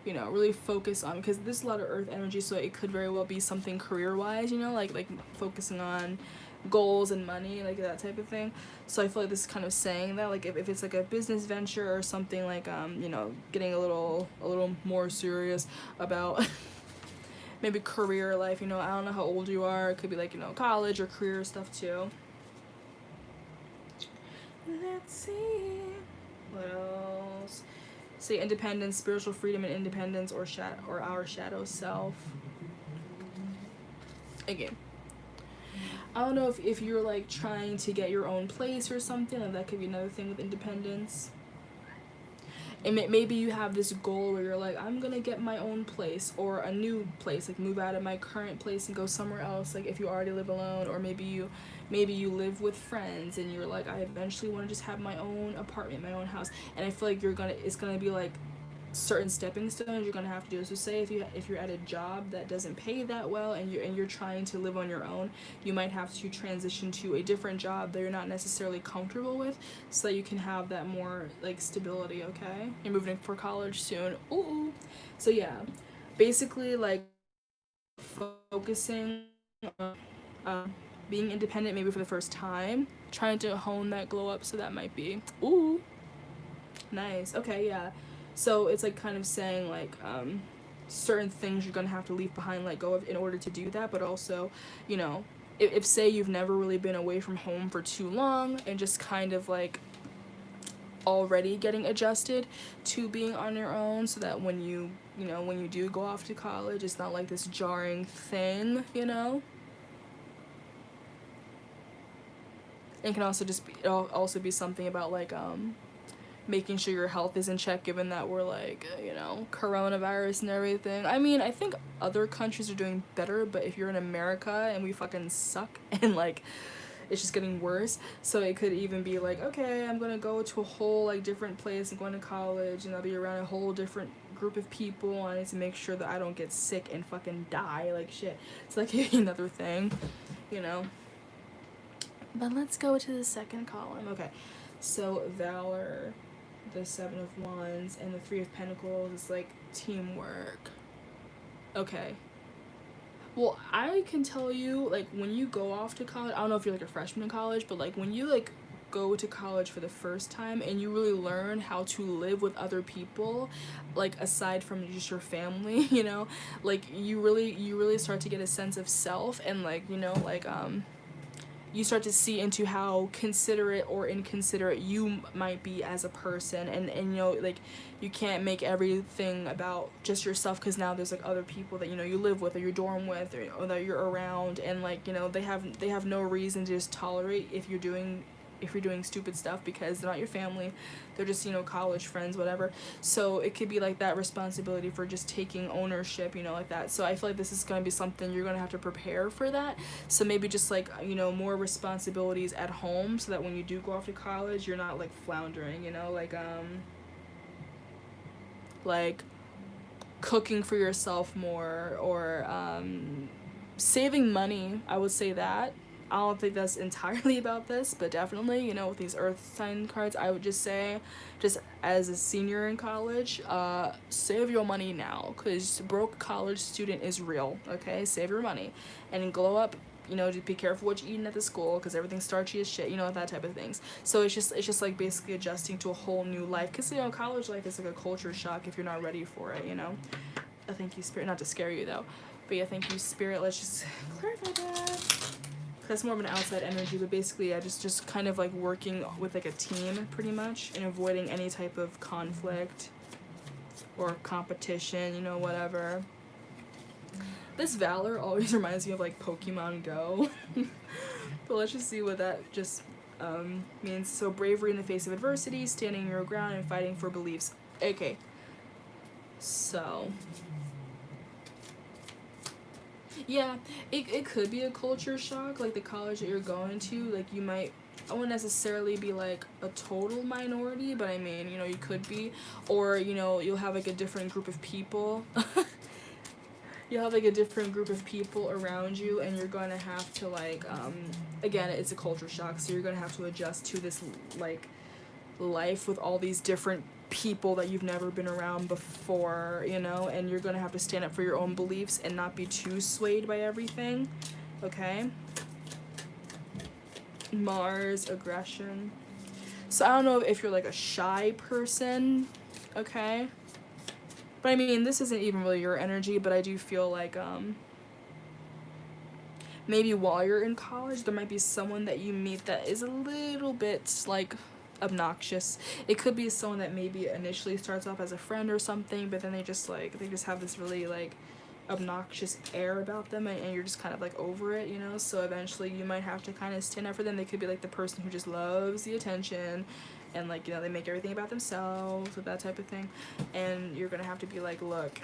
you know, really focus on, because there's a lot of earth energy, so it could very well be something career wise, you know, like focusing on goals and money, like that type of thing. So I feel like this is kind of saying that like if it's like a business venture or something, like you know, getting a little more serious about maybe career life, you know. I don't know how old you are, it could be like, you know, college or career stuff too. Let's see what else. Say independence, spiritual freedom and independence, or our shadow self. Again, I don't know if you're like trying to get your own place or something, and that could be another thing with independence. And maybe you have this goal where you're like, I'm gonna get my own place or a new place, like move out of my current place and go somewhere else, like if you already live alone, or maybe you live with friends and you're like, I eventually want to just have my own apartment, my own house. And I feel like it's gonna be like certain stepping stones you're gonna have to do. So say if you're at a job that doesn't pay that well, and you're trying to live on your own, you might have to transition to a different job that you're not necessarily comfortable with, so that you can have that more like stability. Okay, you're moving for college soon. Ooh. So yeah, basically like focusing on being independent maybe for the first time, trying to hone that glow up. So that might be ooh nice. Okay, yeah. So it's like kind of saying like certain things you're gonna have to leave behind, let go of, in order to do that. But also, you know, if say you've never really been away from home for too long, and just kind of like already getting adjusted to being on your own, so that when you do go off to college, it's not like this jarring thing, you know. It can also just be, it'll also be something about like making sure your health is in check, given that we're like, you know, coronavirus and everything. I mean, I think other countries are doing better, but if you're in America and we fucking suck and like it's just getting worse, so it could even be like, okay, I'm gonna go to a whole like different place and going to college, and I'll be around a whole different group of people, and I need to make sure that I don't get sick and fucking die like shit. It's like another thing, you know. But let's go to the second column. Okay, so Valor, the Seven of Wands, and the Three of Pentacles is like teamwork. Okay. Well, I can tell you, like, when you go off to college, I don't know if you're like a freshman in college, but like when you like go to college for the first time and you really learn how to live with other people, like aside from just your family, you know, like you really start to get a sense of self, and like, you know, like you start to see into how considerate or inconsiderate you might be as a person, and you know, like you can't make everything about just yourself, because now there's like other people that, you know, you live with or you dorm with, or that you're around, and like, you know, they have no reason to just tolerate if you're doing stupid stuff, because they're not your family, they're just, you know, college friends, whatever. So it could be like that responsibility for just taking ownership, you know, like that. So I feel like this is going to be something you're going to have to prepare for that. So maybe just like, you know, more responsibilities at home, so that when you do go off to college, you're not like floundering, you know, like cooking for yourself more, or saving money. I would say that I don't think that's entirely about this, but definitely, you know, with these earth sign cards, I would just say, just as a senior in college, save your money now, because broke college student is real, okay? Save your money. And glow up, you know, just be careful what you're eating at the school, because everything's starchy as shit, you know, that type of things. So it's just like basically adjusting to a whole new life, because, you know, college life is like a culture shock if you're not ready for it, you know? Thank you, Spirit, not to scare you, though. But yeah, thank you, Spirit, let's just clarify that. That's more of an outside energy, but basically, yeah, just kind of like working with like a team, pretty much, and avoiding any type of conflict or competition, you know, whatever. This Valor always reminds me of like Pokemon Go. But let's just see what that just means. So bravery in the face of adversity, standing your ground, and fighting for beliefs. Okay. So yeah, it could be a culture shock, like the college that you're going to, like you might, I wouldn't necessarily be like a total minority, but I mean, you know, you could be, or, you know, you'll have like a different group of people. You'll have like a different group of people around you, and you're going to have to like, again, it's a culture shock, so you're going to have to adjust to this like life with all these different people that you've never been around before, you know, and you're gonna have to stand up for your own beliefs and not be too swayed by everything, okay? Mars, aggression. So I don't know if you're like a shy person, okay? But I mean, this isn't even really your energy, but I do feel like, maybe while you're in college, there might be someone that you meet that is a little bit, like, obnoxious. It could be someone that maybe initially starts off as a friend or something, but then they just have this really like obnoxious air about them, and you're just kind of like over it, you know. So eventually you might have to kind of stand up for them. They could be like the person who just loves the attention, and like, you know, they make everything about themselves, or that type of thing, and you're gonna have to be like, look,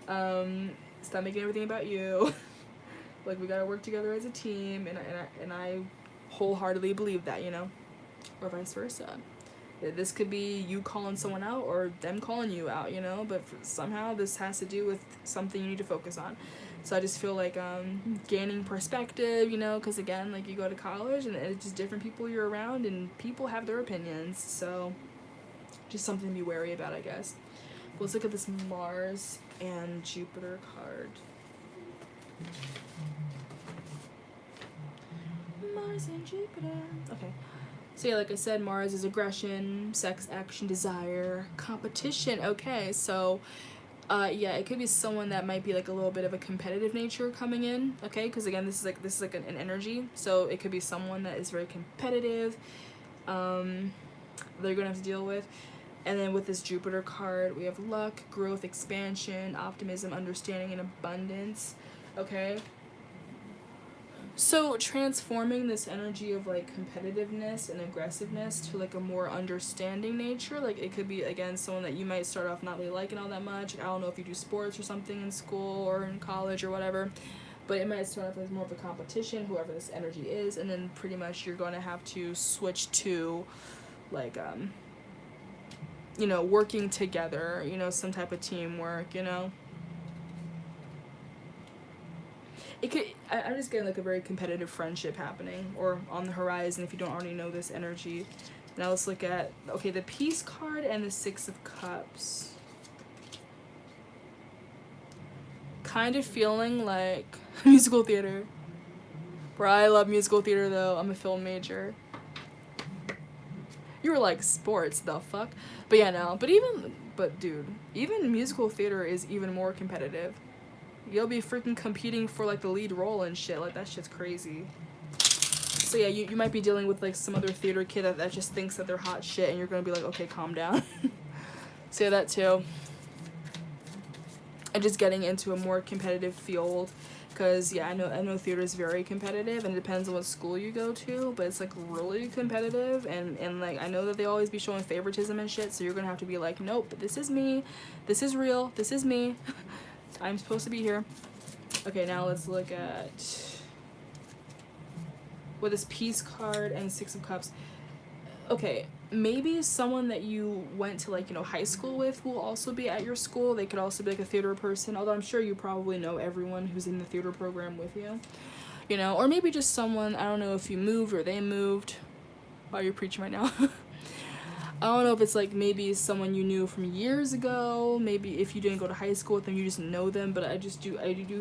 stop making everything about you. Like, we gotta work together as a team, and I wholeheartedly believe that, you know. Or vice versa. This could be you calling someone out or them calling you out, you know, but somehow this has to do with something you need to focus on. So I just feel like gaining perspective, you know, because again, like, you go to college and it's just different people you're around, and people have their opinions, so just something to be wary about, I guess. But let's look at this Mars and Jupiter card. Mars and Jupiter. Okay. So yeah, like I said, Mars is aggression, sex, action, desire, competition. Okay, so yeah, it could be someone that might be like a little bit of a competitive nature coming in. Okay, because again, this is like an energy, so it could be someone that is very competitive. They're gonna have to deal with. And then with this Jupiter card, we have luck, growth, expansion, optimism, understanding, and abundance. Okay. So transforming this energy of like competitiveness and aggressiveness to like a more understanding nature, like it could be, again, someone that you might start off not really liking all that much. I don't know if you do sports or something in school or in college or whatever, but it might start off as more of a competition, whoever this energy is, and then pretty much you're going to have to switch to like you know, working together, you know, some type of teamwork, you know. It could, I'm just getting like a very competitive friendship happening or on the horizon if you don't already know this energy. Now let's look at, okay, the Peace card and the Six of Cups. Kind of feeling like musical theater. Bro, I love musical theater though. I'm a film major. You were like, sports, the fuck? But yeah, no. But dude, even musical theater is even more competitive. You'll be freaking competing for like the lead role and shit. Like, that shit's crazy. So yeah, you might be dealing with like some other theater kid that just thinks that they're hot shit, and you're gonna be like, okay, calm down. So yeah, that too. And just getting into a more competitive field, because yeah, I know theater is very competitive, and it depends on what school you go to, but it's like really competitive, and like I know that they always be showing favoritism and shit, so you're gonna have to be like, nope, this is me, this is real, this is me. I'm supposed to be here. Okay, now let's look at with this Peace card and Six of Cups. Okay, maybe someone that you went to like, you know, high school with will also be at your school. They could also be like a theater person, although I'm sure you probably know everyone who's in the theater program with you. you know, or maybe just someone, I don't know if you moved or they moved. Wow, you're preaching right now. I don't know if it's like maybe someone you knew from years ago, maybe if you didn't go to high school with them, you just know them, but I do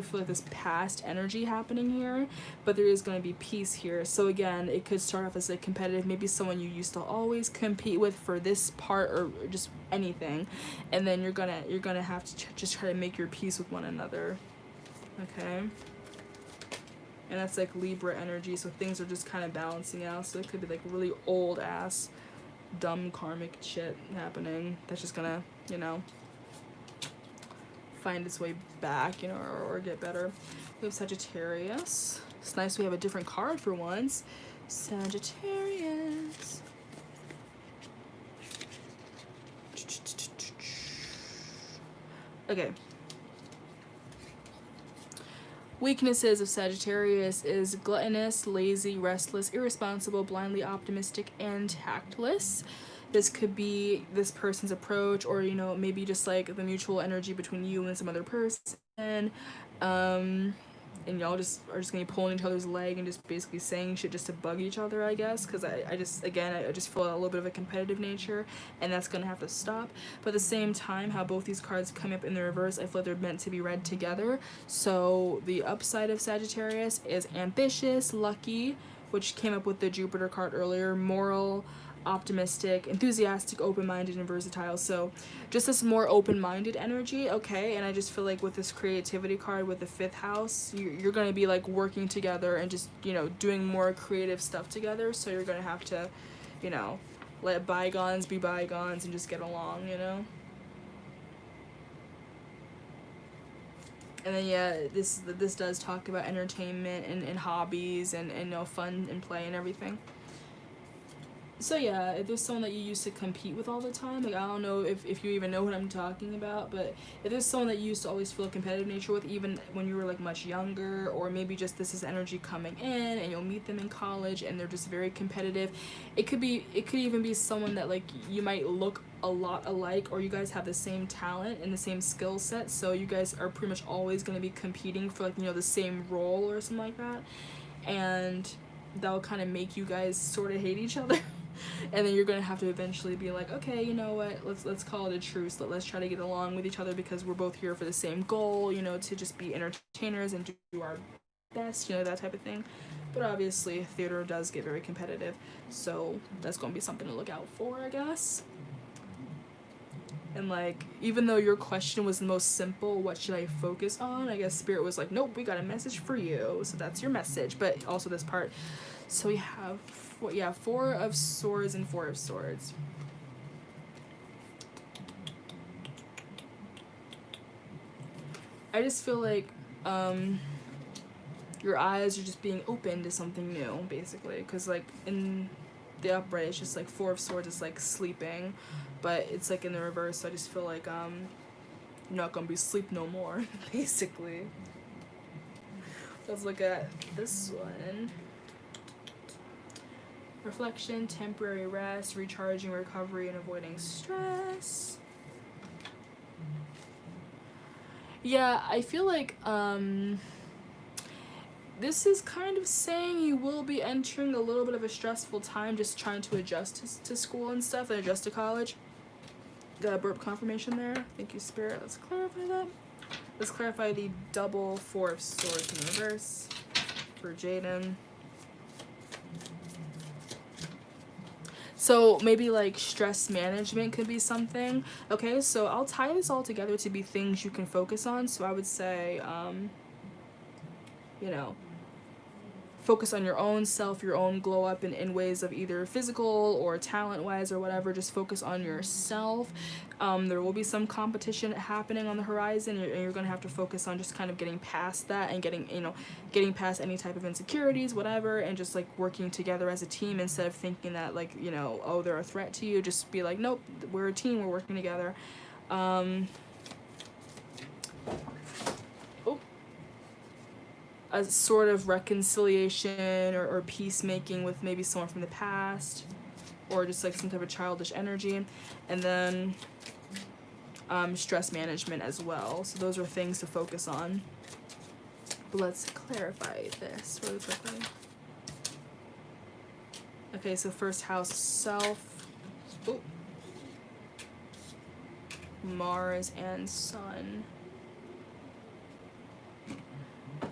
feel like this past energy happening here, but there is going to be peace here. So again, it could start off as like competitive, maybe someone you used to always compete with for this part or just anything, and then you're gonna have to just try to make your peace with one another, okay? And that's like Libra energy, so things are just kind of balancing out. So it could be like really old ass dumb karmic shit happening that's just gonna, you know, find its way back, you know, or get better. We have Sagittarius. It's nice we have a different card for once. Sagittarius. Okay. Weaknesses of Sagittarius is gluttonous, lazy, restless, irresponsible, blindly optimistic, and tactless. This could be this person's approach, or, you know, maybe just like the mutual energy between you and some other person. And y'all just are just gonna be pulling each other's leg and just basically saying shit just to bug each other, I guess, because I just feel a little bit of a competitive nature, and that's gonna have to stop. But at the same time, how both these cards come up in the reverse, I feel like they're meant to be read together. So the upside of Sagittarius is ambitious, lucky, which came up with the Jupiter card earlier, moral, optimistic, enthusiastic, open-minded, and versatile. So just this more open-minded energy, okay? And I just feel like with this creativity card with the 5th house, you're going to be like working together and just, you know, doing more creative stuff together. So you're going to have to, you know, let bygones be bygones and just get along, you know? And then yeah, this does talk about entertainment and hobbies and you know, fun and play and everything. So yeah, if there's someone that you used to compete with all the time, like I don't know if you even know what I'm talking about, but if there's someone that you used to always feel a competitive nature with, even when you were like much younger, or maybe just this is energy coming in and you'll meet them in college and they're just very competitive. It could even be someone that like you might look a lot alike, or you guys have the same talent and the same skill set, so you guys are pretty much always going to be competing for like, you know, the same role or something like that, and that'll kind of make you guys sort of hate each other. And then you're gonna have to eventually be like, okay, you know what, let's call it a truce. Let's try to get along with each other because we're both here for the same goal, you know, to just be entertainers and do our best, you know, that type of thing. But obviously theater does get very competitive, so that's gonna be something to look out for, I guess. And like, even though your question was the most simple, what should I focus on, I guess Spirit was like, nope, we got a message for you, so that's your message. But also this part, so we have 4 of Swords and 4 of Swords. I just feel like your eyes are just being open to something new, basically, because like in the upright it's just like 4 of Swords is like sleeping, but it's like in the reverse, so I just feel like you're not gonna be sleep no more, basically. Let's look at this one. Reflection, temporary rest, recharging, recovery, and avoiding stress. Yeah, I feel like this is kind of saying you will be entering a little bit of a stressful time, just trying to adjust to school and stuff, and adjust to college. Got a burp confirmation there. Thank you, Spirit. Let's clarify that. Let's clarify the double 4 of Swords in reverse for Jaden. So maybe like stress management could be something. Okay, so I'll tie this all together to be things you can focus on. So I would say, you know, focus on your own self, your own glow up in ways of either physical or talent-wise or whatever. Just focus on yourself. There will be some competition happening on the horizon, and you're going to have to focus on just kind of getting past that and getting past any type of insecurities, whatever, and just like working together as a team instead of thinking that like, you know, oh, they're a threat to you. Just be like, nope, we're a team, we're working together. A sort of reconciliation or peacemaking with maybe someone from the past, or just like some type of childish energy. And then stress management as well. So those are things to focus on. But let's clarify this really quickly. Okay, so first house, self, ooh, Mars and Sun.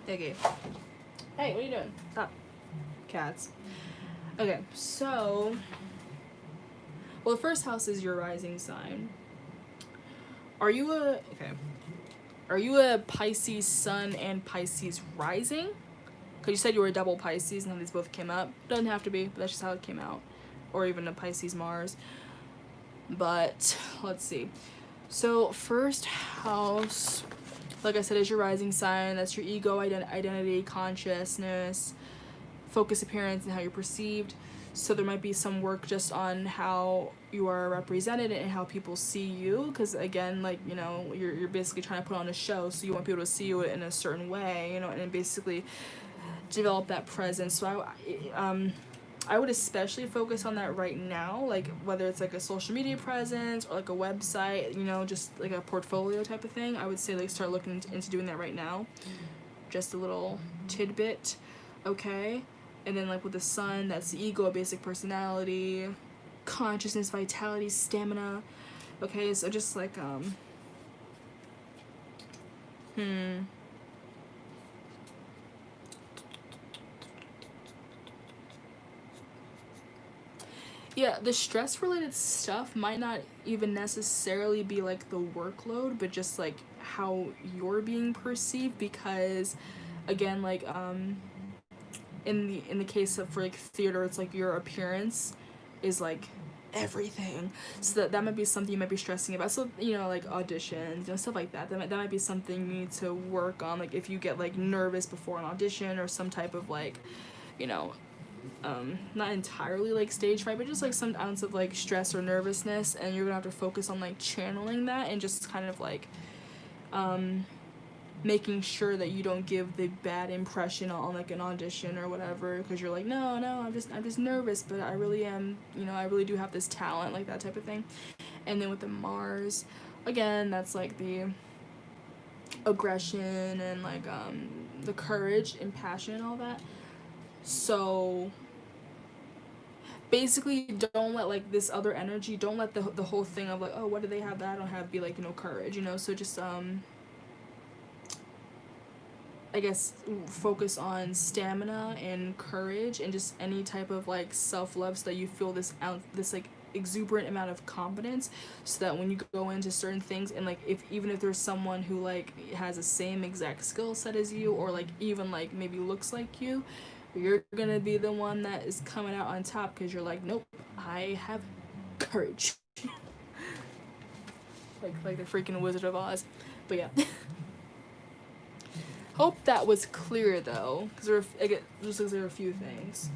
Okay. Hey, what are you doing? Stop. Cats. Okay, so, well, the first house is your rising sign. Are you a Pisces Sun and Pisces rising? Because you said you were a double Pisces and these both came up. Doesn't have to be, but that's just how it came out. Or even a Pisces Mars. But, let's see. So, first house, like I said, is your rising sign. That's your ego, identity, consciousness, focus, appearance, and how you're perceived. So there might be some work just on how you are represented and how people see you. Because, again, like, you know, you're basically trying to put on a show. So you want people to see you in a certain way, you know, and basically develop that presence. So I would especially focus on that right now, like whether it's like a social media presence or like a website, you know, just like a portfolio type of thing. I would say like start looking into doing that right now. Just a little tidbit, okay? And then like with the Sun, that's the ego, basic personality, consciousness, vitality, stamina. Okay, so just like yeah, the stress-related stuff might not even necessarily be, like, the workload, but just, like, how you're being perceived, because, again, like, in the case of, for, like, theater, it's, like, your appearance is, like, everything. So that might be something you might be stressing about. So, you know, like, auditions, you know, stuff like that. That might be something you need to work on, like, if you get, like, nervous before an audition or some type of, like, you know, not entirely like stage fright, but just like some ounce of like stress or nervousness, and you're gonna have to focus on like channeling that and just kind of like making sure that you don't give the bad impression on like an audition or whatever, because you're like, no, I'm just nervous, but I really am, you know, I really do have this talent, like that type of thing. And then with the Mars, again, that's like the aggression and like the courage and passion and all that. So basically don't let like this other energy, don't let the whole thing of like, oh, what do they have that I don't have, be like, you know, courage, you know. So just I guess focus on stamina and courage and just any type of like self-love, so that you feel this like exuberant amount of confidence, so that when you go into certain things, and like even if there's someone who like has the same exact skill set as you, or like even like maybe looks like you, you're gonna be the one that is coming out on top, because you're like, nope, I have courage. like the freaking Wizard of Oz. But yeah. Hope that was clear though, because there were a few things.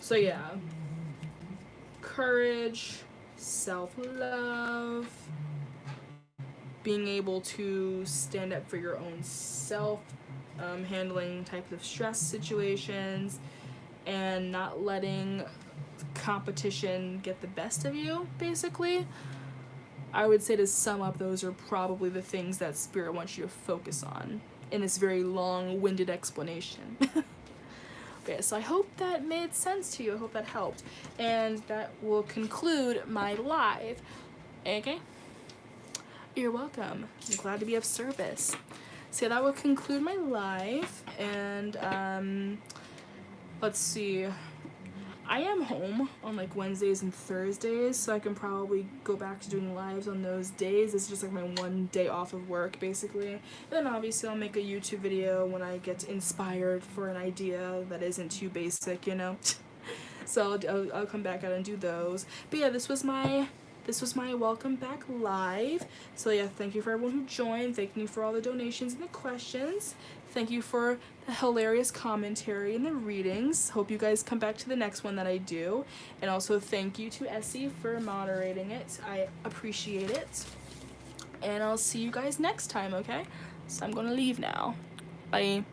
So yeah, courage, self-love, being able to stand up for your own self, handling types of stress situations, and not letting competition get the best of you, basically. I would say, to sum up, those are probably the things that Spirit wants you to focus on in this very long-winded explanation. Okay, so I hope that made sense to you. I hope that helped. And that will conclude my live. Okay? You're welcome. I'm glad to be of service. So yeah, that will conclude my live. And let's see. I am home on like Wednesdays and Thursdays, so I can probably go back to doing lives on those days. It's just like my one day off of work, basically. And then obviously I'll make a YouTube video when I get inspired for an idea that isn't too basic, you know. So I'll come back out and do those. But yeah, this was my welcome back live. So yeah, thank you for everyone who joined. Thank you for all the donations and the questions. Thank you for the hilarious commentary and the readings. Hope you guys come back to the next one that I do. And also thank you to Essie for moderating it. I appreciate it. And I'll see you guys next time, okay? So I'm gonna leave now. Bye.